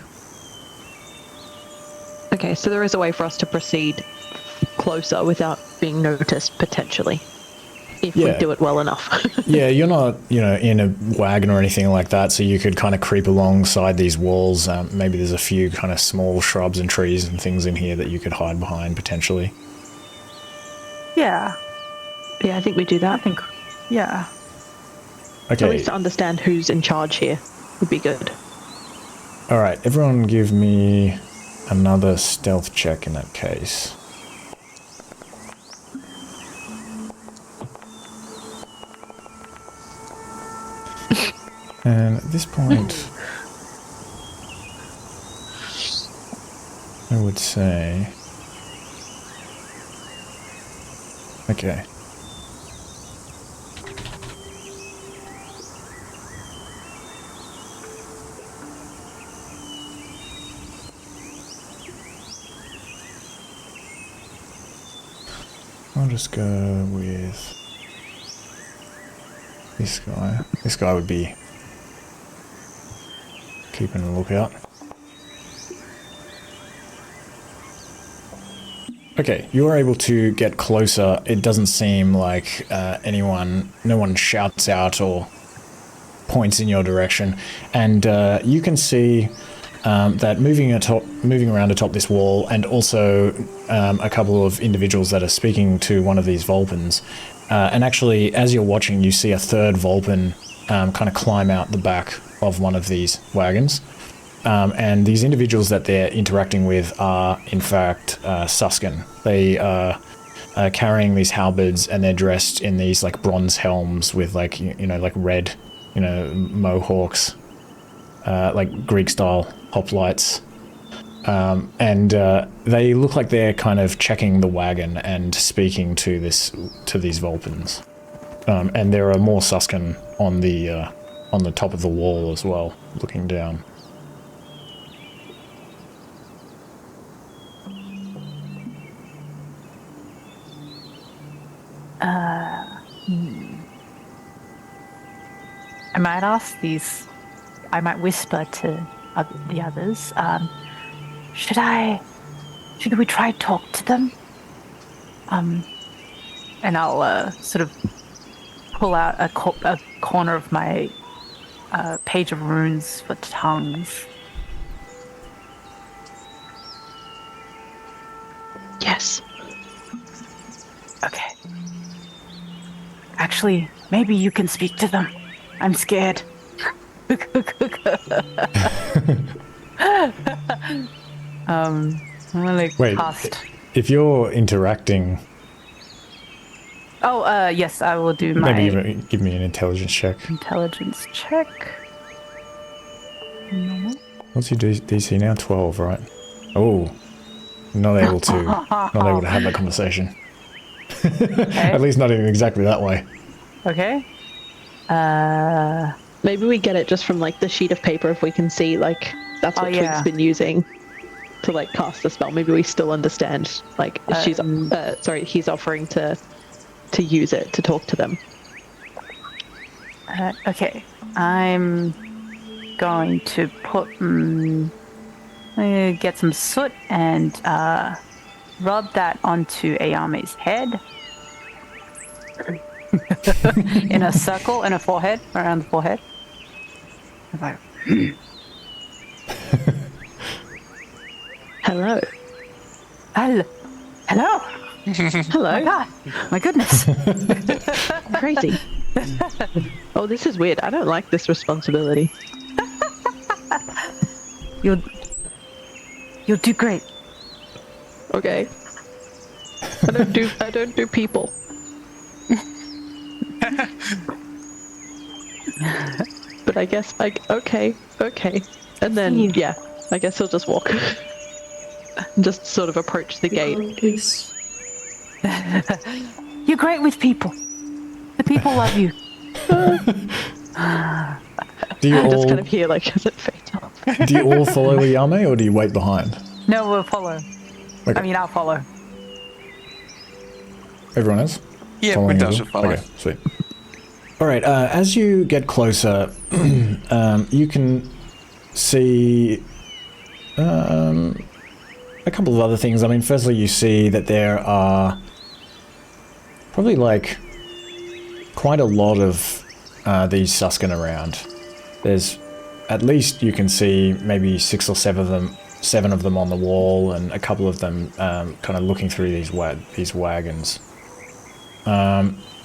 Okay, so there is a way for us to proceed closer without being noticed, potentially. If we do it well enough. Yeah, you're not, in a wagon or anything like that, so you could kind of creep alongside these walls. Maybe there's a few kind of small shrubs and trees and things in here that you could hide behind, potentially. Yeah. Yeah, I think we do that. Yeah. Okay. At least to understand who's in charge here would be good. All right, everyone give me another stealth check in that case. And at this point, I would say, okay. I'll just go with this guy. This guy would be keeping a lookout. Okay, you are able to get closer. It doesn't seem like no one shouts out or points in your direction, and you can see that moving around atop this wall, and also a couple of individuals that are speaking to one of these Vulpans. And actually, as you're watching, you see a third Vulpan kind of climb out the back of one of these wagons. And these individuals that they're interacting with are, in fact, Suskin. They are carrying these halberds, and they're dressed in these like bronze helms with like red, mohawks, like Greek-style hoplites. And they look like they're kind of checking the wagon and speaking to these Vulpans. And there are more Suskin on the top of the wall as well, looking down. I might whisper to the others, should we try to talk to them? And I'll sort of pull out a corner of my page of runes for tongues. Yes. Okay. Actually, maybe you can speak to them. I'm scared. I'm gonna cast. If you're interacting. Oh, yes, I will do my. Maybe give me an intelligence check. Intelligence check. What's your DC now? 12, right? Oh, not able to have that conversation. Okay. At least not even exactly that way. Okay. Maybe we get it just from like the sheet of paper if we can see like that's what Twig's been using to like cast the spell. Maybe we still understand like he's offering to use it to talk to them. Okay. I'm going to get some soot and rub that onto Yao Mei's head. In a circle, in a forehead, around the forehead. Like, Hello. Hello. Hello. Hello. My God. My goodness. Crazy. Oh, this is weird. I don't like this responsibility. You'll do great. Okay. I don't do people. But I guess okay. And then I guess he'll just walk. Just sort of approach the gate. You're great with people. The people love you. Do you all just kind of hear like as it fades off. Do you all follow Yao Mei, or do you wait behind? No, we'll follow. Okay. I mean, I'll follow. Everyone else? Yeah, Following we as will well? follow. Okay, sweet. All right. As you get closer, you can see a couple of other things. I mean, firstly, you see that there are probably like quite a lot of these Suskin around. There's at least you can see maybe 6 or 7 of them on the wall, and a couple of them kind of looking through these wagons.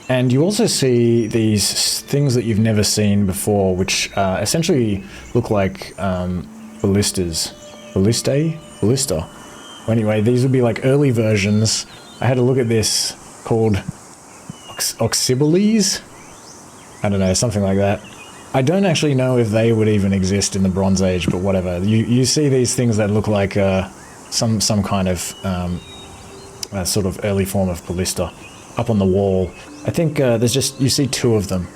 And you also see these things that you've never seen before, which essentially look like ballistas. Ballista. Anyway, these would be like early versions. I had a look at this called Oxyboles. I don't know, something like that. I don't actually know if they would even exist in the Bronze Age, but whatever. You see these things that look like some kind of sort of early form of ballista up on the wall. I think you see 2 of them.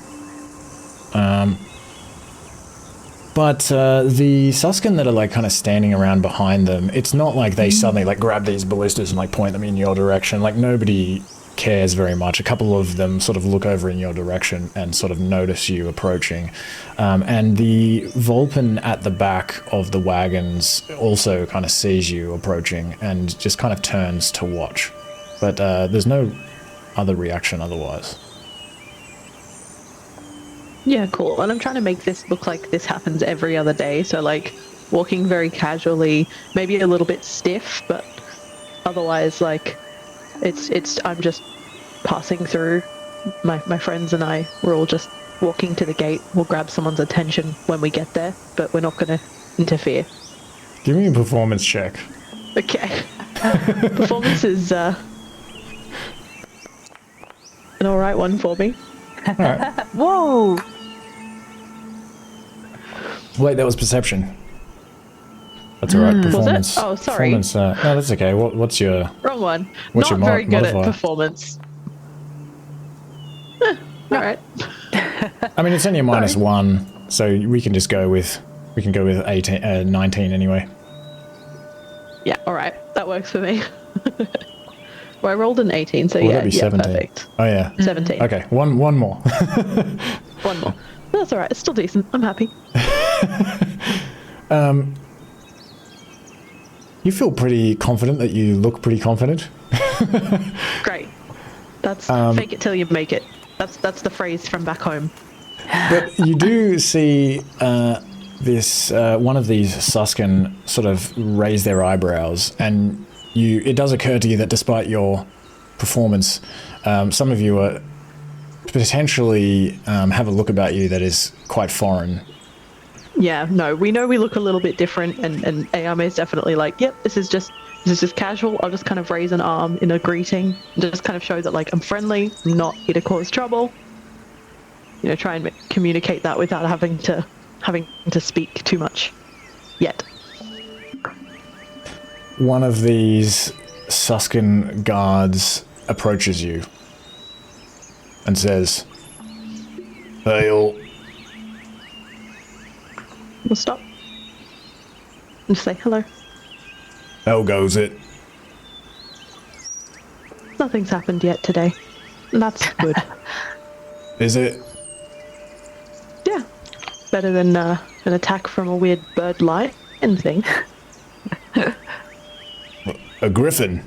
But the Suskin that are like kind of standing around behind them, it's not like they suddenly like grab these ballistas and like point them in your direction. Like nobody cares very much. A couple of them sort of look over in your direction and sort of notice you approaching. And the Vulpan at the back of the wagons also kind of sees you approaching and just kind of turns to watch. But there's no other reaction otherwise. Yeah, cool. And I'm trying to make this look like this happens every other day. So like walking very casually, maybe a little bit stiff, but otherwise like I'm just passing through. My friends and I, we're all just walking to the gate. We'll grab someone's attention when we get there, but we're not going to interfere. Give me a performance check. Okay. Performance is an alright one for me. Alright. Whoa! Wait, that was perception. That's alright. Performance. Was it? Oh, sorry. Performance. No, that's okay. What's your... Wrong one. What's Not your very good modifier? at performance. Alright. I mean, it's only a -1, so we can just go with 18, 19 anyway. Yeah, alright. That works for me. Well, I rolled an 18, so That'd be 17. Perfect. Oh yeah. 17. Okay, one more. One more. That's alright, it's still decent. I'm happy. You feel pretty confident that you look pretty confident. Great. That's fake it till you make it. That's the phrase from back home. But you do see this one of these Suskin sort of raise their eyebrows, and it does occur to you that despite your performance, some of you are potentially have a look about you that is quite foreign. Yeah, no, we know we look a little bit different, and Yao Mei is definitely like, yep, this is just casual. I'll just kind of raise an arm in a greeting, and just kind of show that like I'm friendly, I'm not here to cause trouble. You know, try and communicate that without having to speak too much yet. One of these Suskin guards approaches you and says, "Hey all." We'll stop and just say hello. How goes it? Nothing's happened yet today. That's good. Is it? Yeah, better than an attack from a weird bird lion thing. A griffin?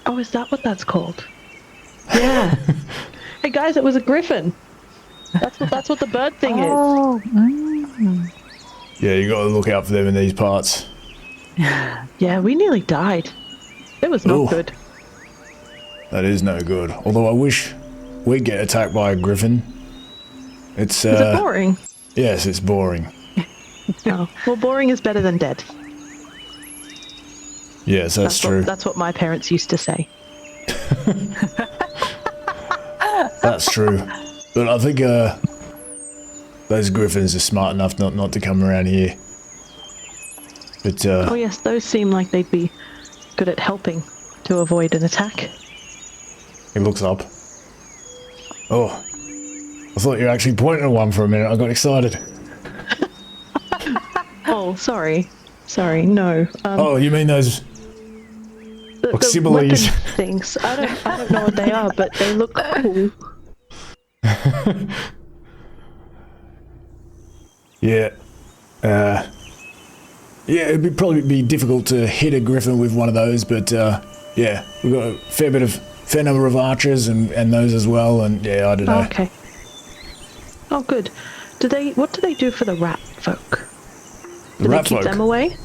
Oh, is that what that's called? Yeah. Hey guys, it was a griffin. That's what the bird thing is. Oh, Yeah, you gotta look out for them in these parts. Yeah, we nearly died. It was not Ooh. good. That is no good. Although I wish we'd get attacked by a griffin. It's Is it boring? Yes, it's boring. Oh, well, boring is better than dead. Yes, that's true. That's what my parents used to say. That's true. But I think those griffins are smart enough not to come around here. But Oh yes, those seem like they'd be good at helping to avoid an attack. he looks up. Oh, I thought you were actually pointing at one for a minute. I got excited. Oh, sorry, no. Oh, you mean those The Oxyboles. weapon things. I don't know what they are, but they look cool. Yeah. Yeah, it'd probably be difficult to hit a griffin with one of those, but yeah, we've got a fair number of archers and those as well, and yeah, I don't know. Oh, okay. Oh, good. What do they do for the rat folk? Do they keep them away?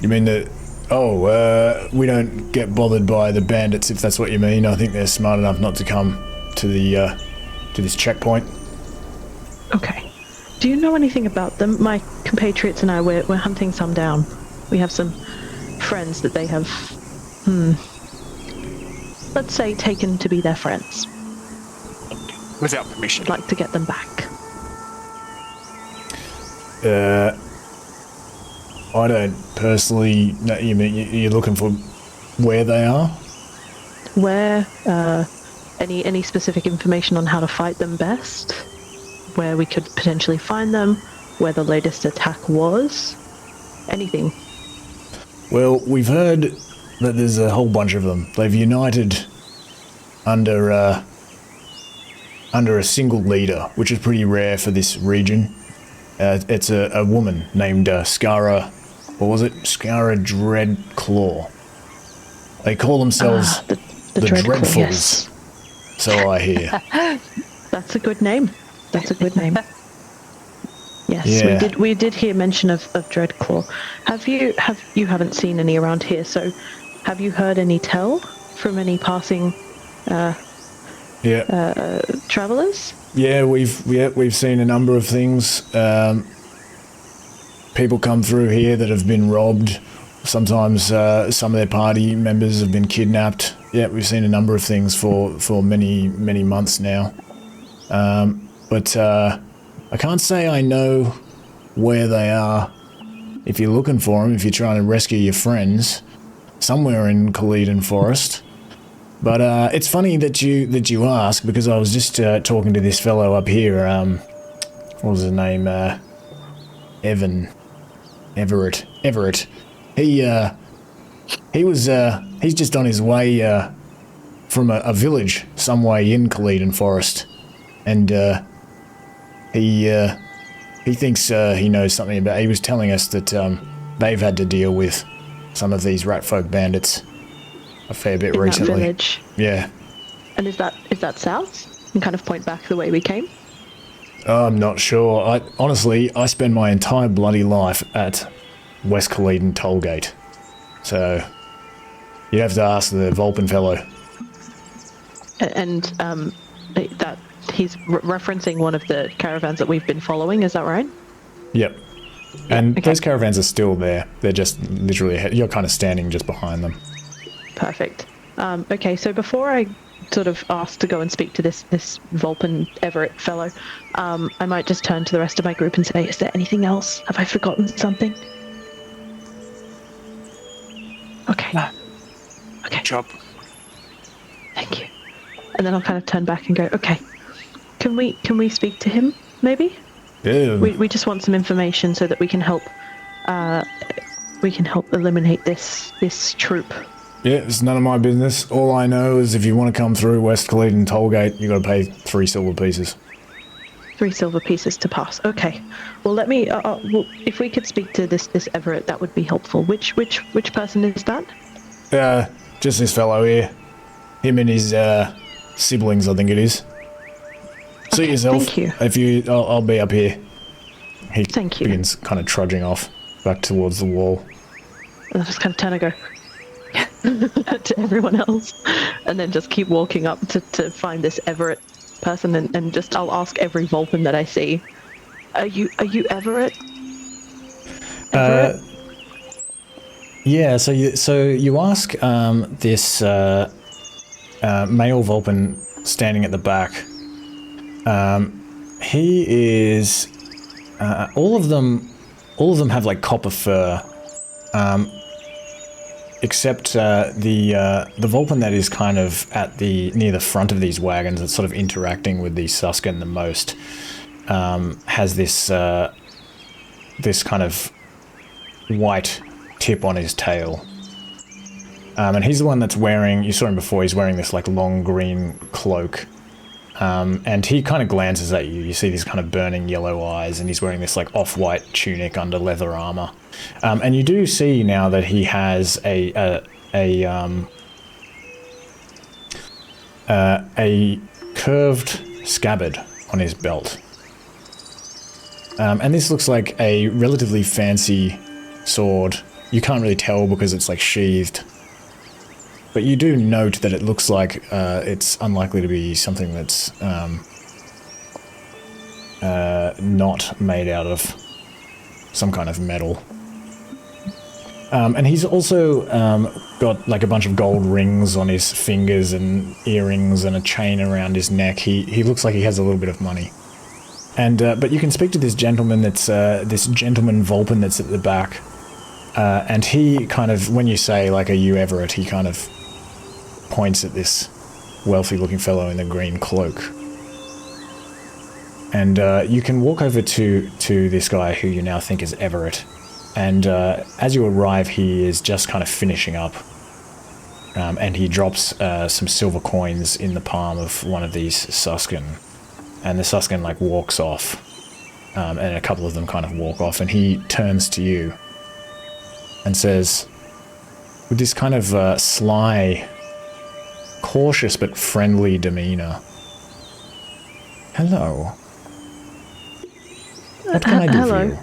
You mean we don't get bothered by the bandits, if that's what you mean. I think they're smart enough not to come to this checkpoint. Okay. Do you know anything about them? My compatriots and I, we're hunting some down. We have some friends that they have, let's say, taken to be their friends. Without permission. I'd like to get them back. I don't personally know. You mean you're looking for where they are? Where, any specific information on how to fight them best? Where we could potentially find them? Where the latest attack was? Anything. Well, we've heard that there's a whole bunch of them. They've united under a single leader, which is pretty rare for this region. It's a woman named Skara. What was it? Skara Dreadclaw. They call themselves the Dreadfuls. Yes. So I hear. That's a good name. That's a good name. Yes, Yeah. we did hear mention of Dreadclaw. You haven't seen any around here, so have you heard any tell from any passing travelers? Yeah, we've seen a number of things. People come through here that have been robbed. Sometimes some of their party members have been kidnapped. Yeah, we've seen a number of things for many months now. But I can't say I know where they are. If you're looking for them, if you're trying to rescue your friends, somewhere in Calydon Forest. But it's funny that you ask, because I was just talking to this fellow up here. What was his name? Everett. He's just on his way from a village some way in Calydon Forest, and he thinks he knows something about. He was telling us that they've had to deal with some of these rat folk bandits a fair bit in recently. That village. Yeah. And is that south? And kind of point back the way we came. I'm not sure. Honestly, I spend my entire bloody life at West-Calydon Tollgate, so you'd have to ask the Vulpan fellow. And that he's referencing one of the caravans that we've been following. Is that right? Yep. And okay. Those caravans are still there. They're just literally ahead. You're kind of standing just behind them. Perfect. Okay, so before I sort of ask to go and speak to this Vulpan Everett fellow, I might just turn to the rest of my group and say, is there anything else? Have I forgotten something? Okay. No. Okay. Good job. Thank you. And then I'll kind of turn back and go, okay, can we speak to him, maybe? Yeah. We just want some information so that we can help eliminate this troop. Yeah, it's none of my business. All I know is if you want to come through West-Calydon Tollgate, you got to pay 3 silver pieces. 3 silver pieces to pass. Okay. Well, let me. Well, if we could speak to this Everett, that would be helpful. Which person is that? Just this fellow here. Him and his siblings, I think it is. See Okay, yourself. thank you. I'll be up here. He Thank you. begins kind of trudging off back towards the wall. And I'll just kind of turn and go to everyone else, and then just keep walking up to find this Everett person, and just I'll ask every Vulpan that I see, are you Everett? Everett? Yeah. So you ask this male Vulpan standing at the back. He is. All of them have like copper fur. Except the Vulpan that is kind of near the front of these wagons, that's sort of interacting with the Suscan the most, has this kind of white tip on his tail, and he's the one that's wearing. You saw him before. He's wearing this like long green cloak, and he kind of glances at you. You see these kind of burning yellow eyes, and he's wearing this like off-white tunic under leather armor. And you do see now that he has a curved scabbard on his belt. And this looks like a relatively fancy sword. You can't really tell because it's like sheathed. But you do note that it looks like it's unlikely to be something that's not made out of some kind of metal. And he's also got like a bunch of gold rings on his fingers and earrings and a chain around his neck. He looks like he has a little bit of money. And but you can speak to this gentleman that's this gentleman Vulpan that's at the back. And he kind of, when you say like, "Are you Everett?" he kind of points at this wealthy-looking fellow in the green cloak. And you can walk over to this guy who you now think is Everett. And as you arrive, he is just kind of finishing up. And he drops some silver coins in the palm of one of these Suskin. And the Suskin, like, walks off. And a couple of them kind of walk off. And he turns to you and says, with this kind of sly, cautious but friendly demeanor, "Hello. What can I do hello.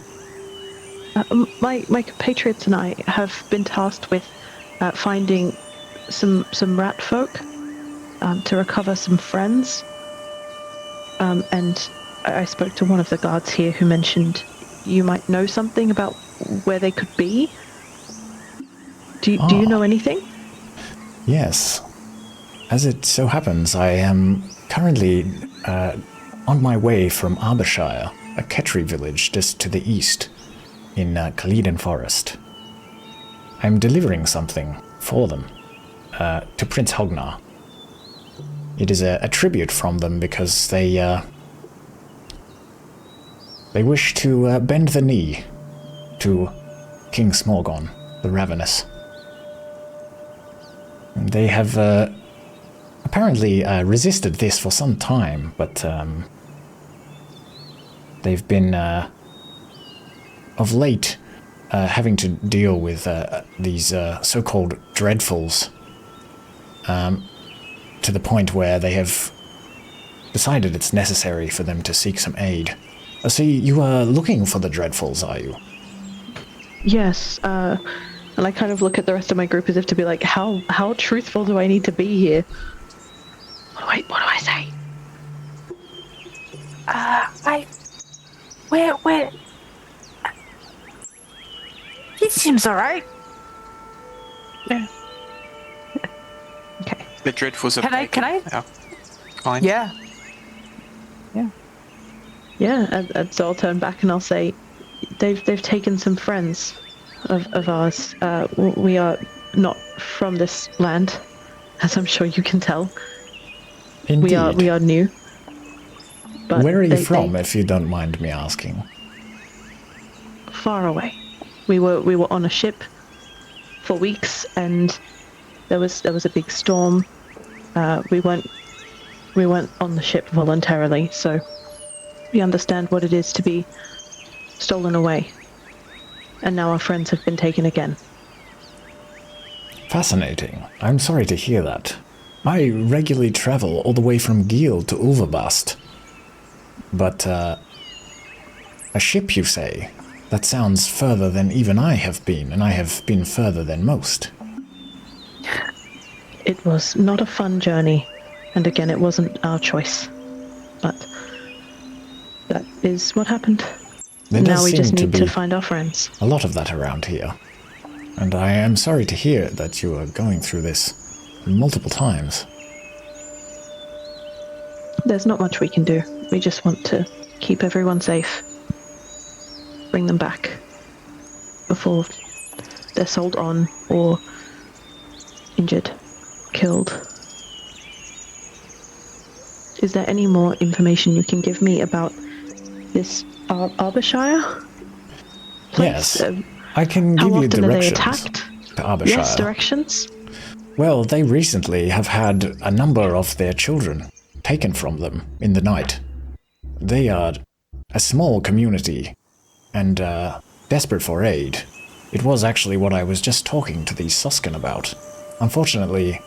for you?" My compatriots and I have been tasked with finding some rat folk to recover some friends. And I spoke to one of the guards here who mentioned you might know something about where they could be. Do you know anything? Yes. As it so happens, I am currently on my way from Abershire, a Ketri village just to the east, in Calydon Forest. I'm delivering something for them, to Prince Hognar. It is a tribute from them because they wish to bend the knee to King Smorgon, the Ravenous. They have apparently resisted this for some time, but they've been of late having to deal with these so-called dreadfuls to the point where they have decided it's necessary for them to seek some aid. So you are looking for the dreadfuls, are you? Yes, and I kind of look at the rest of my group as if to be like, how truthful do I need to be here? What do I say? Where? He seems alright. Yeah. Okay. The dreadfuls are Can I? Yeah. Fine. Yeah. Yeah, and so I'll turn back and I'll say, they've taken some friends of ours. We are not from this land, as I'm sure you can tell. Indeed. We are new. But where are you from, if you don't mind me asking? Far away. We were on a ship for weeks, and there was a big storm. We weren't on the ship voluntarily, so we understand what it is to be stolen away. And now our friends have been taken again. Fascinating. I'm sorry to hear that. I regularly travel all the way from Gil to Ulverbast. But, a ship, you say? That sounds further than even I have been, and I have been further than most. It was not a fun journey, and again, it wasn't our choice. But that is what happened. Now we just need to find our friends. A lot of that around here. And I am sorry to hear that you are going through this multiple times. There's not much we can do. We just want to keep everyone safe. Bring them back before they're sold on or injured, killed. Is there any more information you can give me about this Abershire place? Yes, I can give you directions. How often are they attacked? To Abershire. Yes, directions. Well, they recently have had a number of their children taken from them in the night. They are a small community and desperate for aid. It was actually what I was just talking to the Suscan about. Unfortunately,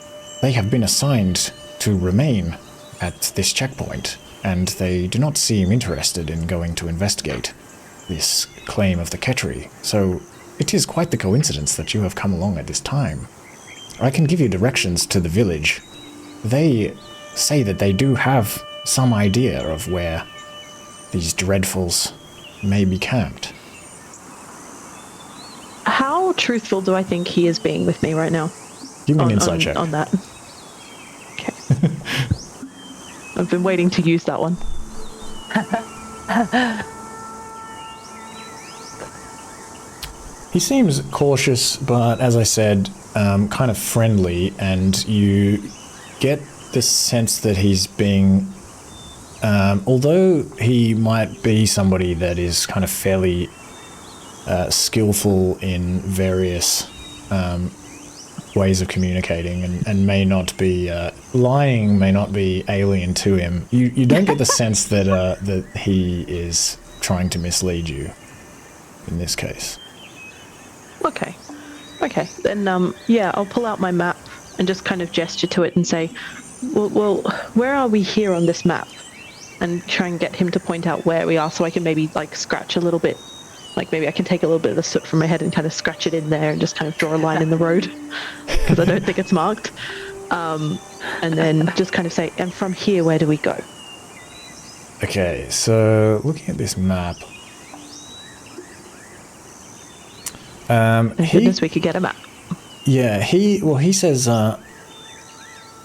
they have been assigned to remain at this checkpoint, and they do not seem interested in going to investigate this claim of the Ketchery, so it is quite the coincidence that you have come along at this time. I can give you directions to the village. They say that they do have some idea of where these dreadfuls may be camped. How truthful do I think he is being with me right now? Give me an insight check. On that. Okay. I've been waiting to use that one. He seems cautious, but as I said, kind of friendly, and you get the sense that he's being... although he might be somebody that is kind of fairly skillful in various ways of communicating and may not be... lying may not be alien to him. You don't get the sense that that he is trying to mislead you in this case. Okay. Then, yeah, I'll pull out my map and just kind of gesture to it and say, well, where are we here on this map? And try and get him to point out where we are so I can maybe, like, scratch a little bit. Like, maybe I can take a little bit of the soot from my head and kind of scratch it in there and just kind of draw a line in the road. Because I don't think it's marked. And then just kind of say, and from here, where do we go? Okay, so looking at this map... Thank goodness we could get a map. Yeah, he says,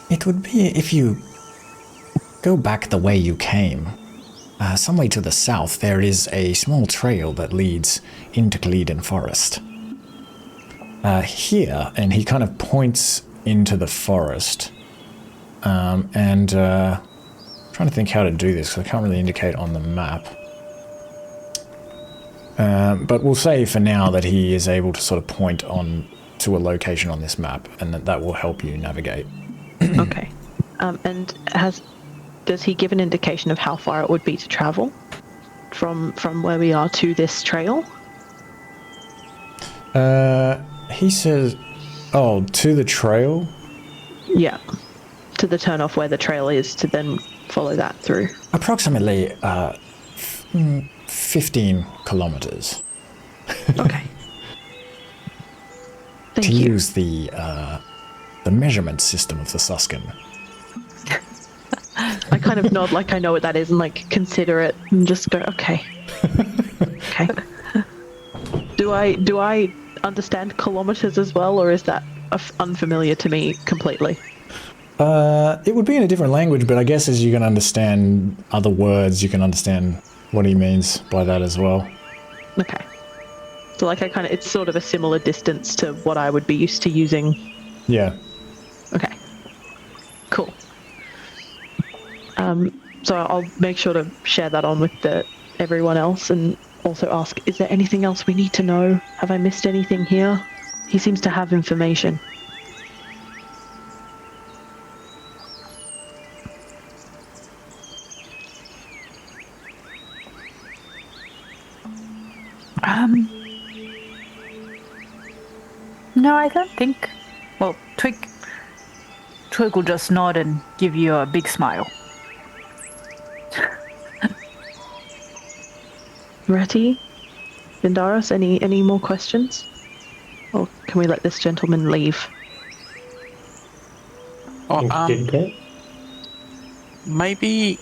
it would be if you go back the way you came. Some way to the south, there is a small trail that leads into Calydon Forest. Here, and he kind of points into the forest, and trying to think how to do this, because I can't really indicate on the map. But we'll say for now that he is able to sort of point on to a location on this map, and that will help you navigate. Okay. And does he give an indication of how far it would be to travel from where we are to this trail? He says, oh, to the trail? Yeah. To the turn-off where the trail is, to then follow that through. Approximately 15 kilometers. Okay. Thank to you. use the measurement system of the Suscan. I kind of nod like I know what that is and like consider it and just go, okay. Okay. Do I understand kilometers as well, or is that unfamiliar to me completely? It would be in a different language, but I guess as you can understand other words, you can understand what he means by that as well. Okay. So like it's sort of a similar distance to what I would be used to using. Yeah. Okay. Cool. So I'll make sure to share that on with everyone else and also ask, is there anything else we need to know? Have I missed anything here? He seems to have information. No, I don't think. Well, Twig will just nod and give you a big smile. Ratty? Vindaris, any more questions? Or can we let this gentleman leave? Oh, maybe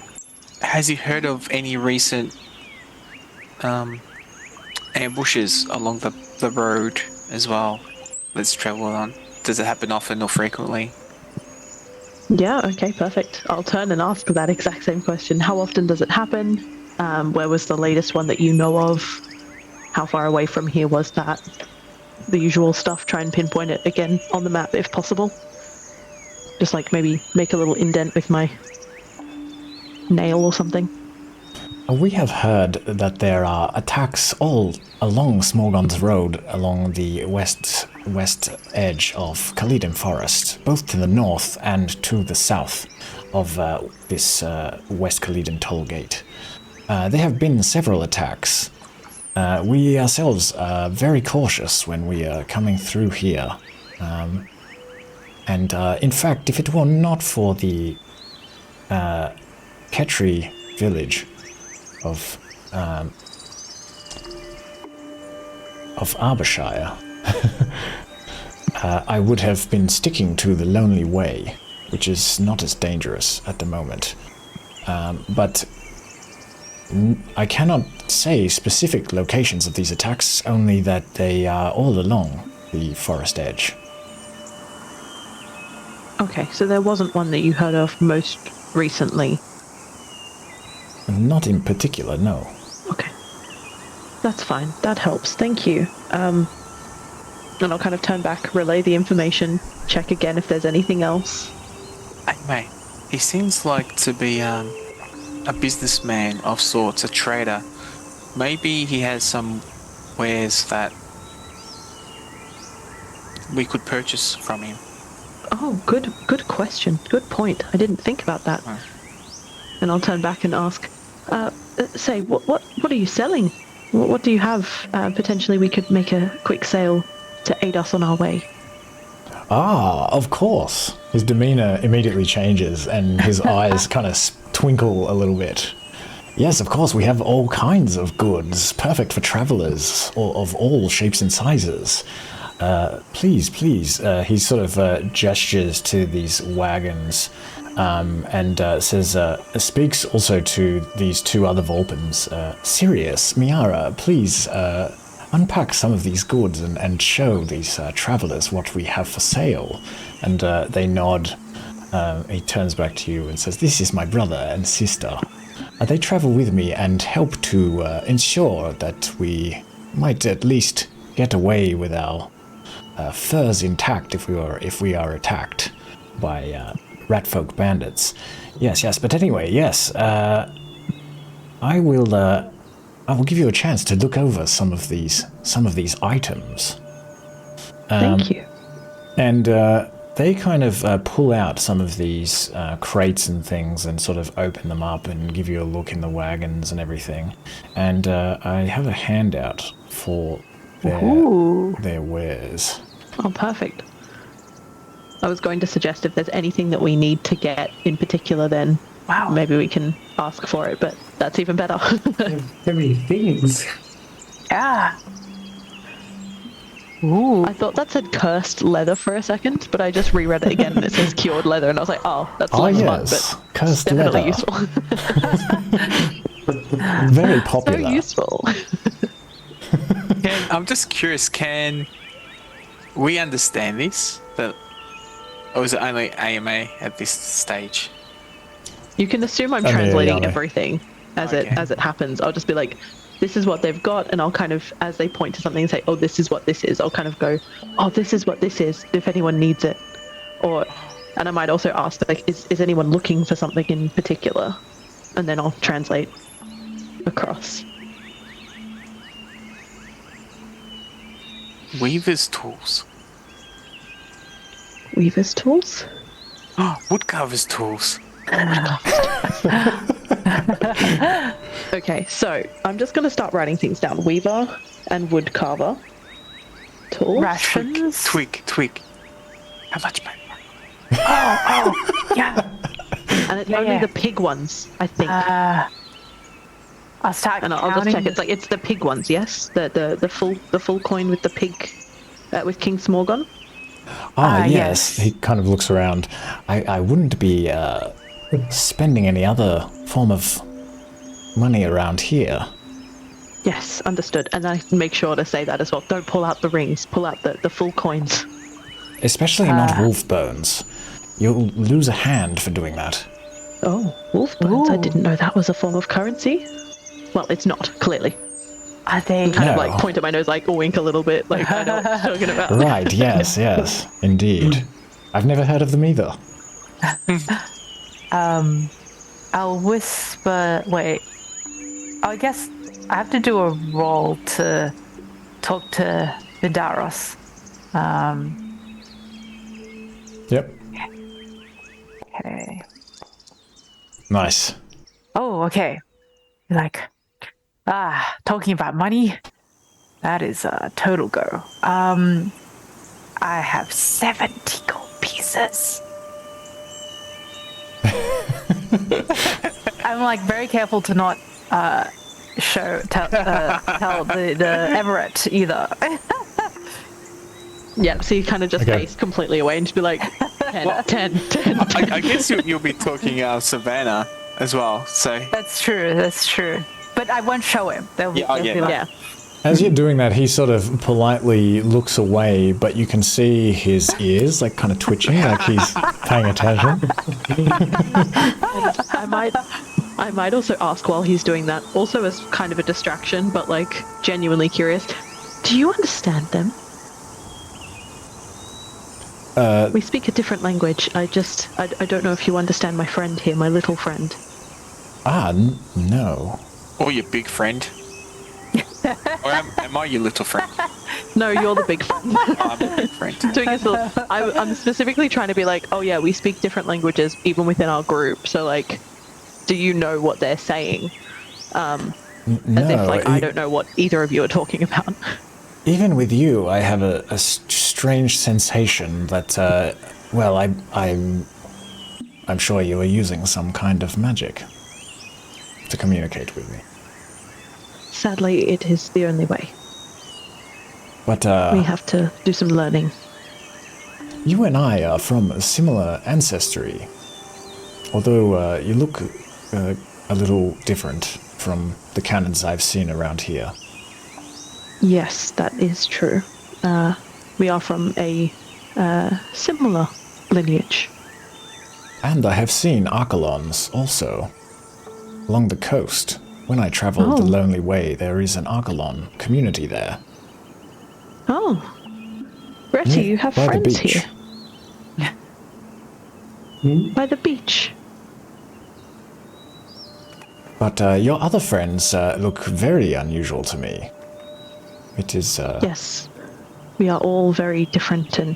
has he heard of any recent ambushes along the road as well? Let's travel on. Does it happen often or frequently? Yeah, okay, perfect. I'll turn and ask that exact same question. How often does it happen? Where was the latest one that you know of? How far away from here was that? The usual stuff. Try and pinpoint it again on the map if possible. Just like maybe make a little indent with my nail or something. We have heard that there are attacks all along Smorgon's road, along the west west edge of Calydon Forest, both to the north and to the south of this West-Calydon Tollgate. There have been several attacks. We ourselves are very cautious when we are coming through here. And in fact, if it were not for the Ketri village of Arborshire, I would have been sticking to the Lonely Way, which is not as dangerous at the moment. But I cannot say specific locations of these attacks, only that they are all along the forest edge. Okay, so there wasn't one that you heard of most recently? Not in particular, no. Okay. That's fine. That helps. Thank you. And I'll kind of turn back, relay the information, check again if there's anything else. Hey, mate, he seems like to be a businessman of sorts, a trader. Maybe he has some wares that we could purchase from him. Oh, good question. Good point. I didn't think about that. Oh. And I'll turn back and ask, say, what are you selling? What do you have? Potentially we could make a quick sale to aid us on our way. Ah, of course. His demeanor immediately changes and his eyes kind of twinkle a little bit. Yes, of course, we have all kinds of goods, perfect for travelers of all shapes and sizes. Please, he sort of gestures to these wagons and says, speaks also to these two other Vulpans. Sirius, Miara, please unpack some of these goods and show these travelers what we have for sale. And they nod. He turns back to you and says, this is my brother and sister. They travel with me and help to ensure that we might at least get away with our furs intact if we are attacked by ratfolk bandits. Yes. But anyway, yes. I will give you a chance to look over some of these items. Thank you. And they kind of pull out some of these crates and things and sort of open them up and give you a look in the wagons and everything. And I have a handout for their wares. Oh, perfect. I was going to suggest if there's anything that we need to get in particular, then maybe we can ask for it, but that's even better. So many things. Yeah. Ooh. I thought that said cursed leather for a second, but I just reread it again and it says cured leather, and I was like, oh, that's less fun, but cursed definitely leather. useful. Very popular. So useful. I'm just curious, can we understand this? Or is it only AMA at this stage? You can assume I'm Yao translating Mei. everything as Okay. it happens. I'll just be like, this is what they've got, and I'll kind of, as they point to something and say, oh, this is what this is, I'll kind of go, oh, this is what this is, if anyone needs it. And I might also ask, like, is anyone looking for something in particular? And then I'll translate across. Weaver's tools. Weaver's tools? Woodcarver's tools. Okay, so I'm just going to start writing things down. Weaver and woodcarver. Tools. Rations. Twig. How much paper? Oh, yeah. And it's only the pig ones, I think. I'll start And I'll just check. It's the pig ones, yes? The full coin with the pig, with King Smorgon? Yes. He kind of looks around. I wouldn't be spending any other form of money around here. Yes, understood. And I make sure to say that as well. Don't pull out the rings. Pull out the full coins. Especially not wolf bones. You'll lose a hand for doing that. Oh, wolf bones. I Ooh. didn't know that was a form of currency. Well, it's not, clearly. Are they? Kind of No. like point at my nose, like wink a little bit, like I know what you're talking about. Right, yes, indeed. I've never heard of them either. I'll whisper. Wait. I guess I have to do a roll to talk to Vidaros. Yep. Okay. Nice. Oh, okay. Like, talking about money, that is a total go. I have 70 gold pieces. I'm like very careful to not tell the Everett either. Yeah, so you kind of just Okay. face completely away and just be like, 10, 10. I guess you'll be talking Savannah as well. So That's true. But I won't show him. They'll be like, Yeah. As you're doing that, he sort of politely looks away, but you can see his ears like kind of twitching, like he's paying attention. I might also ask while he's doing that, also as kind of a distraction, but like genuinely curious. Do you understand them? We speak a different language. I don't know if you understand my friend here, my little friend. No. or your big friend. Or am I your little friend? No, you're the big friend. I'm a big friend. I'm specifically trying to be like, oh yeah, we speak different languages even within our group. So like, do you know what they're saying? No. As if like I don't know what either of you are talking about. Even with you, I have a strange sensation that, well, I'm sure you are using some kind of magic to communicate with me. Sadly, it is the only way. But We have to do some learning. you and I are from a similar ancestry, although you look a little different from the cannons I've seen around here. Yes, that is true. We are from a similar lineage. And I have seen Archelons also. Along the coast, when I travel the Lonely Way, there is an Archelon community there. Oh. Retty, Yeah, you have by the friends beach. here. By the beach. But your other friends look very unusual to me. It is... Yes. We are all very different and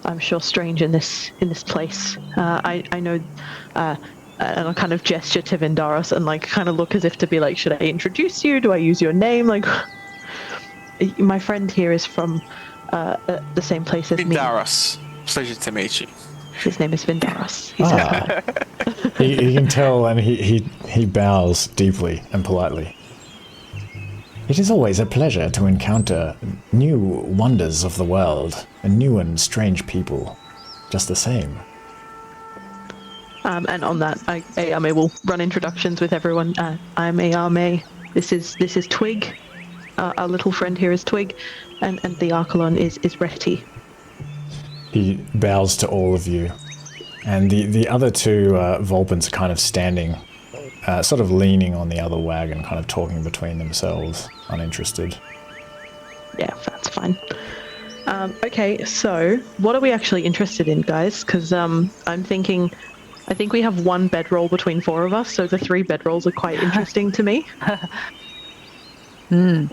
I'm sure strange in this place. I know and I kind of gesture to Vindaros and like kind of look as if to be like, should I introduce you? Do I use your name? Like, my friend here is from the same place as me. Vindaros. Pleasure to meet you. His name is Vindaros. He's he can tell, and he bows deeply and politely. It is always a pleasure to encounter new wonders of the world and new and strange people, just the same. And on that, Yao Mei will run introductions with everyone. I'm Yao Mei. This is Twig. Our little friend here is Twig, and the Archelon is Retty. He bows to all of you, and the other two Vulpans are kind of standing, sort of leaning on the other wagon, kind of talking between themselves, uninterested. Yeah, that's fine. Okay, so what are we actually interested in, guys? Because I'm thinking, I think we have one bedroll between four of us, so the 3 bedrolls are quite interesting to me. Can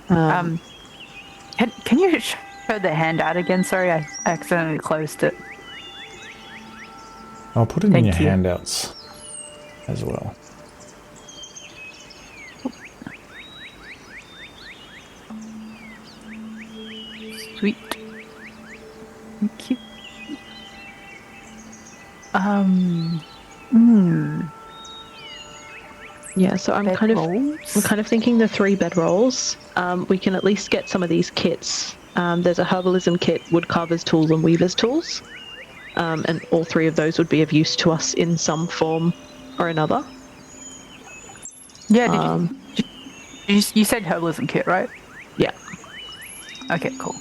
you show the handout again? Sorry, I accidentally closed it. I'll put it in Thank your you. handouts as well. Sweet. Thank you. Yeah, so I'm kind of thinking the 3 bedrolls. We can at least get some of these kits. There's a herbalism kit, woodcarver's tools, and weaver's tools. And all 3 of those would be of use to us in some form or another. Yeah, you said herbalism kit, right? Yeah, Okay, cool.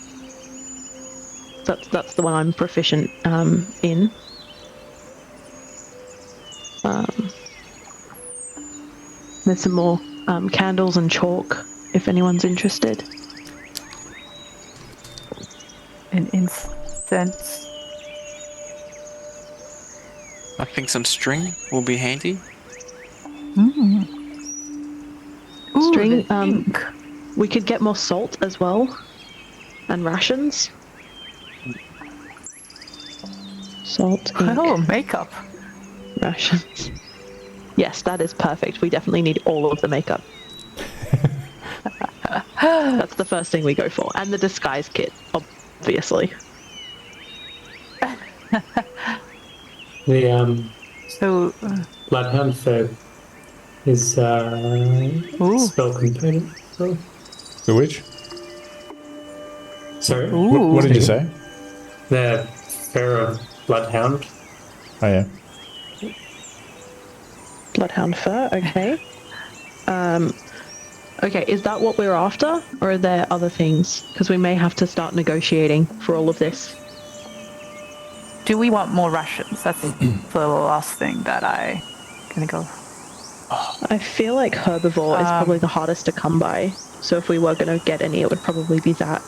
that's the one I'm proficient in. There's some more candles and chalk if anyone's interested. An incense. I think some string will be handy. Ooh, String, the ink. We could get more salt as well, and rations. Salt, ink, Oh, makeup. rations. Yes, that is perfect. We definitely need all of the makeup. That's the first thing we go for. And the disguise kit, obviously. The So, Bloodhound for his spell component. Oh, The which? sorry. What did you say? The fur of Bloodhound. Oh yeah. Bloodhound fur, okay. Okay, is that what we're after? Or are there other things? Because we may have to start negotiating for all of this. do we want more rations? That's the last thing that I gonna go. I feel like herbivore is probably the hardest to come by. So if we were going to get any, it would probably be that.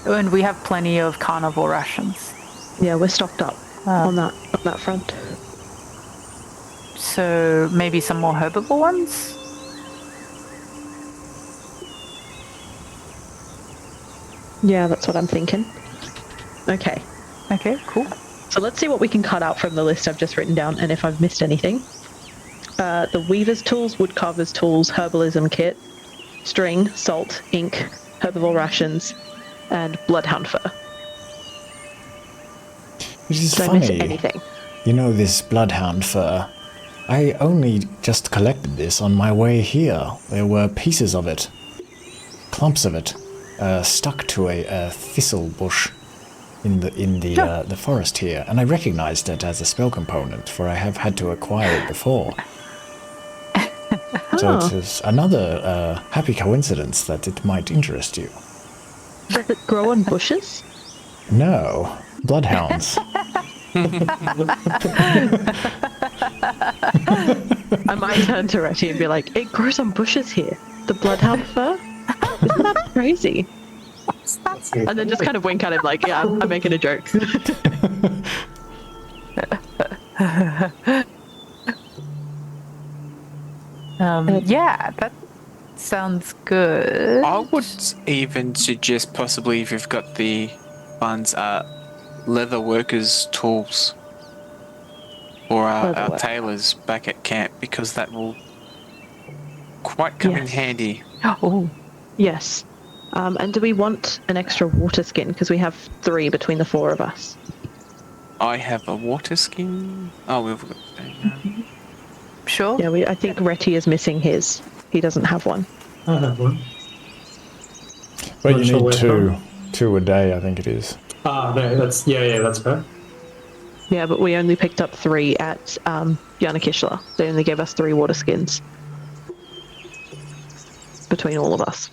And we have plenty of carnivore rations. Yeah, we're stocked up on that front. So maybe some more herbivore ones? Yeah, that's what I'm thinking. Okay. Okay, cool. So let's see what we can cut out from the list I've just written down, and if I've missed anything. The weaver's tools, woodcarver's tools, herbalism kit, string, salt, ink, herbivore rations, and bloodhound fur. Which is Did I miss funny. anything? You know, this bloodhound fur. I only just collected this on my way here. There were pieces of it, clumps of it, stuck to a thistle bush in the forest here, and I recognized it as a spell component, for I have had to acquire it before. So it is another happy coincidence that it might interest you. Does it grow on bushes? No, bloodhounds. I might turn to Retty and be like, it grows on bushes here. The bloodhound fur? Isn't that crazy? And then just kind of wink at him like, yeah, I'm making a joke. Yeah, that sounds good. I would even suggest possibly if you've got the funds, leather workers' tools, or our tailors back at camp, because that will quite come in handy. Oh, Yes. And do we want an extra water skin? Because we have 3 between the 4 of us. I have a water skin. Oh, we've got. sure. Yeah, I think Retty is missing his. He doesn't have one. I have one. But Not you sure need where two a day, I think it is. Ah, no, that's that's right. Yeah, but we only picked up 3 at Yanakishla. They only gave us 3 water skins between all of us.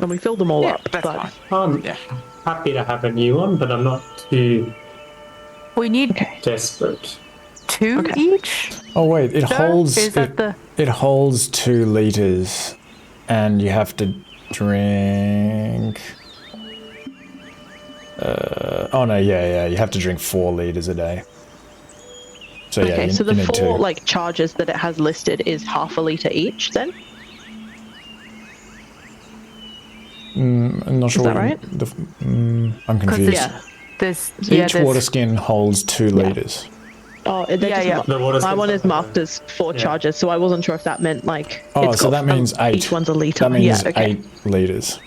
And we filled them all up. That's But fine. I'm happy to have a new one, but I'm not too We need desperate. 2 each? Oh wait, it holds Is that the... it holds 2 liters, and you have to drink. Oh no, you have to drink 4 liters a day. So yeah, okay, so the you need 4 2. charges that it has listed is half a liter each then? I'm not sure. that right? I'm confused. Yeah, there's... Each water skin holds 2 liters. Oh, they're The water my skins one are is marked as 4 charges, so I wasn't sure if that meant like. Oh, it's so got that means 8. Each one's a liter. That means yeah, okay. 8 liters.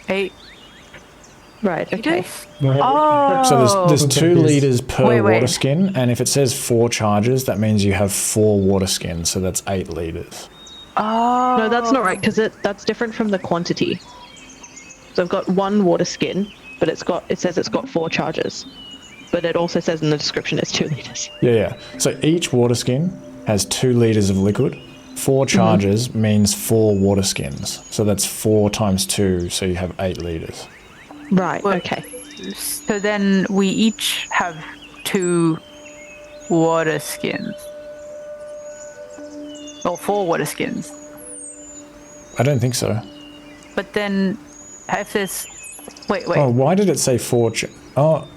8 Right. Okay. liters? Oh! So there's 2 confused. liters per Wait. water skin, and if it says 4 charges, that means you have 4 water skins, so that's 8 liters. Oh. No, that's not right because that's different from the quantity. So I've got 1 water skin, but it says it's got 4 charges, but it also says in the description it's 2 liters. Yeah. So each water skin has 2 liters of liquid. 4 charges means 4 water skins. So that's 4 times 2, so you have 8 liters. Right. Well, Okay. So then we each have 2 water skins. Or 4 water skins. I don't think so. But then if there's... Wait. Oh, why did it say 4? It says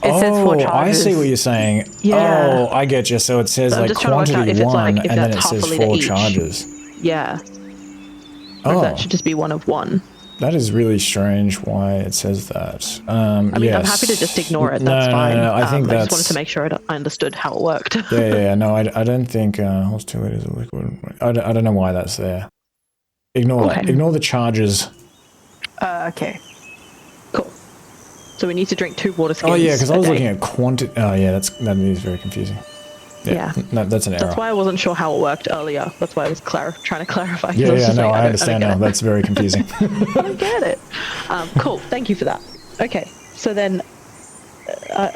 4 I charges. see what you're saying. Yeah. Oh, I get you. So it says I'm like just trying to work out quantity if it's 1, like- if and then that's it half a says litre 4 each. charges. Yeah. Or if Oh, that should just be one of 1. That is really strange why it says that. I mean, yes. I'm happy to just ignore it. That's fine. No, I think I that's... just wanted to make sure I understood how it worked. yeah. No, I don't think horse 2 liters of liquid. I don't know why that's there. Ignore that. Ignore the charges. Okay. Cool. So we need to drink 2 water skins. Oh yeah, because I was a day. looking at quantity. Oh yeah, that is very confusing. Yeah. No, that's an error. That's why I wasn't sure how it worked earlier. That's why I was trying to clarify. 'Cause I Yeah, was yeah, just no, like, I understand now. That's very confusing. I don't get it. Cool. Thank you for that. Okay. So then,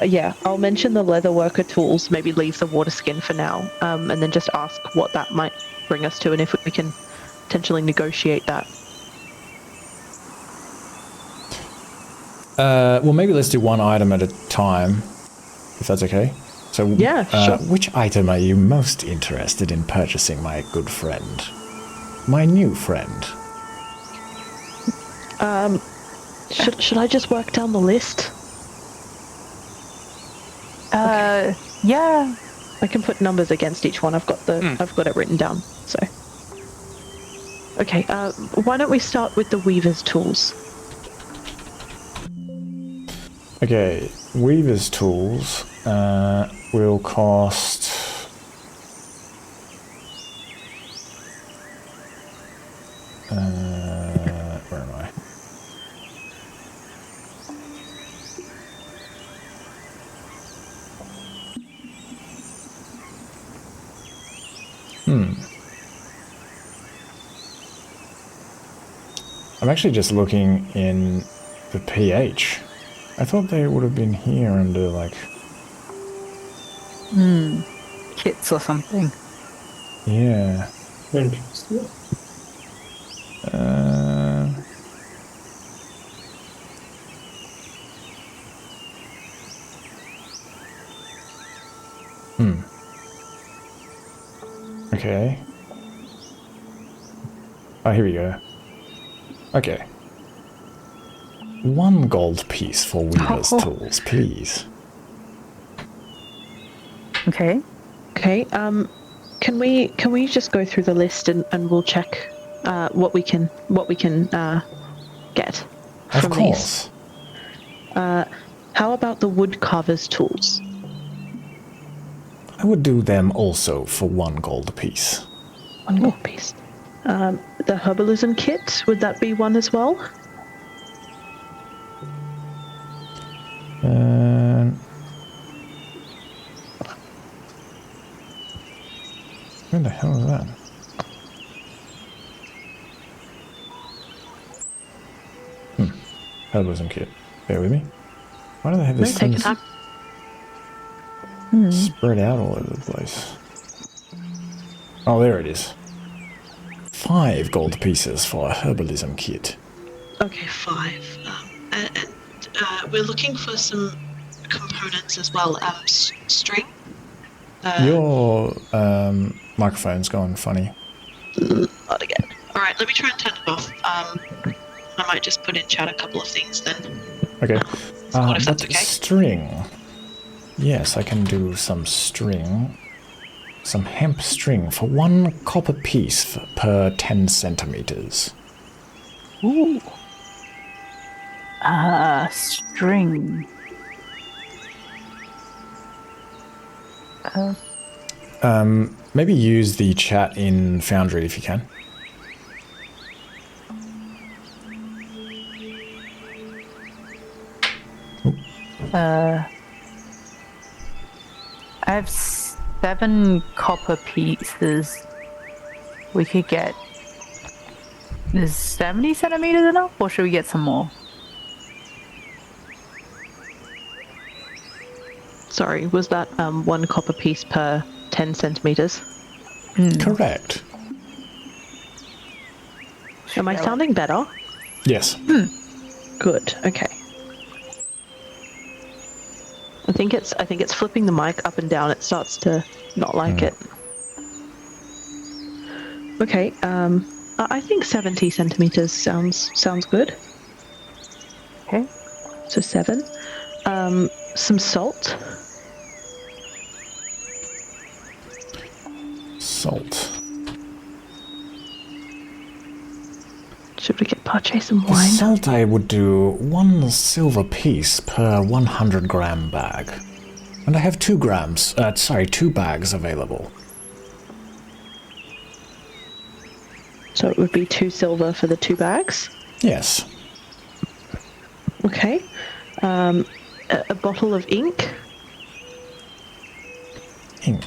yeah, I'll mention the leather worker tools. Maybe leave the water skin for now, and then just ask what that might bring us to, and if we can potentially negotiate that. Well, maybe let's do one item at a time, if that's okay. So, Yeah, sure. Which item are you most interested in purchasing, my good friend? My new friend. Should I just work down the list? Yeah. I can put numbers against each one. I've got it written down. So, okay. Why don't we start with the weaver's tools? Okay, weaver's tools will cost... where am I? I'm actually just looking in the PH. I thought they would have been here under, like... Kits or something. Yeah. Interesting. Okay. Oh, here we go. Okay. 1 gold piece for weaver's tools, please. Okay. Okay. Can we just go through the list and we'll check what we can get from Of course. these. How about the wood carver's tools? I would do them also for 1 gold piece. 1 gold piece. The herbalism kit, would that be 1 as well? Where the hell is that? Herbalism kit. Bear with me. Why do they have this thing spread out all over the place? Oh, there it is. 5 gold pieces for a herbalism kit. Okay, 5. And we're looking for some components as well. String. Your microphone's gone funny. Not again. All right, let me try and turn it off. I might just put in chat a couple of things then. Okay. What if that's but okay? String. Yes, I can do some string. Some hemp string for 1 copper piece per 10 centimeters. Ooh. String. Maybe use the chat in Foundry if you can. I have 7 copper pieces. We could get... Is 70 centimeters enough, or should we get some more? Sorry, was that 1 copper piece per 10 centimeters? Correct. Am I sounding better? Yes. Good. Okay. I think it's flipping the mic up and down. It starts to not like it. Okay. I think 70 centimeters sounds good. Okay. So 7. Some salt. Salt. Should we get purchase some The wine? salt I would do 1 silver piece per 100-gram bag. And I have 2 bags available. So it would be 2 silver for the 2 bags? Yes. Okay. A bottle of ink? Ink.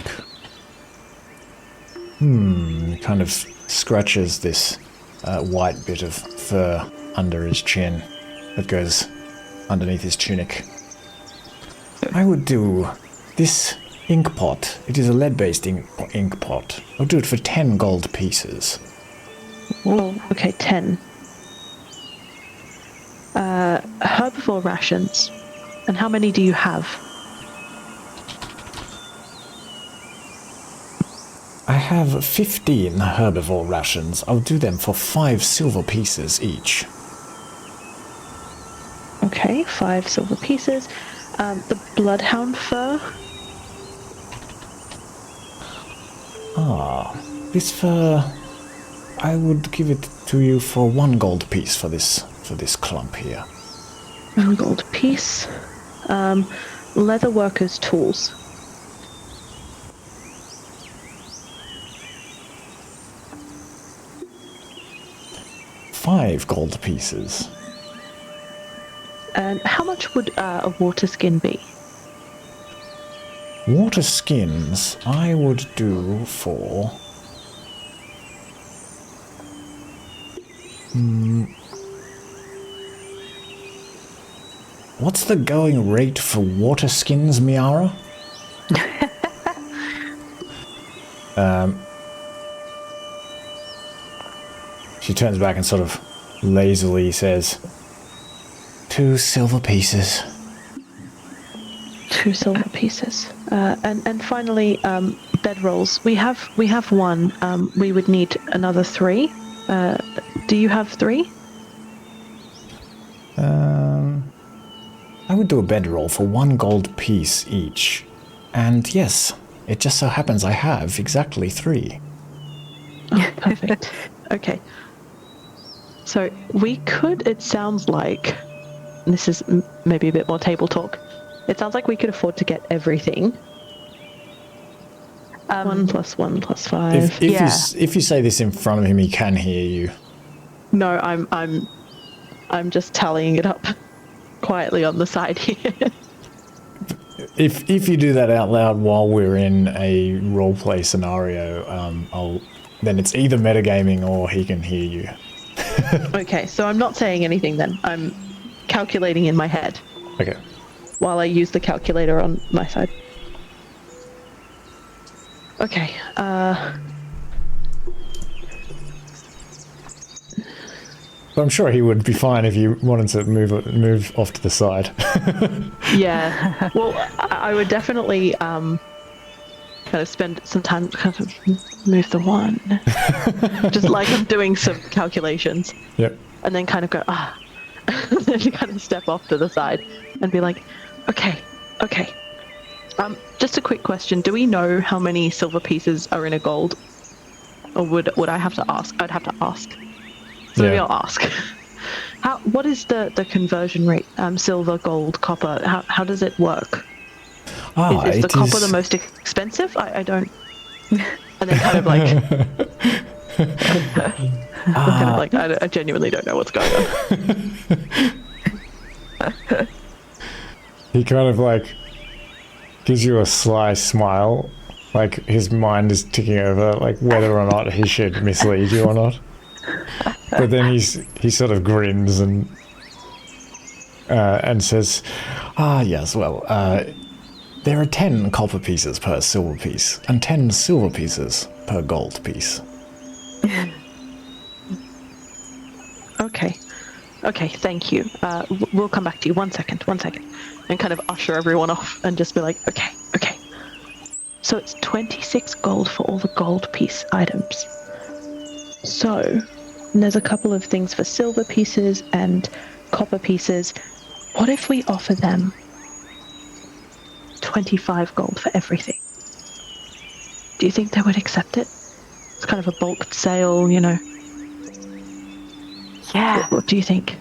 He kind of scratches this white bit of fur under his chin that goes underneath his tunic. I would do this ink pot. It is a lead-based ink pot. I'll do it for 10 gold pieces. Oh, okay, 10. Herbivore rations. And how many do you have? I have 15 herbivore rations. I'll do them for 5 silver pieces each. Okay, 5 silver pieces. The bloodhound fur? This fur, I would give it to you for 1 gold piece for this clump here. 1 gold piece. Leather workers' tools. 5 gold pieces. And how much would a water skin be? Water skins, I would do for... What's the going rate for water skins, Miara? She turns back and sort of lazily says, 2 silver pieces. 2 silver pieces. And finally, bedrolls. We have 1. We would need another 3. Do you have 3? I would do a bedroll for 1 gold piece each. And yes, it just so happens I have exactly 3. Oh, perfect. Okay. So we could, it sounds like, and this is maybe a bit more table talk, it sounds like we could afford to get everything. 1 + 1 + 5. If you say this in front of him, he can hear you. No, I'm just tallying it up quietly on the side here. If you do that out loud while we're in a roleplay scenario, then it's either metagaming or he can hear you. Okay, so I'm not saying anything then. I'm calculating in my head. Okay. While I use the calculator on my side. Okay, But I'm sure he would be fine if you wanted to move off to the side. yeah. Well, I would definitely kind of spend some time to kind of move the 1. Just like I'm doing some calculations. Yep. And then kind of go, and then kind of step off to the side and be like, okay. Just a quick question. Do we know how many silver pieces are in a gold? Or would I have to ask? I'd have to ask. So maybe I'll ask. What is the conversion rate? Silver, gold, copper. How does it work? Is the copper the most expensive? I don't. And then kind of like. Kind of like I genuinely don't know what's going on. He kind of like gives you a sly smile, like his mind is ticking over, like whether or not he should mislead you or not. But then he sort of grins and says, yes, well, there are 10 copper pieces per silver piece, and 10 silver pieces per gold piece. Okay, thank you. We'll come back to you. 1 second. And kind of usher everyone off and just be like, okay. So it's 26 gold for all the gold piece items. So, and there's a couple of things for silver pieces and copper pieces. What if we offer them 25 gold for everything? Do you think they would accept it? It's kind of a bulk sale, you know. Yeah, What do you think?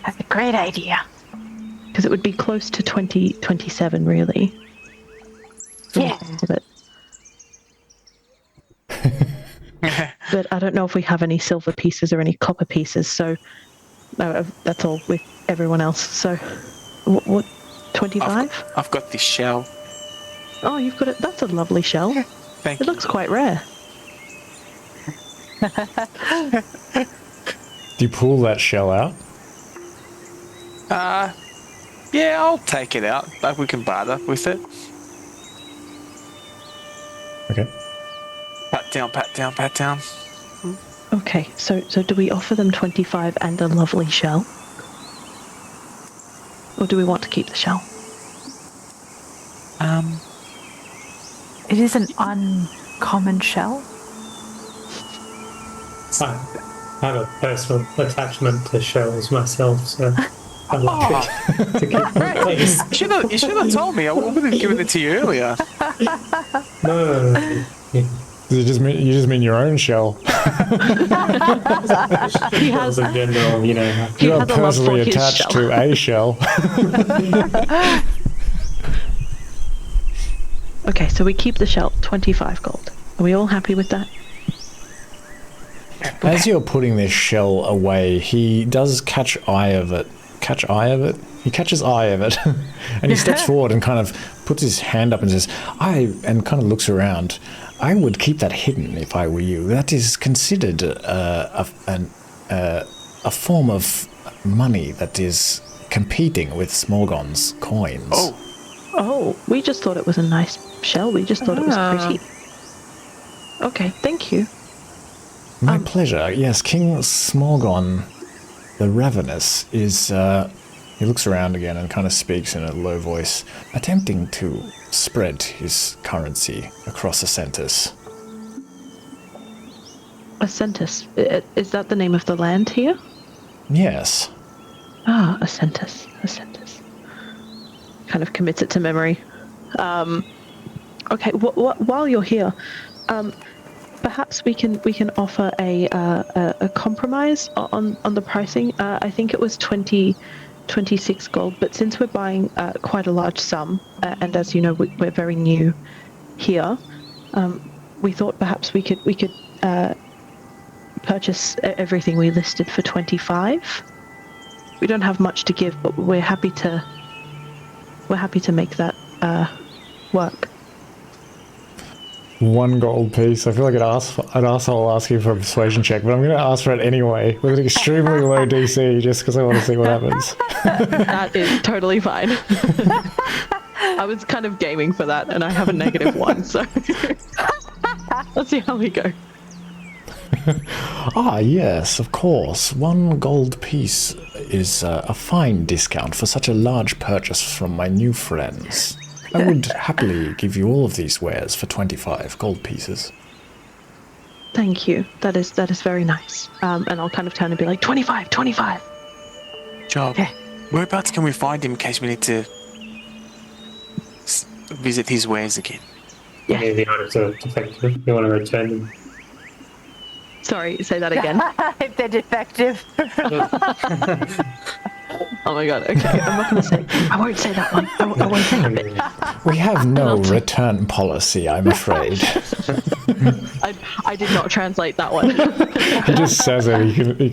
that's a great idea. Because it would be close to 2027, really. Yeah. But I don't know if we have any silver pieces or any copper pieces, so that's all with everyone else. So, what 25? I've got this shell. Oh, you've got it. That's a lovely shell. Thank It you. looks quite rare. Do you pull that shell out? Yeah, I'll take it out. Like, we can barter with it. Okay. Pat down, pat down, pat down. Okay, so do we offer them 25 and a lovely shell? Or do we want to keep the shell? It is an uncommon shell. I have a personal attachment to shells myself, so I'd like to keep them, please. You should have told me. I would have given it to you earlier. No. Yeah. You just mean your own shell. Shells in general, you know. You are has a love for personally his attached shell. to a shell. Okay, so we keep the shell, 25 gold. Are we all happy with that? As you're putting this shell away, he does catch eye of it. He catches eye of it. And he steps forward and kind of puts his hand up and says, and kind of looks around. I would keep that hidden if I were you. That is considered a form of money that is competing with Smorgon's coins. Oh, we just thought it was a nice shell. We just thought it was pretty. Okay, thank you. My pleasure. Yes, King Smorgon, the Ravenous, is... he looks around again and kind of speaks in a low voice, attempting to spread his currency across Ascentus. Ascentus. Is that the name of the land here? Yes. Ah, Ascentus. Kind of commits it to memory. Okay, while you're here, perhaps we can offer a compromise on the pricing. I think it was 26 gold, but since we're buying quite a large sum, and as you know, we're very new here, we thought perhaps we could purchase everything we listed for 25. We don't have much to give, but we're happy to make that work. 1 gold piece. I feel like an asshole asking for a persuasion check, but I'm going to ask for it anyway with an extremely low DC just because I want to see what happens. That is totally fine. I was kind of gaming for that, and I have a -1, so let's see how we go. Yes, of course. 1 gold piece is a fine discount for such a large purchase from my new friends. I would happily give you all of these wares for 25 gold pieces. Thank you. That is very nice. And I'll kind of turn and be like, 25. Job. Yeah. Whereabouts can we find him in case we need to visit his wares again? Yeah. Yeah, the items are defective. You want to return them. Sorry, say that again. If they're defective. Oh my god, okay. I'm not going to say. I won't say that one. I won't say it. We have no return policy, I'm afraid. I did not translate that one. He just says it. You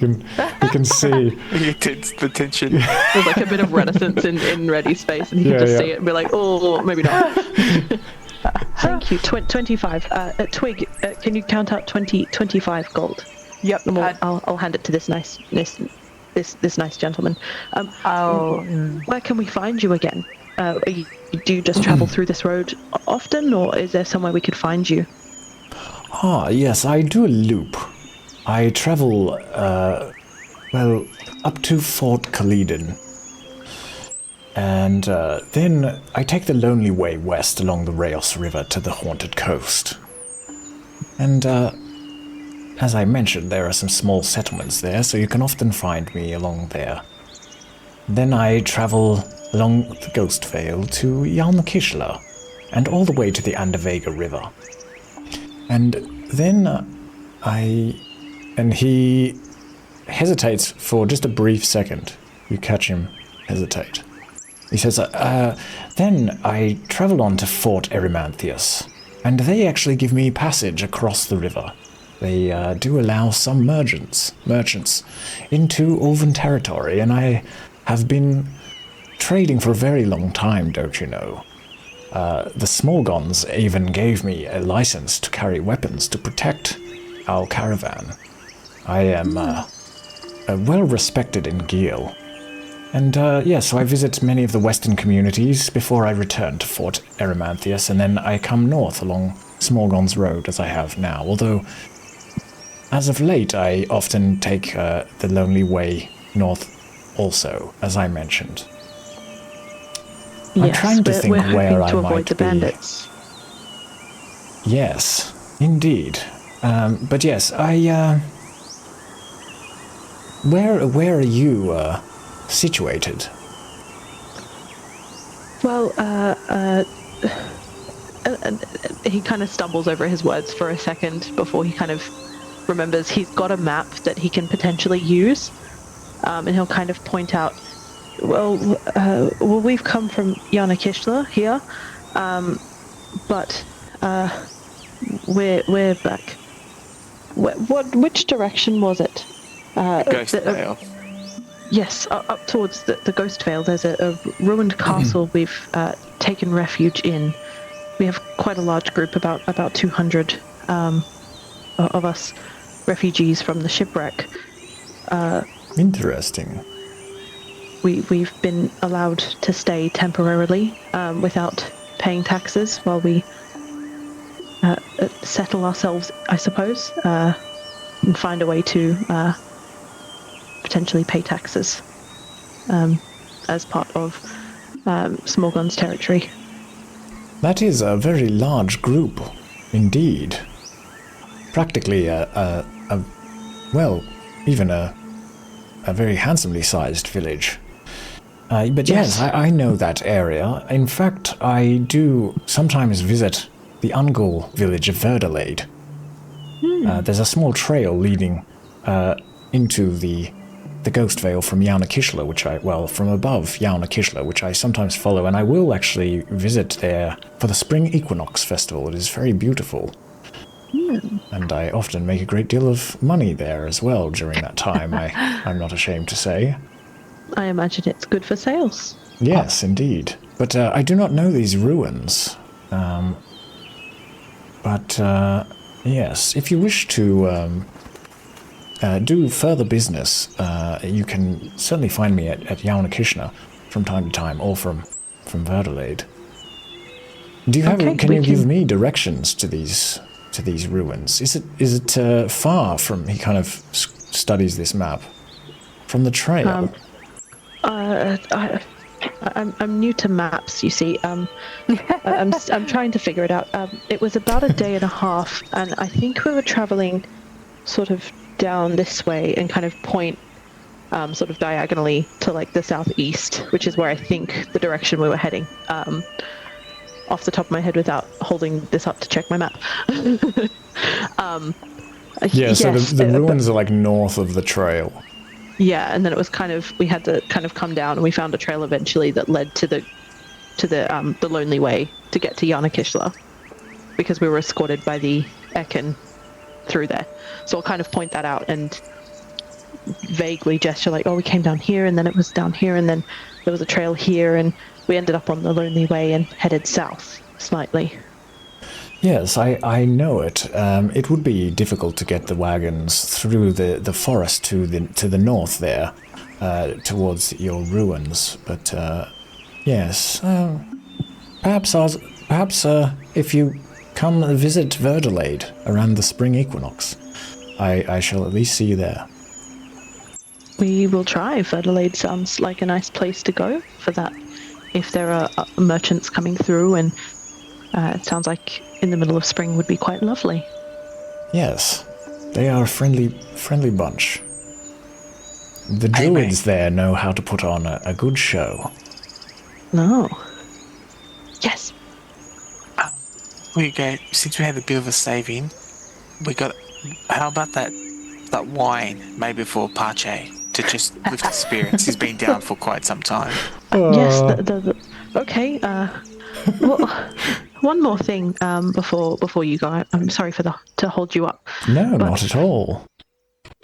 can see. The tension. There's like a bit of reticence in Reddy's face, and he can just see it and be like, oh, maybe not. Thank you. 25. Twig, can you count out 25 gold? Yep. And I'll hand it to this nice gentleman. Where can we find you again? Do you just travel through this road often, or is there somewhere we could find you? Yes, I do a loop. I travel, up to Fort-Calydon. And then I take the lonely way west along the Rayos River to the haunted coast. And as I mentioned, there are some small settlements there, so you can often find me along there. Then I travel along the Ghost Vale to Yao Mei and all the way to the Andavega River. And then he hesitates for just a brief second. You catch him hesitate. He says, then I travelled on to Fort Erymanthius, and they actually give me passage across the river. They do allow some merchants into Ulvan territory, and I have been trading for a very long time, don't you know? The Smorgons even gave me a license to carry weapons to protect our caravan. I am well respected in Gil. And so I visit many of the western communities before I return to Fort Erymanthius, and then I come north along Smorgon's Road as I have now, although as of late I often take the lonely way north also, as I mentioned. I'm trying to think where I to might avoid the be. bandits. Yes, indeed. But yes, where are you situated? Well, he kind of stumbles over his words for a second before he kind of remembers he's got a map that he can potentially use, and he'll kind of point out, well, we've come from Yanakishla here, but we're back. Which direction was it? Ghost Vale. Yes, up towards the Ghost Vale. There's a ruined castle we've taken refuge in. We have quite a large group, about 200 of us refugees from the shipwreck. Interesting. We've been allowed to stay temporarily without paying taxes while we settle ourselves, I suppose, and find a way to potentially pay taxes as part of Smorgon's territory. That is a very large group, indeed. Practically even a very handsomely sized village. But yes, I know that area. In fact, I do sometimes visit the Ungol village of Verdalade. There's a small trail leading into the Ghost Vale from Yaunakishla, from above Yaunakishla, which I sometimes follow, and I will actually visit there for the Spring Equinox Festival. It is very beautiful. And I often make a great deal of money there as well during that time, I'm not ashamed to say. I imagine it's good for sales. Yes, indeed. But I do not know these ruins. Yes, if you wish to do further business, you can certainly find me at Yaunakishna from time to time, or from Verdalade. Do you have? Can you give me directions to these ruins? Is it far from? He kind of studies this map from the trail. I'm new to maps, you see. I'm trying to figure it out. It was about a day and a half, and I think we were traveling sort of down this way and kind of point sort of diagonally to like the southeast, which is where I think the direction we were heading. Off the top of my head, without holding this up to check my map. So the ruins are like north of the trail. Yeah, and then it was we had to kind of come down, and we found a trail eventually that led to the Lonely Way to get to Yaunakishla, because we were escorted by the Ekin through there. So I'll kind of point that out and vaguely gesture like, oh, we came down here, and then it was down here, and then there was a trail here, and we ended up on the Lonely Way and headed south slightly. Yes, I know it. It would be difficult to get the wagons through the forest to the north there, towards your ruins. But yes, perhaps if you come visit Verdalade around the spring equinox, I shall at least see you there. We will try. Verdalade sounds like a nice place to go for that. If there are merchants coming through, and it sounds like in the middle of spring would be quite lovely. Yes, they are a friendly bunch. The druids there know how to put on a good show. No. Yes. Since we had a bit of a saving, how about that that wine, maybe for Pache, to just lift his spirits. He's been down for quite some time. Yes. Okay. Well, one more thing before you go. I'm sorry to hold you up. No, but not at all.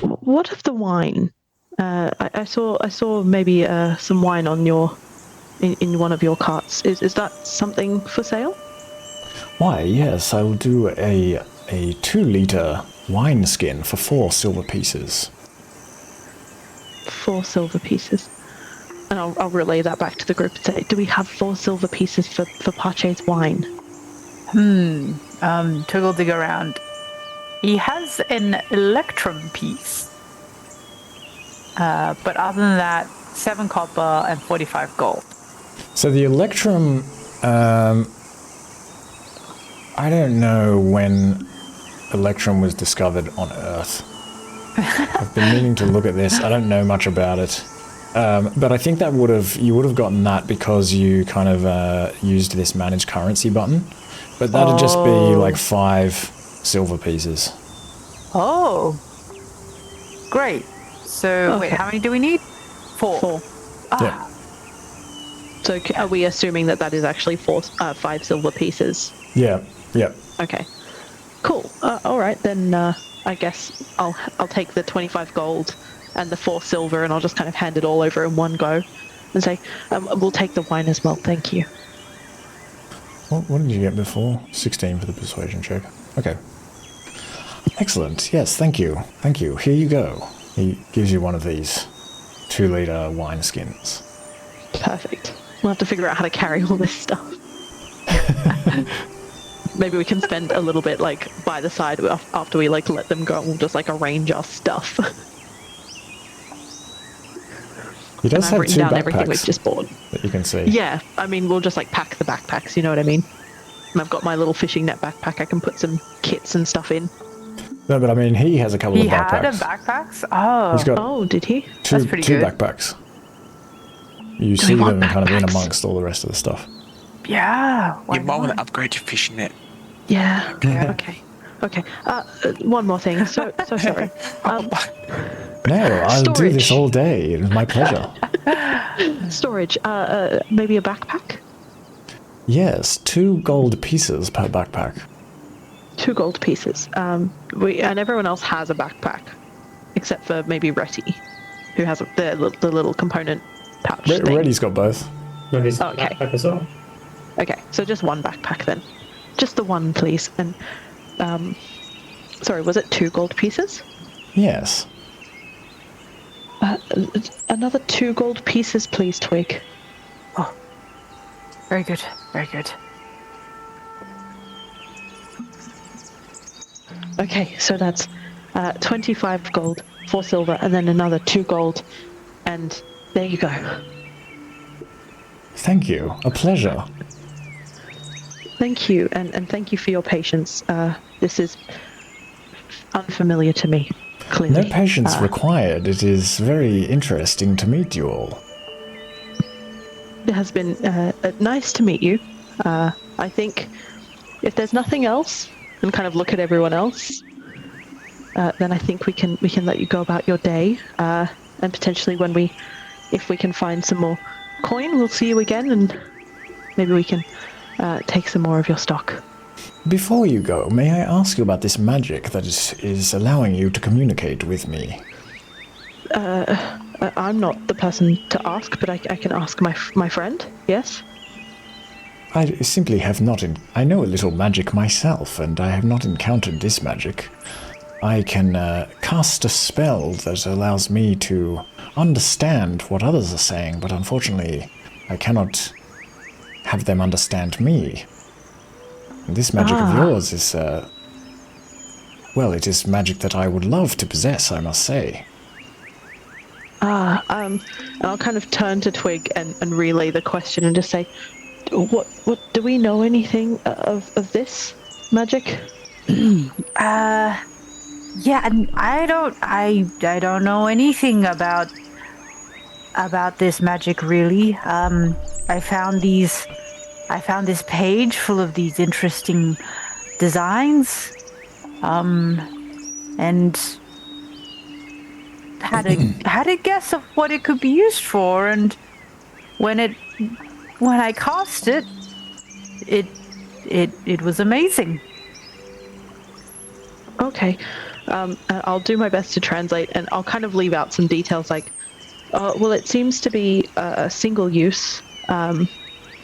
What of the wine? I saw maybe some wine on in one of your carts. Is that something for sale? Why, yes, I will do a 2-liter wine skin for 4 silver pieces. 4 silver pieces. And I'll relay that back to the group and say, do we have 4 silver pieces for Pache's wine? Toggle dig around. He has an electrum piece. But other than that, 7 copper and 45 gold. So the electrum, I don't know when electrum was discovered on Earth. I've been meaning to look at this. I don't know much about it. But I think that you would have gotten that because you kind of used this manage currency button. But that'd just be like 5 silver pieces. Oh, great. So wait, how many do we need? 4. Yeah. So are we assuming that is actually 5 silver pieces? Yeah. Yeah. Okay. Cool. All right, then I guess I'll take the 25 gold and the 4 silver, and I'll just kind of hand it all over in one go and say, we'll take the wine as well, thank you. What did you get before? 16 for the persuasion check. Okay. Excellent. Yes, thank you. Thank you. Here you go. He gives you one of these 2-liter wine skins. Perfect. We'll have to figure out how to carry all this stuff. Maybe we can spend a little bit like by the side after we like let them go, and we'll just like arrange our stuff. He does have 2 down everything we've backpacks just bought. that you can see. Yeah, I mean we'll just like pack the backpacks, you know what I mean? And I've got my little fishing net backpack I can put some kits and stuff in. No, but I mean, he has a couple of backpacks. He had a backpacks? Oh. He's got did he? That's pretty two good. backpacks. You see them kind of in amongst all the rest of the stuff. Yeah. You might want to upgrade your fishing net. Yeah. Okay. One more thing. So sorry. No, I'll do this all day. It's my pleasure. Storage. Maybe a backpack? Yes, 2 gold pieces per backpack. 2 gold pieces. And everyone else has a backpack, except for maybe Retty, who has the little component pouch thing. Reddy's got both. Reddy's Okay. backpack as well. Okay, so just one backpack then. Just the one, please. And sorry, was it 2 gold pieces? Yes. Another 2 gold pieces, please, Twig. Oh, very good. Very good. Okay, so that's 25 gold, 4 silver, and then another 2 gold. And there you go. Thank you. A pleasure. Thank you, and thank you for your patience. This is unfamiliar to me, clearly. No patience required. It is very interesting to meet you all. It has been nice to meet you. I think if there's nothing else, and kind of look at everyone else, then I think we can let you go about your day. And potentially if we can find some more coin, we'll see you again, and maybe we can take some more of your stock. Before you go, may I ask you about this magic that is allowing you to communicate with me? I'm not the person to ask, but I can ask my friend, yes? I simply have not... I know a little magic myself, and I have not encountered this magic. I can cast a spell that allows me to understand what others are saying, but unfortunately I cannot have them understand me. And this magic of yours is... well, it is magic that I would love to possess, I must say. And I'll kind of turn to Twig and relay the question and just say, what do we know anything of this magic? Yeah, and I don't know anything about this magic really. I found this page full of these interesting designs, and had a guess of what it could be used for, and when I cast it, it was amazing. Okay, I'll do my best to translate, and I'll kind of leave out some details like, well, it seems to be a single use.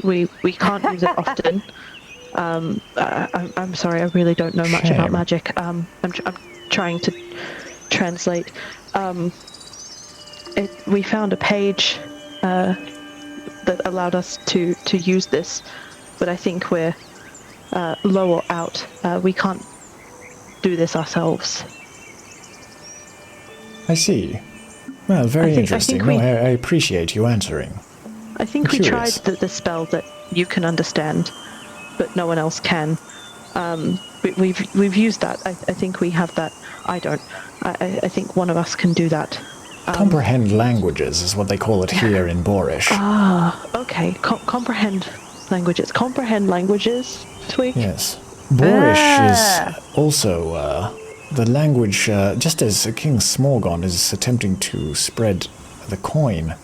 We can't use it often. I'm sorry, I really don't know much about magic. I'm trying to translate. We found a page that allowed us to use this, but I think we're low or out. We can't do this ourselves. I see. Well, very interesting. I appreciate you answering. I think we tried the spell that you can understand, but no one else can. We've used that. I think we have that. I don't. I think one of us can do that. Comprehend languages is what they call it here in Boorish. Okay. Comprehend languages. Comprehend languages, Twig? Yes. Boorish is also the language, just as King Smorgon is attempting to spread the coin,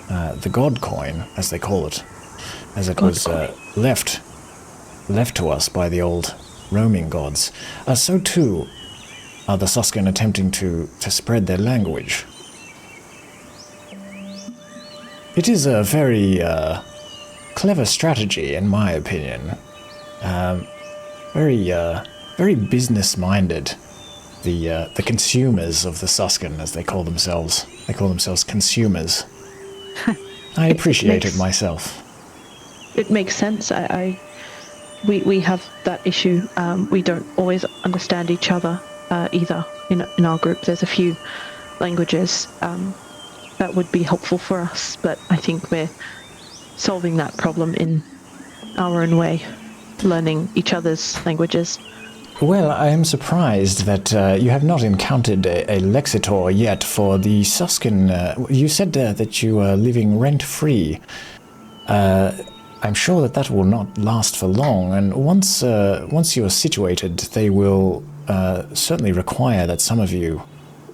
the god coin, as they call it, as it was left to us by the old roaming gods. So too are the Suscan attempting to spread their language. It is a very clever strategy, in my opinion. Very business-minded. The consumers of the Suscan, as they call themselves. They call themselves consumers. I appreciate it myself. It makes sense. We have that issue. We don't always understand each other either in our group. There's a few languages that would be helpful for us, but I think we're solving that problem in our own way, learning each other's languages. Well, I am surprised that you have not encountered a Lexitor yet for the Suscan. You said that you are living rent-free. I'm sure that will not last for long, and once you are situated, they will certainly require that some of you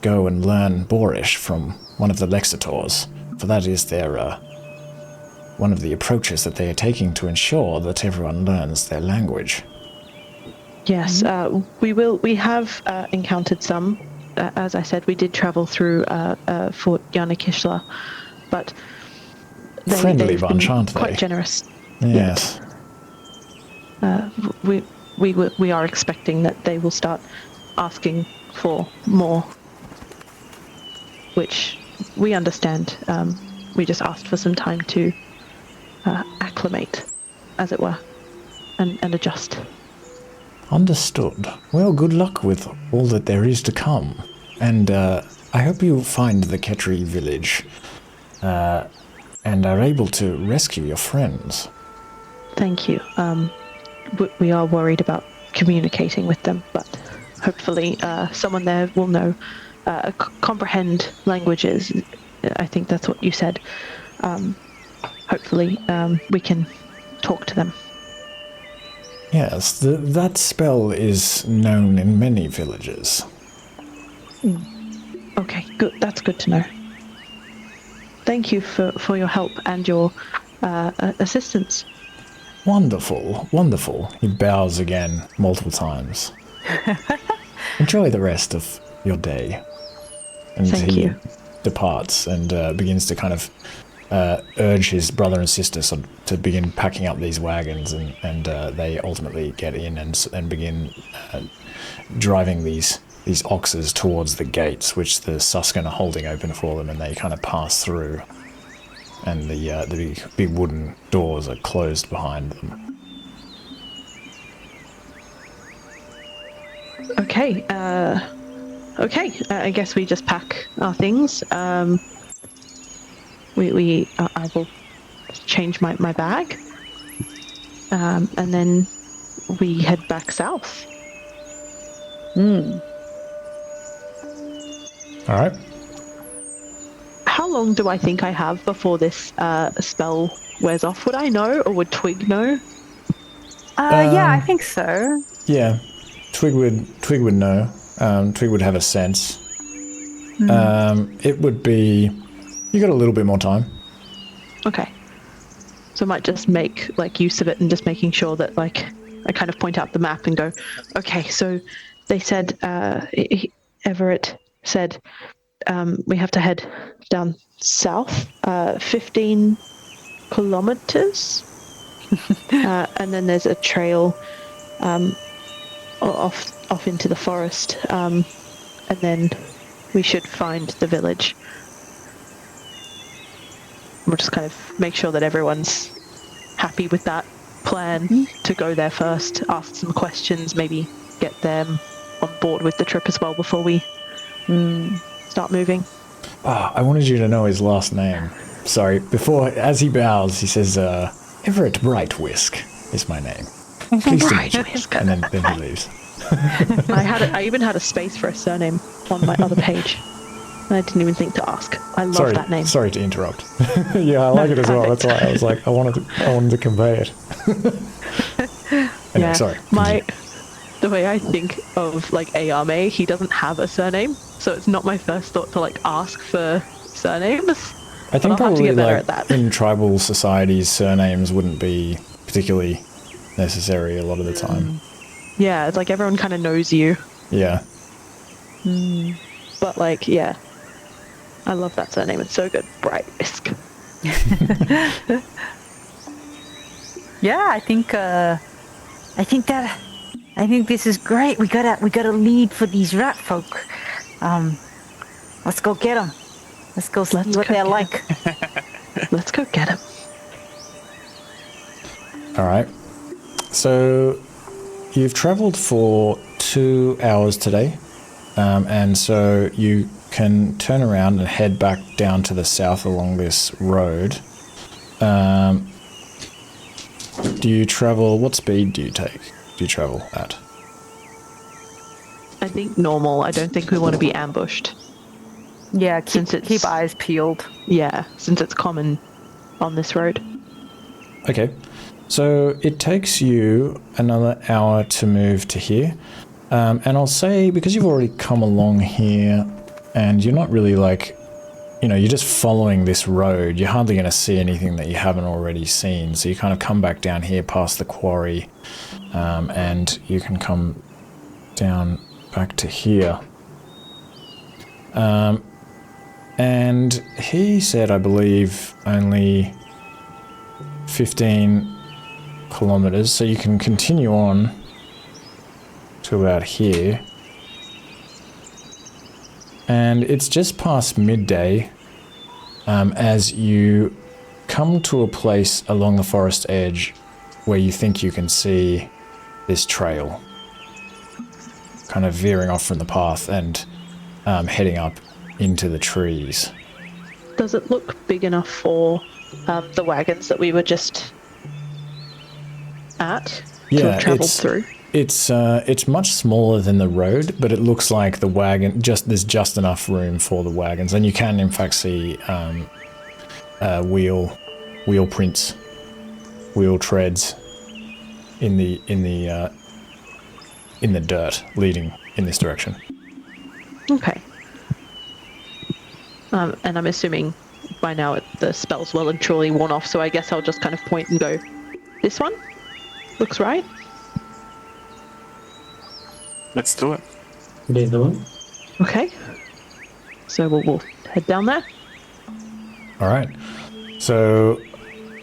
go and learn Boorish from one of the Lexitors, for that is their one of the approaches that they are taking to ensure that everyone learns their language. Yes, we have encountered some. As I said, we did travel through Fort Yanakishla, but friendly bunch, aren't they? Quite generous. Yes. We are expecting that they will start asking for more, which we understand. We just asked for some time to acclimate, as it were, and adjust. Understood. Well, good luck with all that there is to come. And I hope you find the Ketri village and are able to rescue your friends. Thank you. We are worried about communicating with them, but hopefully someone there will know. Comprehend languages. I think that's what you said. Hopefully we can talk to them. Yes, that spell is known in many villages. Okay, good. That's good to know. Thank you for your help and your assistance. Wonderful, wonderful. He bows again multiple times. Enjoy the rest of your day. And Thank you. Departs and begins to kind of urge his brother and sister to begin packing up these wagons, and they ultimately get in and begin driving these oxes towards the gates, which the Suscan are holding open for them, and they kind of pass through, and the big wooden doors are closed behind them. Okay, I guess we just pack our things. I will change my bag, and then we head back south. All right. How long do I think I have before this spell wears off? Would I know, or would Twig know? Yeah, I think so. Yeah, Twig would know. Twig would have a sense. It would be... You got a little bit more time. Okay. So I might just make like use of it and just making sure that like I kind of point out the map and go, okay, so they said, Everett said, we have to head down south, 15 kilometers. And then there's a trail off into the forest, and then we should find the village. We'll just kind of make sure that everyone's happy with that plan to go there first, ask some questions, maybe get them on board with the trip as well before we start moving. I wanted you to know his last name. Sorry, before, as he bows, he says, Everett Brightwhisk is my name. Pleased to meet you. And then he leaves. I even had a space for a surname on my other page. And I didn't even think to ask. I love that name. Sorry to interrupt. Yeah, I like it as well. That's why I was like, I wanted to convey it. Anyway, sorry. The way I think of like Yao Mei, he doesn't have a surname, so it's not my first thought to like ask for surnames. I think probably like that. In tribal societies, surnames wouldn't be particularly necessary a lot of the time. Yeah, it's like everyone kind of knows you. Yeah. But like, yeah, I love that surname. It's so good, Brightwhisk. Yeah, I think this is great. We got a lead for these rat folk. Let's go get them. Let's go see what they're like. Let's go get them. All right. So you've traveled for 2 hours today, and so you can turn around and head back down to the south along this road. Do you travel? What speed do you travel at? I think normal. I don't think we want to be ambushed. Yeah, keep eyes peeled. Yeah, since it's common on this road. Okay. So it takes you another hour to move to here. And I'll say, because you've already come along here and you're not really like, you're just following this road, you're hardly going to see anything that you haven't already seen. So you kind of come back down here past the quarry, and you can come down back to here. And he said, I believe, only 15 kilometers, so you can continue on to about here. And it's just past midday as you come to a place along the forest edge where you think you can see this trail kind of veering off from the path and heading up into the trees. Does it look big enough for the wagons that we were just at to have traveled through? It's much smaller than the road, but it looks like the wagon there's just enough room for the wagons, and you can in fact see wheel prints, wheel treads in the dirt leading in this direction. Okay. And I'm assuming by now the spell's well and truly worn off, so I guess I'll just kind of point and go, this one? Looks right. Let's do it. It is the one. Okay. So we'll head down there. All right. So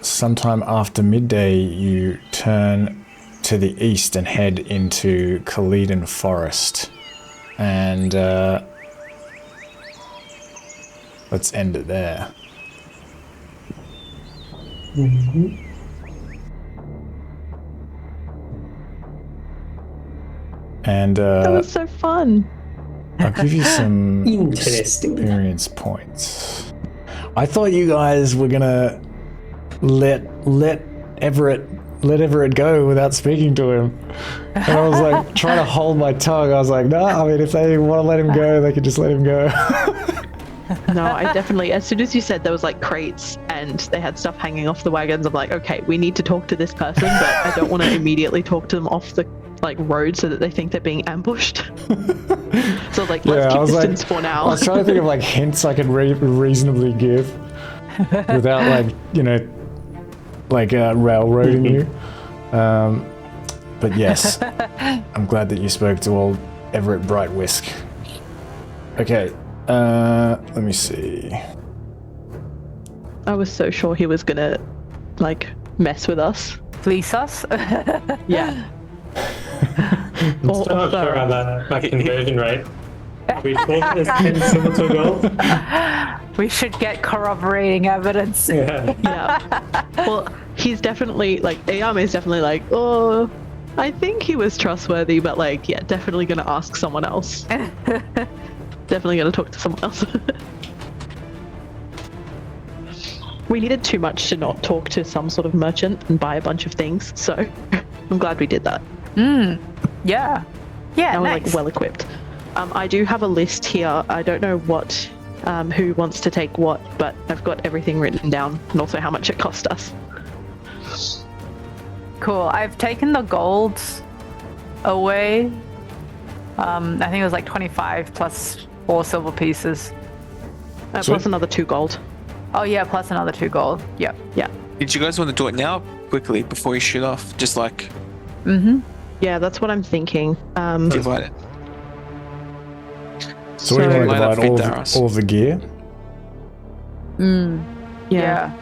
sometime after midday, you turn to the east and head into Calydon Forest. And let's end it there. Mm-hmm. And That was so fun. I'll give you some Interesting. experience points. I thought you guys were gonna let Everett go without speaking to him. And I was like trying to hold my tongue. I was like, no, I mean, if they want to let him go, they can just let him go. No, I definitely, as soon as you said there was like crates and they had stuff hanging off the wagons, I'm like, okay, we need to talk to this person, but I don't want to immediately talk to them off the like road so that they think they're being ambushed. So like, Yeah, let's I keep was distance like- for I now. was trying to think of like hints I could reasonably give without like, you know, like railroading you. But yes, I'm glad that you spoke to old Everett Brightwhisk. Okay, let me see. I was so sure he was gonna like mess with us. Fleece us? Yeah. I'm still not sure on that conversion rate. Are we talking as 10 silver to gold? We should get corroborating evidence. Yeah. Yeah. Well, he's definitely like, Yao Mei is definitely like, oh, I think he was trustworthy, but like, yeah, definitely gonna ask someone else. Definitely gonna talk to someone else. We needed too much to not talk to some sort of merchant and buy a bunch of things, so I'm glad we did that. Yeah. Yeah, Now we're nice. like well equipped. I do have a list here. I don't know what, who wants to take what, but I've got everything written down and also how much it cost us. Cool. I've taken the gold away. I think it was like 25 plus 4 silver pieces. Plus another 2 gold. Oh yeah, plus another 2 gold. Yep. Yeah. Did you guys want to do it now, quickly, before you shoot off? Just like Yeah, that's what I'm thinking. divide it. So what do you want to Line up divide Vindaris. all of the gear? Yeah.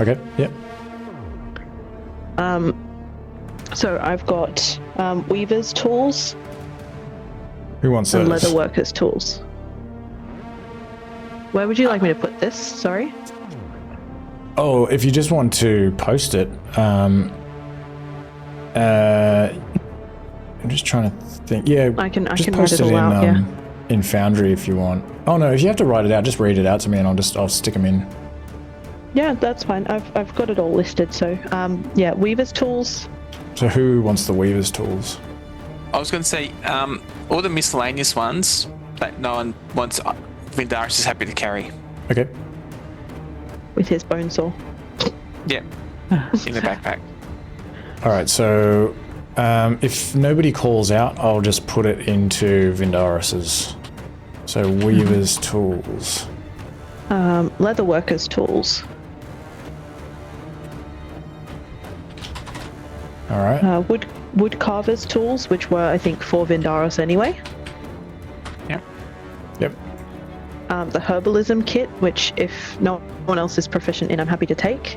Okay, yep. So I've got weaver's tools Who wants and those? leather worker's tools. Where would you like me to put this? Sorry. Oh, if you just want to post it, I'm just trying to think. Yeah, I can just write post it it all in out, yeah. in Foundry if you want. Oh no, if you have to write it out, just read it out to me, and I'll stick them in. Yeah, that's fine. I've got it all listed. So yeah, weaver's tools. So who wants the weaver's tools? I was going to say, all the miscellaneous ones that no one wants, Vindaris is happy to carry. Okay. With his bone saw. Yeah, in the backpack. All right. So if nobody calls out, I'll just put it into Vindaris's. So weaver's tools. Leather worker's tools. All right. Wood carver's tools, which were I think for Vindaris anyway. Yeah. Yep. The herbalism kit, which if no one else is proficient in, I'm happy to take.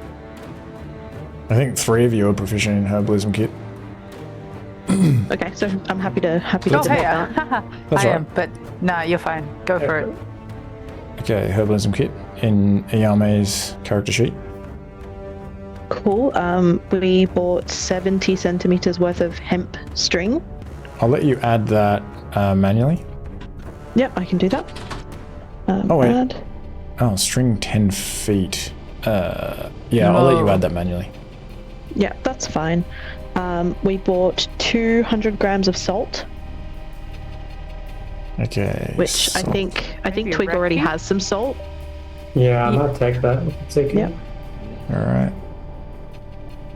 I think 3 of you are proficient in herbalism kit. Okay, so I'm happy to Oh, take hey, that. That's I right. am, but nah, you're fine. Go for it. Okay, herbalism kit in Yao Mei's character sheet. Cool. We bought 70 centimeters worth of hemp string. I'll let you add that manually. Yep, I can do that. Oh, wait. Add. Oh, string 10 feet. Yeah, I'll let you Whoa. add that manually. Yeah, that's fine. We bought 200 grams of salt, Okay. which salt. I think Maybe a Twig already refuge? has some salt. Yeah, I might take that. It's okay. Yep. All right.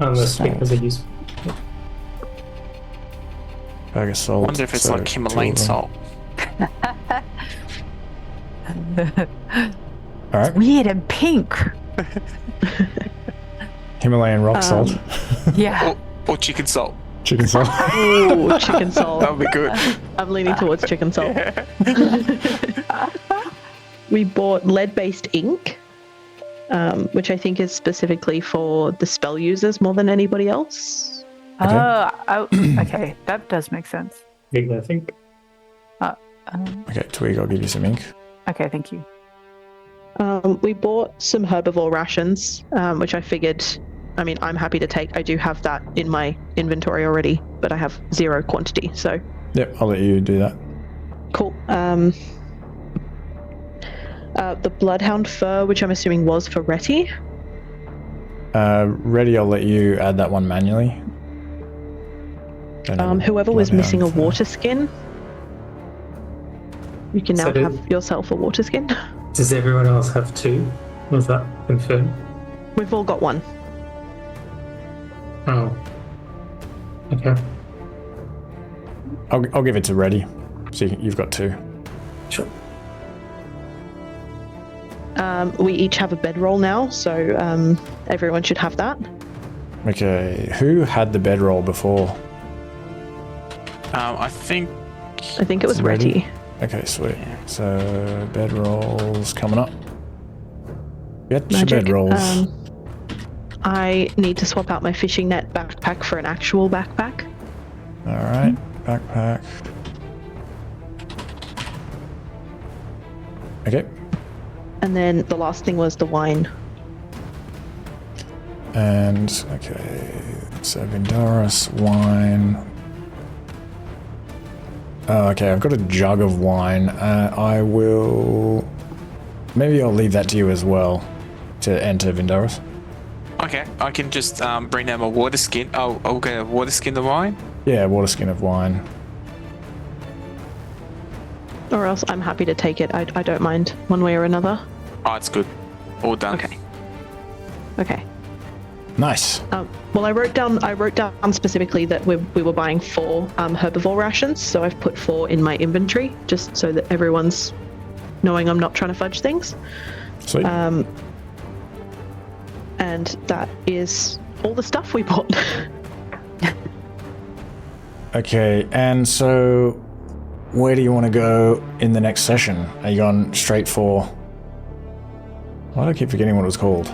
Unless Salt. because of use. Bag of I salt. wonder if it's so like 2 Himalayan of them. salt. All right. Weird and pink. Himalayan rock salt. Yeah. Or chicken salt. Chicken salt. Ooh, chicken That salt. would be good. I'm leaning towards chicken salt. We bought lead-based ink, which I think is specifically for the spell users more than anybody else. Okay, that does make sense. I think. Okay, Twig, I'll give you some ink. Okay, thank you. We bought some herbivore rations, which I figured, I mean, I'm happy to take. I do have that in my inventory already, but I have 0 quantity, so Yep, I'll let you do that. cool. The bloodhound fur, which I'm assuming was for Reti. Ready, I'll let you add that one manually. Whoever was missing a Bloodhound fur. water skin, you can now So have yourself a water skin. Does everyone else have 2? Was that confirmed? We've all got one. Oh. Okay. I'll give it to Reddy. So you've got 2. Sure. We each have a bedroll now, so everyone should have that. Okay, who had the bedroll before? I think it was Ready? Retty. Okay, sweet. So bedrolls coming up. Get your Magic. bedrolls. I need to swap out my fishing net backpack for an actual backpack. All right, backpack. Okay. And then the last thing was the wine. And okay, so Vindaris, wine. Oh, okay, I've got a jug of wine. I will. Maybe I'll leave that to you as well to enter Vindaris. okay. I can just bring them a water skin. Oh, okay, a water skin of wine. Yeah, water skin of wine. Or else I'm happy to take it. I don't mind one way or another. Oh, it's good. All done. Okay. Nice. Well, I wrote down specifically that we were buying 4 herbivore rations, so I've put 4 in my inventory just so that everyone's knowing I'm not trying to fudge things. Sweet. And that is all the stuff we bought. Okay, and so where do you want to go in the next session? Are you going straight for... Why do I keep forgetting what it was called?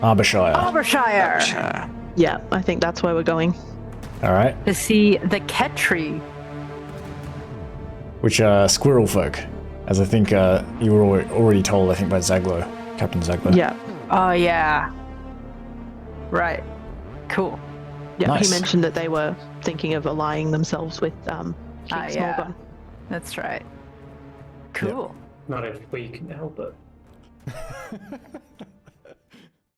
Arborshire. Arborshire! Yeah, I think that's where we're going. All right. To see the Ketri. Which are squirrel folk, as I think you were already told, I think, by Zaglo, Captain Zaglo. Yeah. Oh, yeah. Right. Cool. Yeah, Nice. he mentioned that they were thinking of allying themselves with King yeah. Smorgon. That's right. Cool. Not if we can help it.